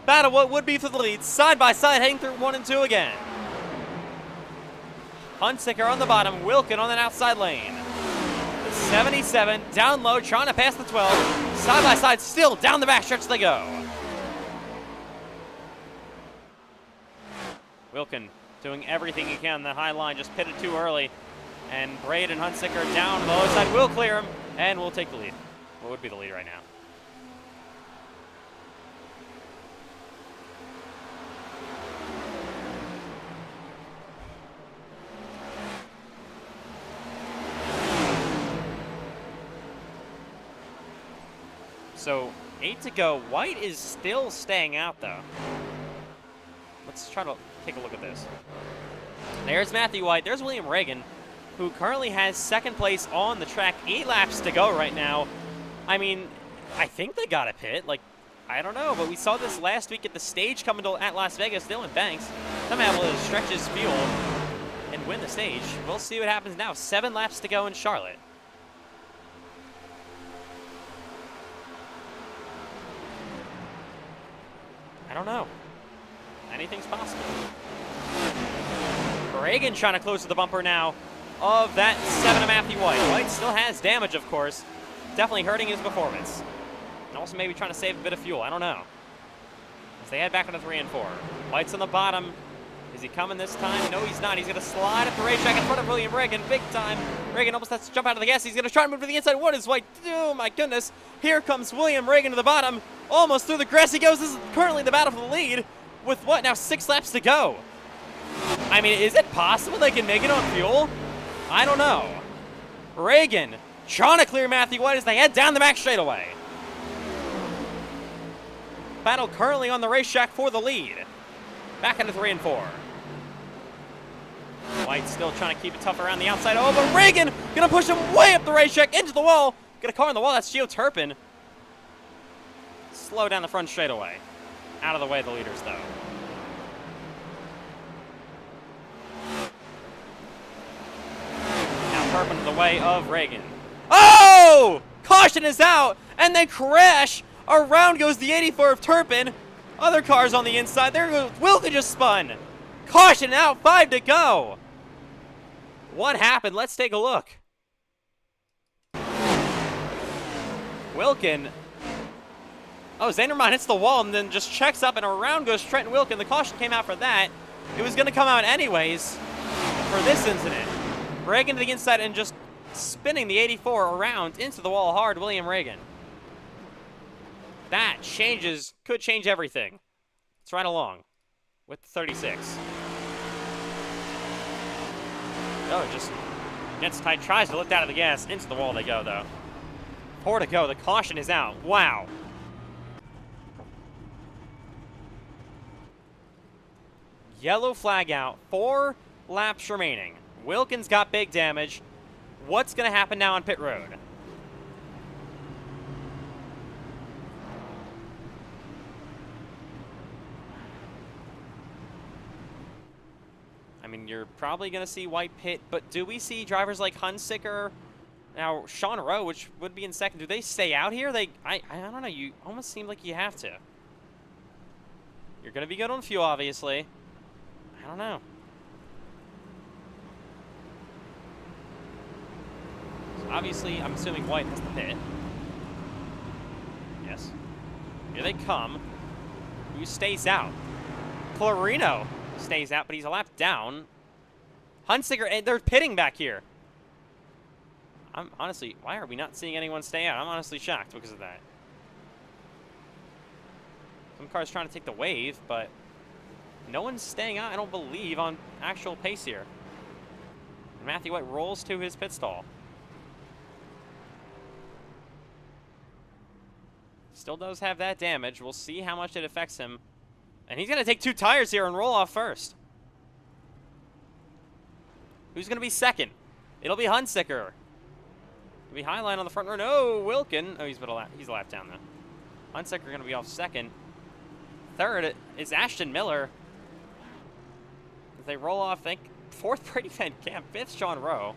Battle what would be for the lead. Side by side heading through 1 and 2 again. Hunsicker on the bottom. Wilkin on the outside lane. The 77 down low trying to pass the 12. Side by side still down the back stretch they go. Wilkin doing everything he can on the high line. Just pitted too early. And Braid and Hunsicker down the low side will clear him, and we'll take the lead. What would be the lead right now? So 8 to go. White is still staying out, though. Let's try to take a look at this. There's Matthew White. There's William Reagan, who currently has 2nd place on the track. 8 laps to go right now. I mean, I think they got a pit. Like, I don't know, but we saw this last week at the stage coming to at Las Vegas. Dylan Banks somehow able to stretch his fuel and win the stage. We'll see what happens now. 7 laps to go in Charlotte. I don't know. Anything's possible. Reagan trying to close to the bumper now of that 7 of Matthew White. White still has damage, of course. Definitely hurting his performance. And also maybe trying to save a bit of fuel. I don't know. As they head back into 3 and 4. White's on the bottom. Is he coming this time? No, he's not. He's going to slide up the racetrack in front of William Reagan. Big time. Reagan almost has to jump out of the gas. He's going to try to move to the inside. What is White? Oh, my goodness. Here comes William Reagan to the bottom. Almost through the grass he goes. This is currently the battle for the lead. With what, now 6 laps to go? I mean, is it possible they can make it on fuel? I don't know. Reagan trying to clear Matthew White as they head down the back straightaway. Battle currently on the racetrack for the lead. Back into 3 and 4. White still trying to keep it tough around the outside. Oh, but Reagan gonna push him way up the racetrack into the wall. Get a car on the wall. That's Geoturpin. Slow down the front straightaway. Out of the way of the leaders, though. Now Turpin to the way of Reagan. Oh! Caution is out, and they crash. Around goes the 84 of Turpin. Other cars on the inside. There goes Wilkin just spun. Caution out, 5 to go. What happened? Let's take a look. Wilkin. Oh, Zanderman hits the wall and then just checks up, and around goes Trenton Wilkin. The caution came out for that. It was going to come out anyways for this incident. Reagan to the inside and just spinning the 84 around into the wall hard, William Reagan. That could change everything. It's right along with the 36. Oh, just gets tight, tries to lift out of the gas. Into the wall they go, though. 4 to go. The caution is out. Wow. Yellow flag out. 4 laps remaining. Wilkins got big damage. What's going to happen now on pit road? I mean, you're probably going to see White pit, but do we see drivers like Hunsicker? Now, Sean Rowe, which would be in second, do they stay out here? I don't know. You almost seem like you have to. You're going to be good on fuel, obviously. I don't know. So obviously, I'm assuming White has the pit. Yes. Here they come. Who stays out? Clarino stays out, but he's a lap down. Hunsicker, and they're pitting back here. I'm honestly, why are we not seeing anyone stay out? I'm honestly shocked because of that. Some cars trying to take the wave, but no one's staying out, I don't believe, on actual pace here. And Matthew White rolls to his pit stall. Still does have that damage. We'll see how much it affects him. And he's going to take 2 tires here and roll off first. Who's going to be second? It'll be Hunsicker. It'll be Highline on the front row. No, Wilkin. Oh, he's a lap down, though. Hunsicker going to be off second. Third is Ashton Miller. As they roll off, I think, 4th, Brady Van Camp. 5th, Sean Rowe.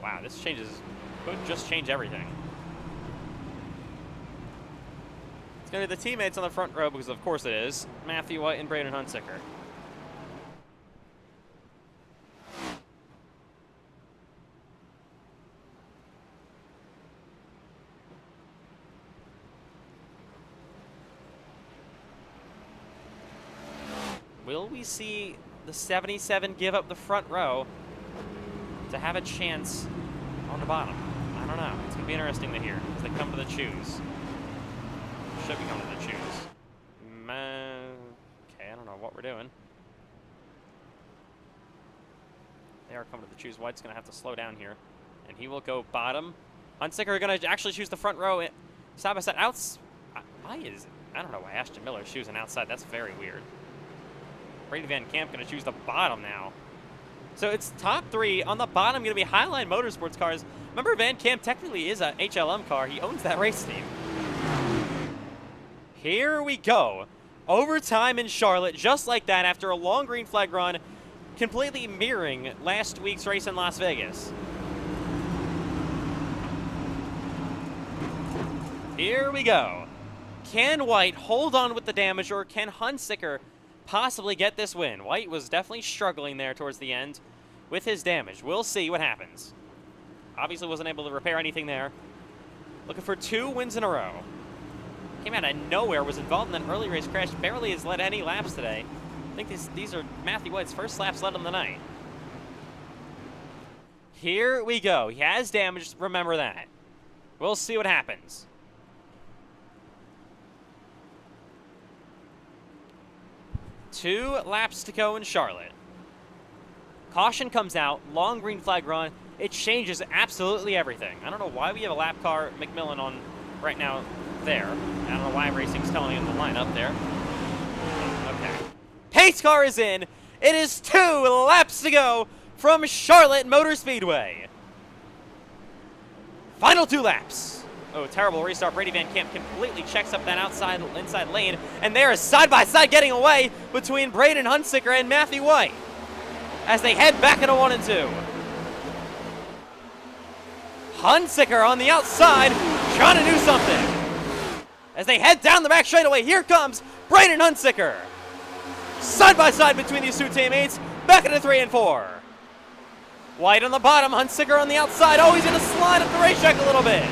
Wow, this could just change everything. It's going to be the teammates on the front row because, of course, it is. Matthew White and Braden Hunsicker. Will we see the 77 give up the front row to have a chance on the bottom? I don't know. It's going to be interesting to hear as they come to the choose. Should be coming to the choose. Okay, I don't know what we're doing. They are coming to the choose. White's going to have to slow down here. And he will go bottom. Hunsicker are going to actually choose the front row side by side. Why is it? I don't know why Ashton Miller is choosing outside. That's very weird. Brady Van Camp going to choose the bottom now. So it's top 3. On the bottom going to be Highline Motorsports cars. Remember, Van Camp technically is a HLM car. He owns that race team. Here we go. Overtime in Charlotte, just like that, after a long green flag run, completely mirroring last week's race in Las Vegas. Here we go. Can White hold on with the damage, or can Hunsicker possibly get this win? White was definitely struggling there towards the end with his damage. We'll see what happens. Obviously wasn't able to repair anything there. Looking for 2 wins in a row. Came out of nowhere, was involved in an early race crash, barely has led any laps today. I think these are Matthew White's first laps led on the night. Here we go. He has damage, remember that. We'll see what happens. Two laps to go in Charlotte. Caution comes out, long green flag run. It changes absolutely everything. I don't know why we have a lap car McMillan on right now there. I don't know why iRacing's telling him the lineup there. Okay. Pace car is in. It is 2 laps to go from Charlotte Motor Speedway. Final 2 laps. Oh, terrible restart. Brady Van Camp completely checks up that inside lane, and they are side by side getting away between Braden Hunsicker and Matthew White as they head back into 1 and 2. Hunsicker on the outside, trying to do something. As they head down the back straightaway, here comes Braden Hunsicker. Side by side between these 2 teammates, back into 3 and 4. White on the bottom, Hunsicker on the outside. Oh, he's going to slide up the racetrack a little bit.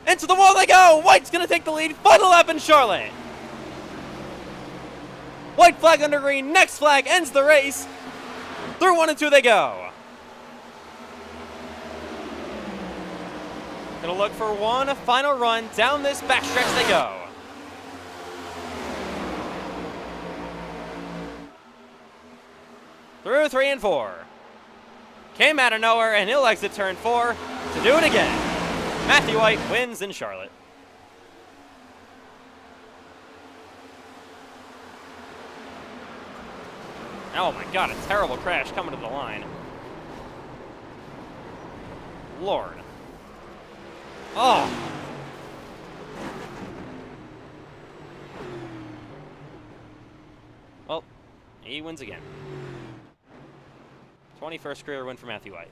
Into the wall they go. White's going to take the lead. Final lap in Charlotte. White flag under green. Next flag ends the race. Through 1 and 2 they go. Gonna look for one final run. Down this backstretch they go. Through 3 and 4. Came out of nowhere, and he'll exit turn 4 to do it again. Matthew White wins in Charlotte. Oh my god, a terrible crash coming to the line. Lord. Oh. Well, he wins again. 21st career win for Matthew White.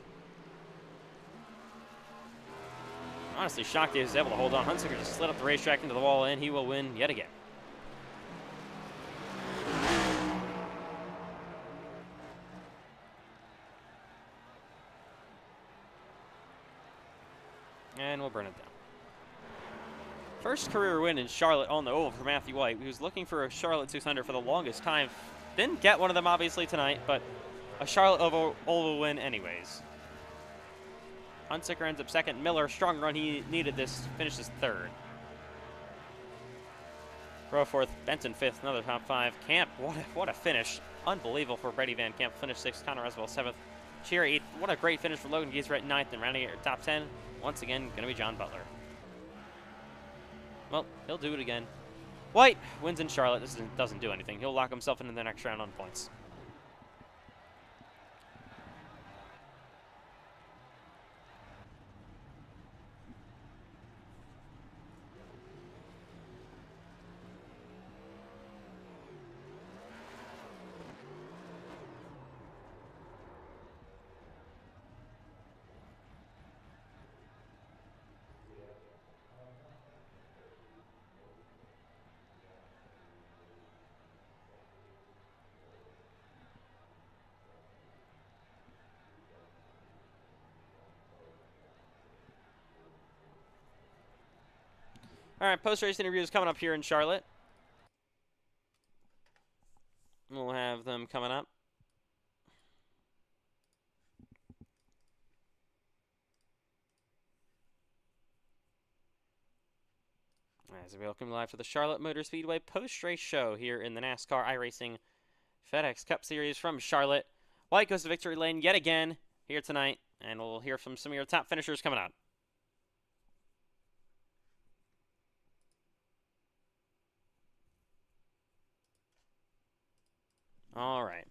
Honestly shocked he was able to hold on. Hunsaker just slid up the racetrack into the wall, and he will win yet again. And we'll burn it down. First career win in Charlotte on the oval for Matthew White. He was looking for a Charlotte 600 for the longest time. Didn't get one of them, obviously, tonight, but a Charlotte oval win anyways. Hunsaker ends up second. Miller, strong run. He needed this. Finishes third. Rowe fourth. Benton fifth. Another top 5. Camp, what a finish. Unbelievable for Brady Van Camp. Finished 6th. Connor Reswell 7th. Shearer 8th. What a great finish for Logan Giesrett 9th. And rounding out top 10, once again, going to be John Butler. Well, he'll do it again. White wins in Charlotte. This doesn't do anything. He'll lock himself into the next round on points. All right, post-race interviews coming up here in Charlotte. We'll have them coming up. As we welcome live to the Charlotte Motor Speedway post-race show here in the NASCAR iRacing FedEx Cup Series from Charlotte. White goes to victory lane yet again here tonight, and we'll hear from some of your top finishers coming out. All right.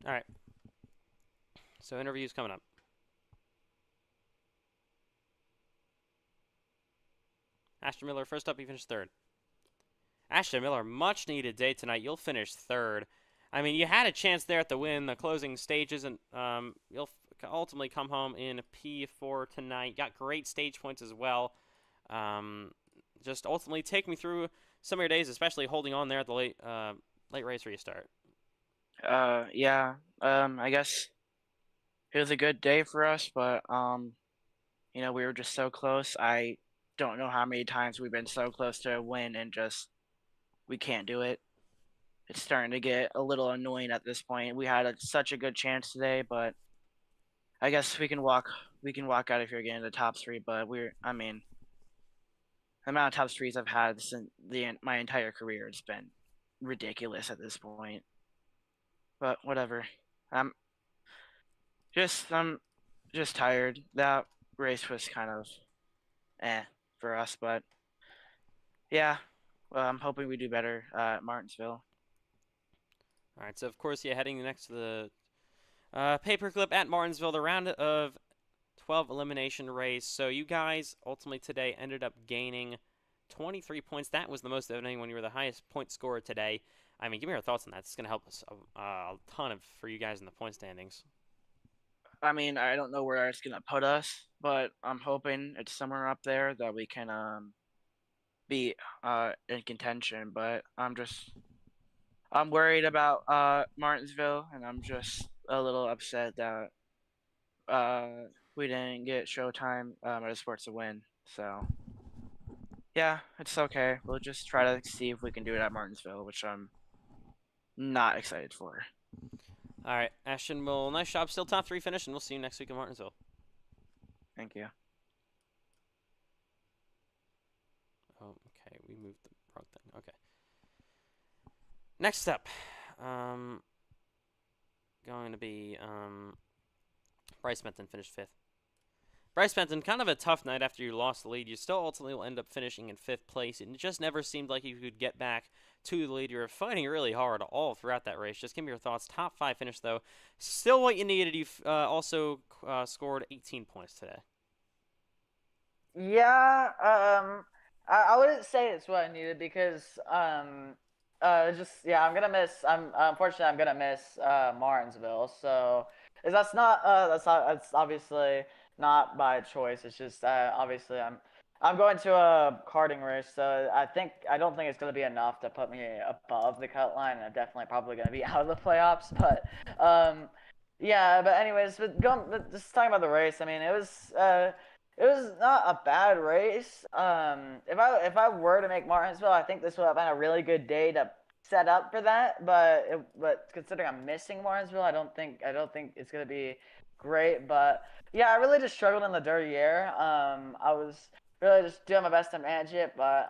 All right. So interviews coming up. Ashton Miller, first up, he finished third. Ashton Miller, much needed day tonight. You'll finish third. I mean, you had a chance there at the win, the closing stages, and you'll ultimately come home in P4 tonight. Got great stage points as well. Just ultimately take me through some of your days, especially holding on there at the late race restart. Yeah. I guess It was a good day for us, but we were just so close. I don't know how many times we've been so close to a win and just we can't do it. It's starting to get a little annoying at this point. We had such a good chance today, but I guess we can walk out of here getting the top three. But the amount of top threes I've had since my entire career has been ridiculous at this point. But whatever. I'm I'm just tired. That race was kind of for us, but yeah. Well, I'm hoping we do better at Martinsville. All right, so of course, yeah, heading next to the paperclip at Martinsville, the round of 12 elimination race. So you guys ultimately today ended up gaining 23 points. That was the most of anyone. You were the highest point scorer today. I mean, give me your thoughts on that. It's going to help us a ton for you guys in the point standings. I mean, I don't know where it's gonna put us, but I'm hoping it's somewhere up there that we can be in contention. But I'm worried about Martinsville, and I'm just a little upset that uh we didn't get Showtime at a sports to win. So yeah, it's okay. We'll just try to see if we can do it at Martinsville, which I'm not excited for. All right, Ashton, well, nice job. Still top three finish, and we'll see you next week in Martinsville. Thank you. Oh, okay, we moved the wrong thing. Okay. Next up, um, going to be Bryce Benton finished fifth. Bryce Benton, kind of a tough night after you lost the lead. You still ultimately will end up finishing in fifth place. It just never seemed like you could get back to the lead. You were fighting really hard all throughout that race. Just give me your thoughts. Top five finish, though. Still what you needed. You also scored 18 points today. Yeah, I wouldn't say it's what I needed because just yeah, I'm gonna miss. I'm unfortunately I'm gonna miss Martinsville. So is that's obviously not by choice. It's just obviously I'm going to a karting race, so I don't think it's gonna be enough to put me above the cut line, and I'm definitely probably gonna be out of the playoffs. But yeah, but anyways, but just talking about the race. I mean, it was not a bad race. If I were to make Martinsville, I think this would have been a really good day to set up for that. But considering I'm missing Martinsville, I don't think it's gonna be great. But yeah, I really just struggled in the dirty air. I was really just doing my best to manage it, but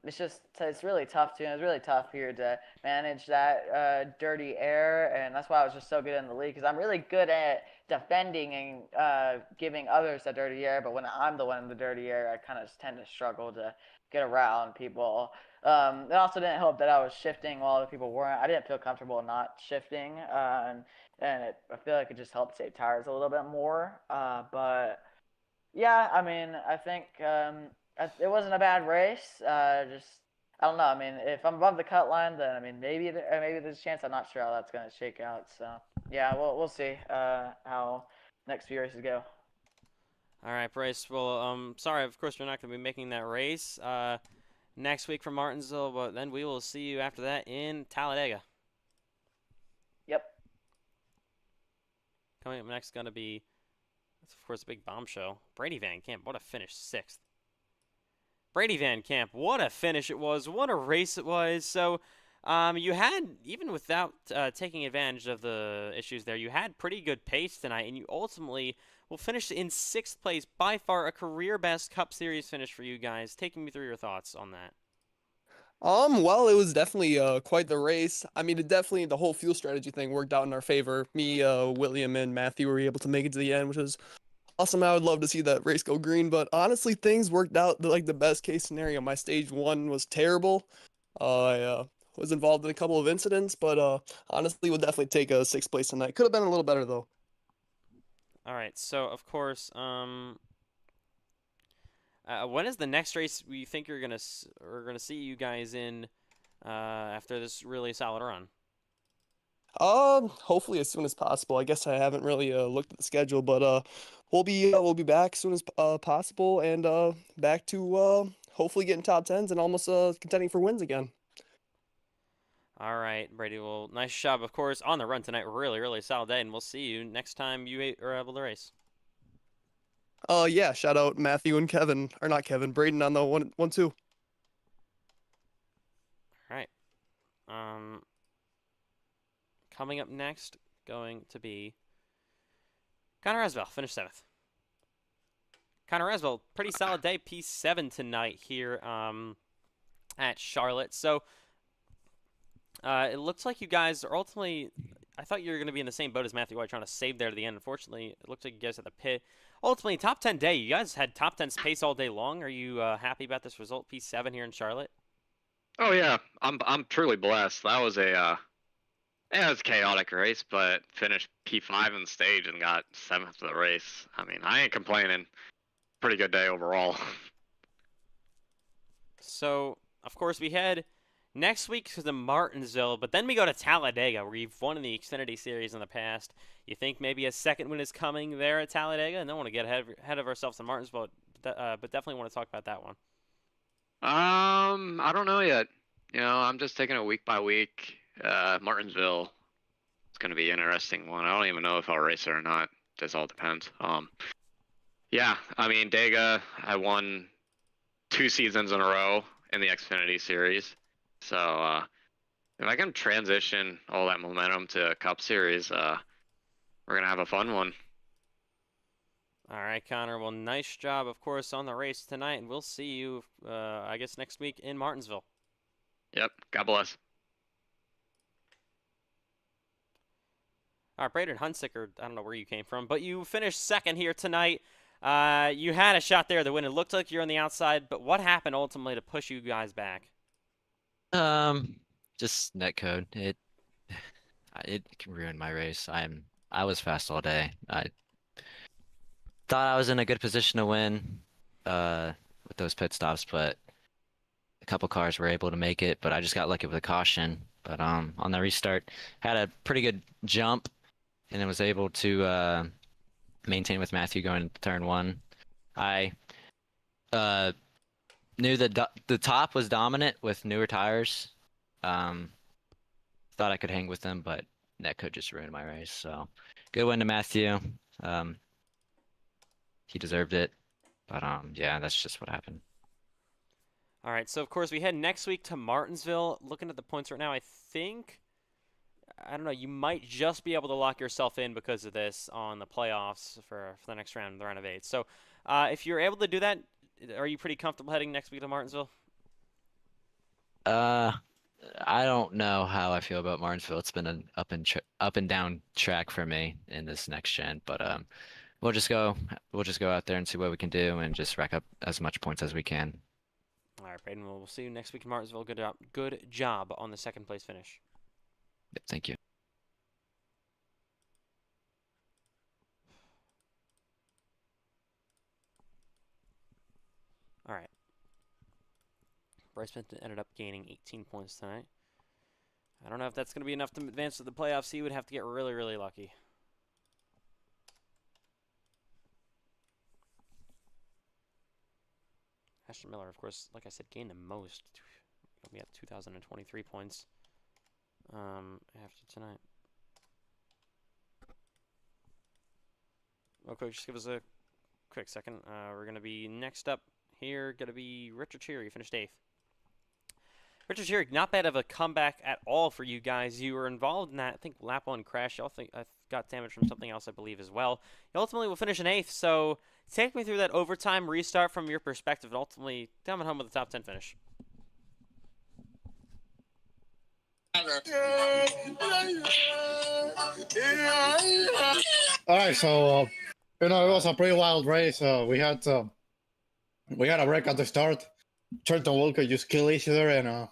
it's really tough too. And it's really tough here to manage that dirty air, and that's why I was just so good in the league because I'm really good at defending and giving others the dirty air. But when I'm the one in the dirty air, I kind of just tend to struggle to get around people. It also didn't help that I was shifting while other people weren't. I didn't feel comfortable not shifting, I feel like it just helped save tires a little bit more. But yeah, I mean, I think it wasn't a bad race. Just I don't know. I mean, if I'm above the cut line, then I mean maybe there's a chance. I'm not sure how that's gonna shake out. So yeah, we'll see how next few races go. All right, Bryce. Well, sorry, of course, we're not going to be making that race next week from Martinsville, but then we will see you after that in Talladega. Yep. Coming up next, going to be, that's of course, a big bombshell. Brady Van Camp, what a finish, sixth. Brady Van Camp, what a finish it was. What a race it was. So, you had, even without taking advantage of the issues there, you had pretty good pace tonight, and you ultimately will finish in sixth place. By far, a career best Cup Series finish for you guys. Taking me through your thoughts on that. Well, it was definitely quite the race. I mean, it definitely the whole fuel strategy thing worked out in our favor. Me, William, and Matthew were able to make it to the end, which was awesome. I would love to see that race go green, but honestly, things worked out like the best case scenario. My stage one was terrible. I was involved in a couple of incidents, but honestly, would definitely take a sixth place tonight. Could have been a little better though. All right, so of course, when is the next race we think we're gonna see you guys in after this really solid run? Hopefully as soon as possible. I guess I haven't really looked at the schedule, but we'll be back as soon as possible and back to hopefully getting top tens and almost contending for wins again. All right, Brady. Well, nice job, of course, on the run tonight. Really, really solid day, and we'll see you next time you are able to race. Yeah, shout out Matthew and Kevin, or not Kevin, Braden on the 1-2. All right. Coming up next, going to be Connor Asbell, finished 7th. Connor Asbell, pretty solid day, P7 tonight here at Charlotte. So it looks like you guys are ultimately. I thought you were going to be in the same boat as Matthew White, trying to save there to the end. Unfortunately, it looks like you guys had the pit. Ultimately, top 10 day. You guys had top 10 pace all day long. Are you happy about this result, P7 here in Charlotte? Oh yeah, I'm truly blessed. That was a it was a chaotic race, but finished P5 in the stage and got 7th of the race. I mean, I ain't complaining. Pretty good day overall. So, of course, we head next week to the Martinsville, but then we go to Talladega, where you've won in the Xfinity Series in the past. You think maybe a second win is coming there at Talladega? And don't want to get ahead of ourselves in Martinsville, but definitely want to talk about that one. I don't know yet. You know, I'm just taking it week by week. Martinsville, it's gonna be an interesting one. I don't even know if I'll race it or not. This all depends. Yeah, I mean, Dega, I won 2 seasons in a row in the Xfinity Series. So if I can transition all that momentum to a Cup Series, we're gonna have a fun one. All right, Connor. Well, nice job, of course, on the race tonight, and we'll see you, I guess, next week in Martinsville. Yep. God bless. All right, Braden Hunsicker, I don't know where you came from, but you finished 2nd here tonight. You had a shot there to win. It looked like you're on the outside, but what happened ultimately to push you guys back? Just netcode. It can ruin my race. I was fast all day. I thought I was in a good position to win, with those pit stops, but a couple cars were able to make it, but I just got lucky with a caution. But on the restart, had a pretty good jump, and then was able to maintain with Matthew going into turn 1. I knew that the top was dominant with newer tires. Thought I could hang with them, but netcode just ruined my race. So good win to Matthew. He deserved it, but yeah, that's just what happened. All right, so of course we head next week to Martinsville. Looking at the points right now, I think, I don't know, you might just be able to lock yourself in because of this on the playoffs for the next round, the round of 8. So if you're able to do that, are you pretty comfortable heading next week to Martinsville? I don't know how I feel about Martinsville. It's been an up and down track for me in this next gen, but we'll just go out there and see what we can do and just rack up as much points as we can. All right, Braden, we'll see you next week in Martinsville. Good job on the 2nd place finish. Yep, thank you. All right. Bryce Benton ended up gaining 18 points tonight. I don't know if that's going to be enough to advance to the playoffs. He would have to get really, really lucky. Ashton Miller, of course, like I said, gained the most. We had 2,023 points after tonight. Okay, just give us a quick second. We're going to be next up here, going to be Richard Cherry, finished 8th. Richard Cherry, not bad of a comeback at all for you guys. You were involved in that, I think, lap 1 crash. You also got damage from something else, I believe, as well. You ultimately will finish in 8th, so take me through that overtime restart from your perspective and ultimately coming home with a top 10 finish. All right, so it was a pretty wild race. We had a wreck at the start. Trenton Walker just killed each other, and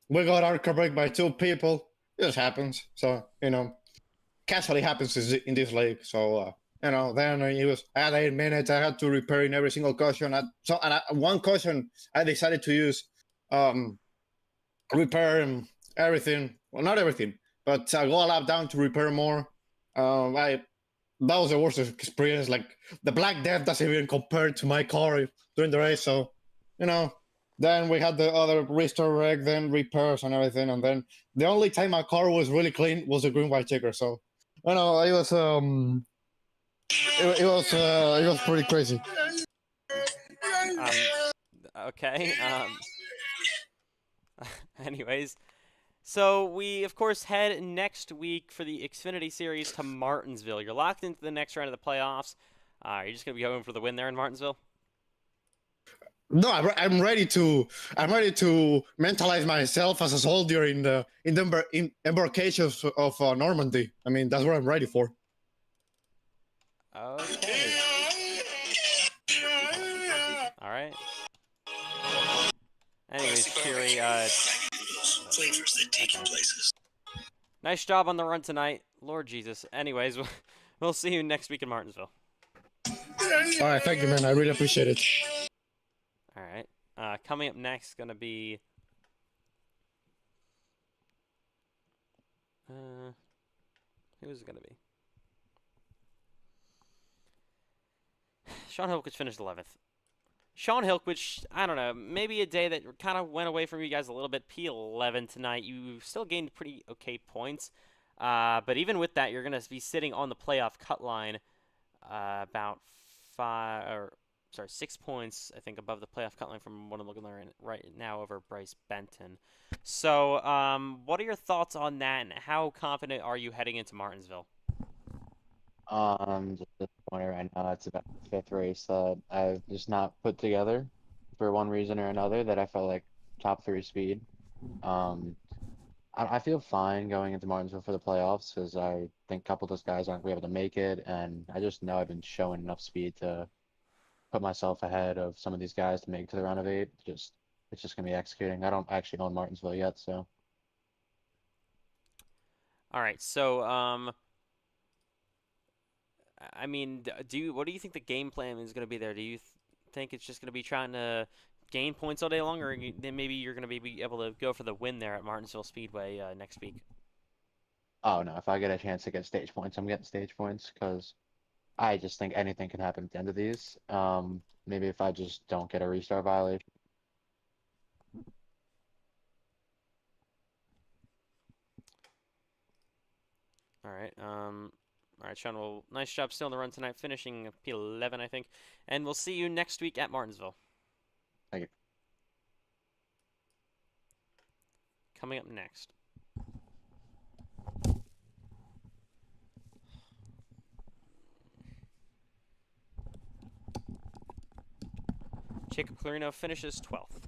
we got our car break by 2 people. It just happens. So casually happens in this league. So then it was at 8 minutes. I had to repair in every single caution. One caution I decided to use repair everything. Well, not everything, but go a lap down to repair more. That was the worst experience. Like the Black Death doesn't even compare to my car during the race. So, Then we had the other restore wreck, then repairs and everything, and then the only time my car was really clean was the green white checker. So, it was it was pretty crazy. Okay. Anyways, so we of course head next week for the Xfinity Series to Martinsville. You're locked into the next round of the playoffs. You're just gonna be going for the win there in Martinsville. No, I'm ready to mentalize myself as a soldier in the embarkations of Normandy. I mean, that's what I'm ready for. Okay. All right. Anyways, Cheery, flavors that take you places. nice job on the run tonight. Lord Jesus. Anyways, we'll see you next week in Martinsville. All right, thank you, man. I really appreciate it. All right. Coming up next is going to be... who is it going to be? Sean Hilkwich finished 11th. Sean Hilkwich, I don't know, maybe a day that kind of went away from you guys a little bit. P11 tonight. You still gained pretty okay points. But even with that, you're going to be sitting on the playoff cut line about 6 points, I think, above the playoff cut line from what I'm looking at right now over Bryce Benton. So, what are your thoughts on that, and how confident are you heading into Martinsville? Just disappointed right now. It's about the fifth race that I've just not put together for one reason or another that I felt like top three speed. I feel fine going into Martinsville for the playoffs because I think a couple of those guys aren't going to be able to make it, and I just know I've been showing enough speed to put myself ahead of some of these guys to make it to the round of 8. It's just going to be executing. I don't actually own Martinsville yet, so. All right, so I mean, what do you think the game plan is going to be there? Do you think it's just going to be trying to gain points all day long, or then maybe you're going to be able to go for the win there at Martinsville Speedway next week? Oh no, if I get a chance to get stage points, I'm getting stage points because I just think anything can happen at the end of these. Maybe if I just don't get a restart violation. All right. All right, Sean. Well, nice job still on the run tonight, finishing P11, I think. And we'll see you next week at Martinsville. Thank you. Coming up next. Jacob Clarino finishes 12th.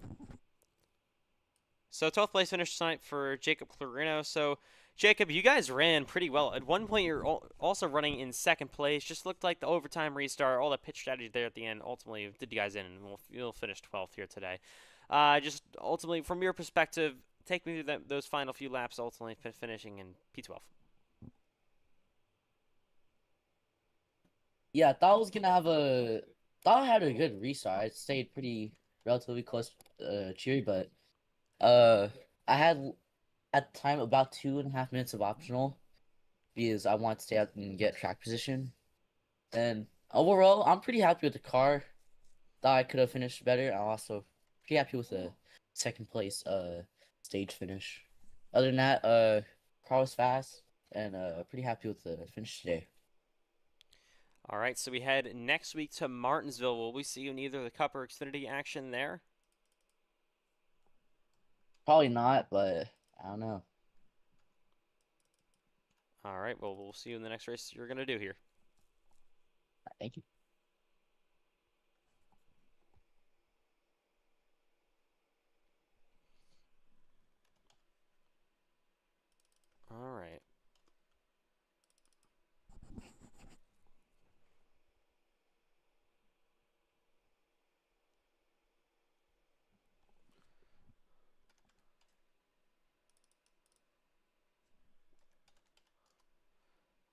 So 12th place finish tonight for Jacob Clarino. So Jacob, you guys ran pretty well. At one point, you're also running in second place. Just looked like the overtime restart, all the pitch strategy there at the end ultimately did you guys in, and you'll finish 12th here today. Just ultimately, from your perspective, take me through those final few laps, ultimately finishing in P12. Yeah, I thought I was gonna have thought I had a good restart. I stayed pretty relatively close, Cheery, but I had at the time about 2.5 minutes of optional because I wanted to stay out and get track position. And overall, I'm pretty happy with the car. Thought I could have finished better. I'm also pretty happy with the second place stage finish. Other than that, car was fast and pretty happy with the finish today. All right, so we head next week to Martinsville. Will we see you in either the Cup or Xfinity action there? Probably not, but I don't know. All right, well, we'll see you in the next race you're going to do here. Thank you. All right.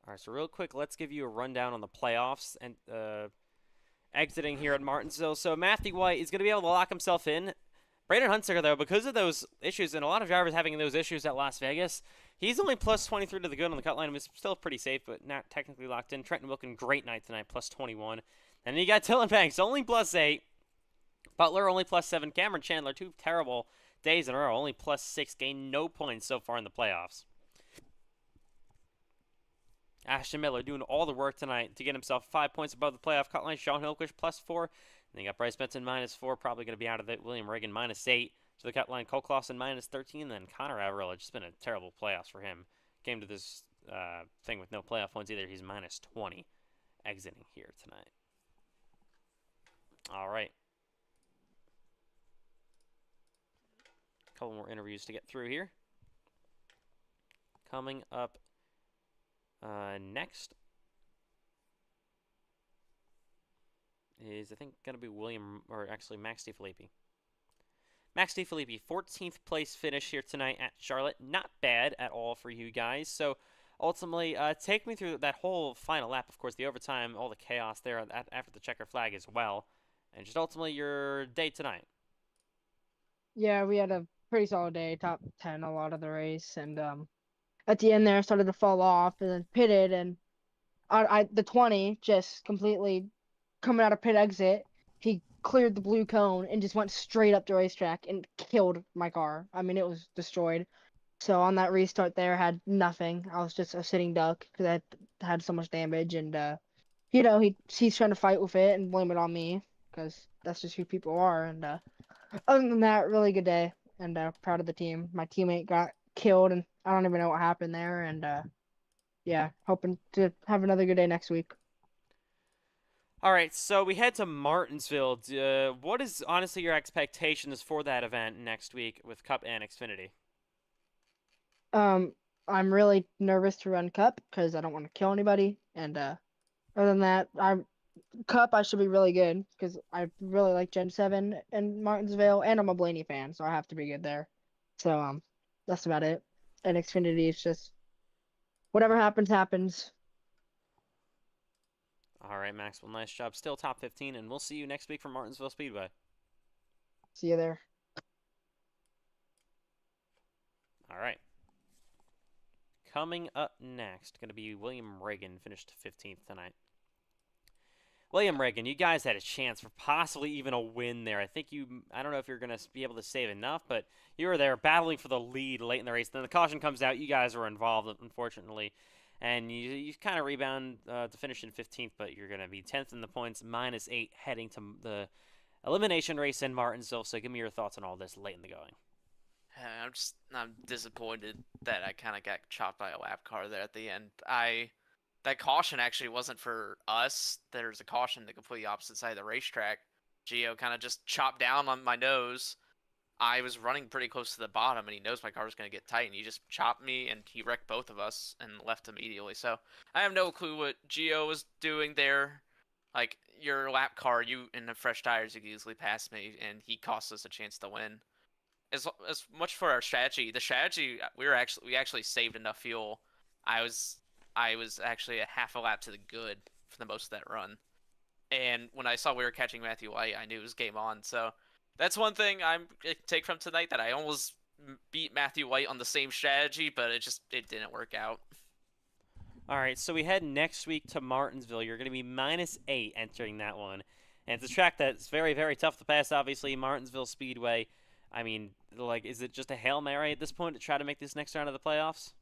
All right, so real quick, let's give you a rundown on the playoffs and exiting here at Martinsville. So Matthew White is going to be able to lock himself in. Brandon Huntsinger, though, because of those issues, and a lot of drivers having those issues at Las Vegas, he's only plus 23 to the good on the cut line. He's still pretty safe, but not technically locked in. Trenton Wilkin, great night tonight, plus 21. And then you got Dylan Banks, only plus 8. Butler only +7. Cameron Chandler, 2 terrible days in a row, only +6. Gained no points so far in the playoffs. Ashton Miller doing all the work tonight to get himself 5 points above the playoff cut line. Sean Hillquist +4. And then you got Bryce Benson -4, probably going to be out of it. William Reagan -8 to the cut line. Cole Clausen -13. And then Connor Averilla, just been a terrible playoffs for him. Came to this thing with no playoff points either. He's -20 exiting here tonight. All right. A couple more interviews to get through here. Coming up next is, I think, going to be Max DeFilippi. Max DeFilippi, 14th place finish here tonight at Charlotte. Not bad at all for you guys. So ultimately, take me through that whole final lap. Of course, the overtime, all the chaos there after the checker flag as well. And just ultimately your day tonight. Yeah, we had a pretty solid day, top 10 a lot of the race, and at the end there I started to fall off and then pitted, and the 20 just completely coming out of pit exit, he cleared the blue cone and just went straight up the racetrack and killed my car. I mean, it was destroyed. So on that restart there, I had nothing. I was just a sitting duck because I had so much damage, and he's trying to fight with it and blame it on me because that's just who people are. And other than that, really good day, and proud of the team. My teammate got killed, and I don't even know what happened there. And yeah, hoping to have another good day next week. All right, so we head to Martinsville. What is honestly your expectations for that event next week with Cup and Xfinity? I'm really nervous to run Cup because I don't want to kill anybody. And other than that, Cup I should be really good because I really like Gen 7 and Martinsville, and I'm a Blaney fan, so I have to be good there. So that's about it. And Xfinity is just whatever happens, happens. All right, Maxwell, nice job. Still top 15, and we'll see you next week from Martinsville Speedway. See you there. All right. Coming up next, going to be William Reagan, finished 15th tonight. William Reagan, you guys had a chance for possibly even a win there. I don't know if you're going to be able to save enough, but you were there battling for the lead late in the race. Then the caution comes out. You guys were involved, unfortunately. And you kind of rebound to finish in 15th, but you're going to be 10th in the points, -8, heading to the elimination race in Martinsville. So give me your thoughts on all this late in the going. I'm disappointed that I kind of got chopped by a lap car there at the end. That caution actually wasn't for us. There's a caution the completely opposite side of the racetrack. Gio kind of just chopped down on my nose. I was running pretty close to the bottom, and he knows my car was going to get tight, and he just chopped me, and he wrecked both of us and left immediately. So I have no clue what Gio was doing there. Like, your lap car, you in the fresh tires, you could easily pass me, and he cost us a chance to win. As much for our strategy, we actually saved enough fuel. I was actually a half a lap to the good for the most of that run. And when I saw we were catching Matthew White, I knew it was game on. So that's one thing I take from tonight, that I almost beat Matthew White on the same strategy, but it didn't work out. All right, so we head next week to Martinsville. You're going to be -8 entering that one. And it's a track that's very, very tough to pass, obviously, Martinsville Speedway. I mean, is it just a Hail Mary at this point to try to make this next round of the playoffs?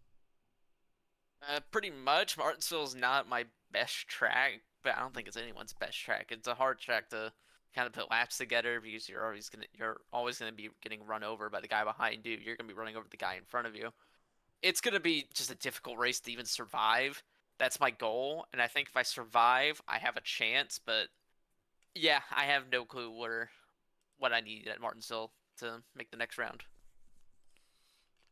Pretty much. Martinsville's not my best track, but I don't think it's anyone's best track. It's a hard track to kind of put laps together because you're always gonna be getting run over by the guy behind you. You're gonna be running over the guy in front of you. It's gonna be just a difficult race to even survive. That's my goal, and I think if I survive, I have a chance. But yeah, I have no clue what I need at Martinsville to make the next round.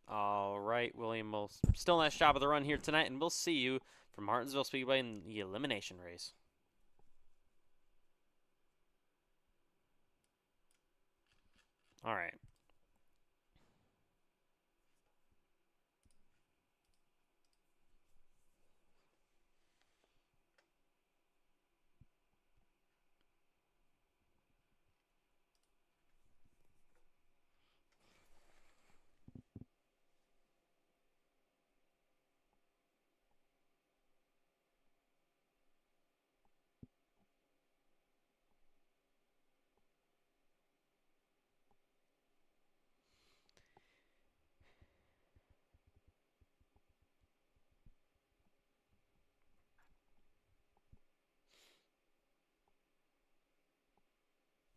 All right, William, well, still nice job of the run here tonight, and we'll see you from Martinsville Speedway in the elimination race. All right.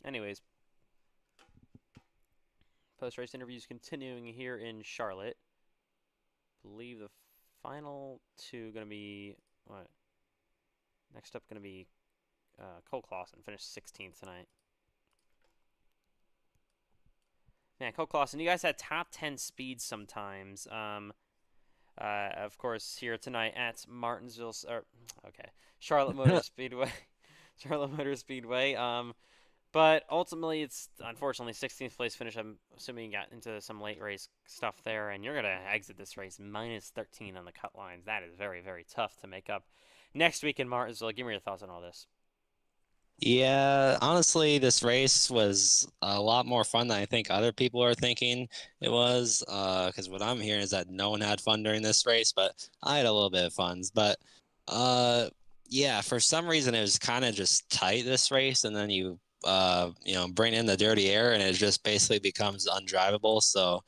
anyways, post-race interviews continuing here in Charlotte. Believe the final two going to be what? Next up going to be Cole Clausen, finished 16th tonight. Man, Cole Clausen, you guys had top 10 speeds sometimes. Of course, here tonight at Martinsville, Charlotte Motor Speedway. Charlotte Motor Speedway. But ultimately, it's unfortunately 16th place finish. I'm assuming you got into some late race stuff there, and you're going to exit this race minus 13 on the cut lines. That is very, very tough to make up next week in Martinsville. Give me your thoughts on all this. Yeah, honestly, this race was a lot more fun than I think other people are thinking it was. Because what I'm hearing is that no one had fun during this race, but I had a little bit of fun. But yeah, for some reason it was kind of just tight this race, and then you bring in the dirty air, and it just basically becomes undrivable. So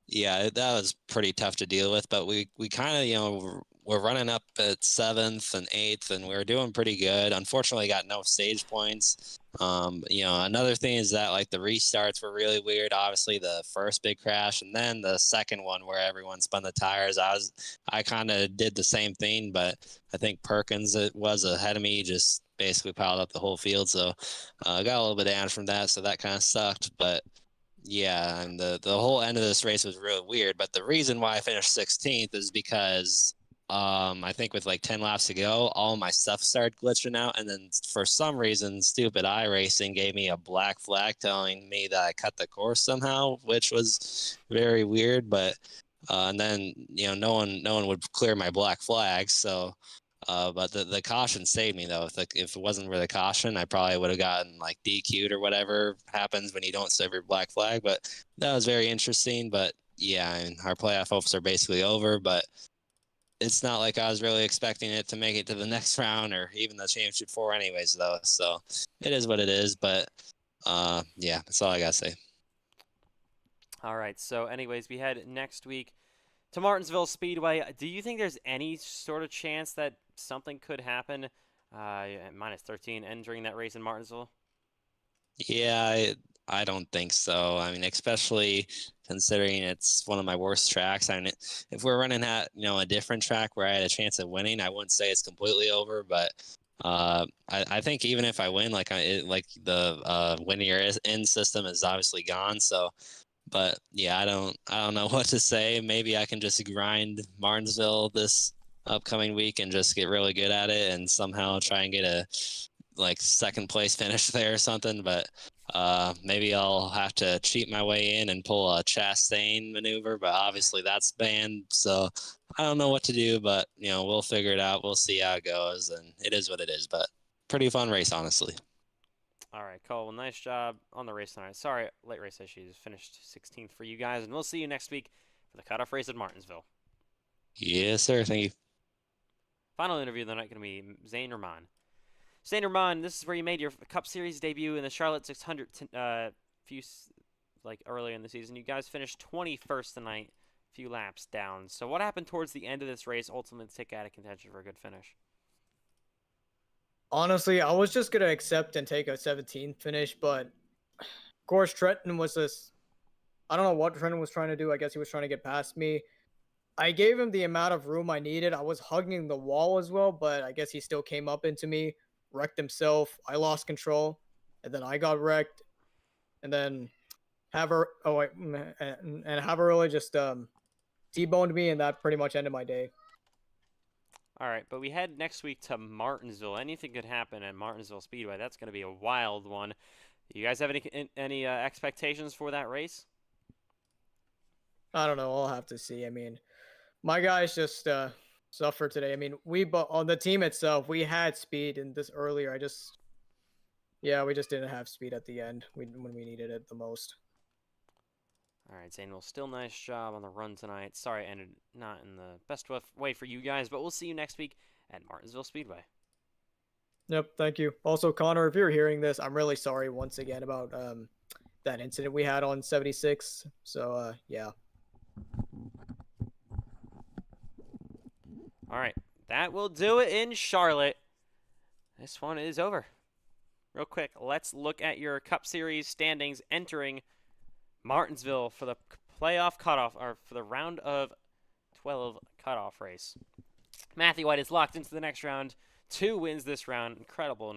yeah, that was pretty tough to deal with, but we kind of, we're running up at 7th and 8th, and we were doing pretty good. Unfortunately, got no stage points. Another thing is that like the restarts were really weird. Obviously, the first big crash, and then the second one where everyone spun the tires. I kind of did the same thing, but I think Perkins was ahead of me, just basically piled up the whole field. So I got a little bit of damage from that, so that kind of sucked, but. Yeah, and the whole end of this race was really weird. But the reason why I finished 16th is because I think with like 10 laps to go, all my stuff started glitching out, and then for some reason, stupid iRacing gave me a black flag telling me that I cut the course somehow, which was very weird. But and then no one would clear my black flag, so. But the caution saved me though. If it wasn't for the caution, I probably would have gotten like DQ'd or whatever happens when you don't save your black flag. But that was very interesting. But yeah, our playoff hopes are basically over. But it's not like I was really expecting it to make it to the next round or even the championship four, anyways. Though, so it is what it is. But yeah, that's all I gotta say. All right. So, anyways, we head next week to Martinsville Speedway. Do you think there's any sort of chance that something could happen minus 13 entering that race in Martinsville? Yeah, I don't think so. I mean, especially considering it's one of my worst tracks. I mean, if we're running at a different track where I had a chance of winning, I wouldn't say it's completely over. But I think even if I win, the linear in system is obviously gone. So. But yeah, I don't know what to say. Maybe I can just grind Martinsville this upcoming week and just get really good at it and somehow try and get a second place finish there or something. But maybe I'll have to cheat my way in and pull a Chastain maneuver, but obviously that's banned. So I don't know what to do, but we'll figure it out. We'll see how it goes, and it is what it is. But pretty fun race, honestly. All right, Cole. Well, nice job on the race tonight. Sorry, late race issues. Finished 16th for you guys, and we'll see you next week for the cutoff race at Martinsville. Yes, sir. Thank you. Final interview of the night going to be Zane Rahman. Zane Rahman, this is where you made your Cup Series debut in the Charlotte 600 earlier in the season. You guys finished 21st tonight, a few laps down. So what happened towards the end of this race ultimately to take out of contention for a good finish? Honestly, I was just going to accept and take a 17th finish, but of course Trenton was this, I don't know what Trenton was trying to do. I guess he was trying to get past me. I gave him the amount of room I needed. I was hugging the wall as well, but I guess he still came up into me, wrecked himself. I lost control, and then I got wrecked, and then Haver just T-boned me, and that pretty much ended my day. All right, but we head next week to Martinsville. Anything could happen at Martinsville Speedway. That's going to be a wild one. You guys have any expectations for that race? I don't know. I'll have to see. I mean, my guys just suffered today. I mean, on the team itself, we had speed in this earlier. We just didn't have speed at the end when we needed it the most. All right, Zane, well, still nice job on the run tonight. Sorry it ended not in the best way for you guys, but we'll see you next week at Martinsville Speedway. Yep, thank you. Also, Connor, if you're hearing this, I'm really sorry once again about that incident we had on 76. So, yeah. All right, that will do it in Charlotte. This one is over. real quick, let's look at your Cup Series standings entering Martinsville for the playoff cutoff, or for the round of 12 cutoff race. Matthew White is locked into the next round. 2 wins this round. Incredible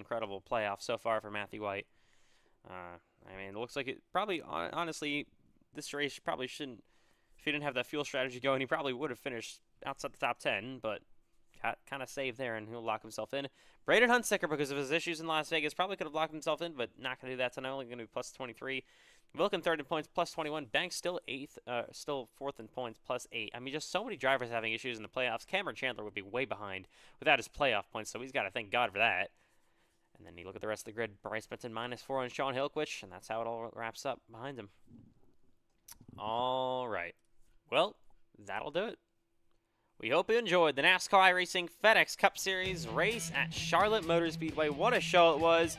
playoff so far for Matthew White. I mean, it looks like it probably, honestly, this race probably shouldn't, if he didn't have that fuel strategy going, he probably would have finished outside the top 10, but got kind of saved there, and he'll lock himself in. Braden Hunsaker, because of his issues in Las Vegas, probably could have locked himself in, but not going to do that, so not only going to be plus 23. Wilkin third in points, plus 21. Banks still fourth in points, plus 8. I mean, just so many drivers having issues in the playoffs. Cameron Chandler would be way behind without his playoff points, so he's got to thank God for that. And then you look at the rest of the grid. Bryce Benton -4 on Sean Hillquich, and that's how it all wraps up behind him. All right. Well, that'll do it. We hope you enjoyed the NASCAR iRacing FedEx Cup Series race at Charlotte Motor Speedway. What a show it was.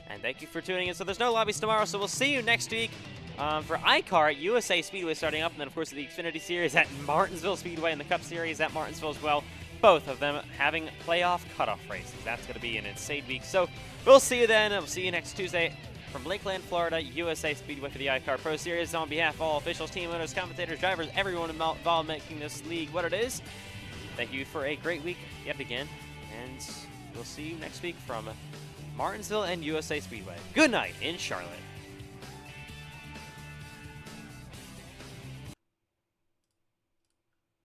And thank you for tuning in. So there's no lobbies tomorrow, so we'll see you next week for iCar at USA Speedway starting up. And then, of course, the Xfinity Series at Martinsville Speedway and the Cup Series at Martinsville as well. Both of them having playoff cutoff races. That's going to be an insane week. So we'll see you then. We'll see you next Tuesday from Lakeland, Florida, USA Speedway for the iCar Pro Series. On behalf of all officials, team owners, commentators, drivers, everyone involved making this league what it is, thank you for a great week yet again. And we'll see you next week from Martinsville and USA Speedway. Good night in Charlotte.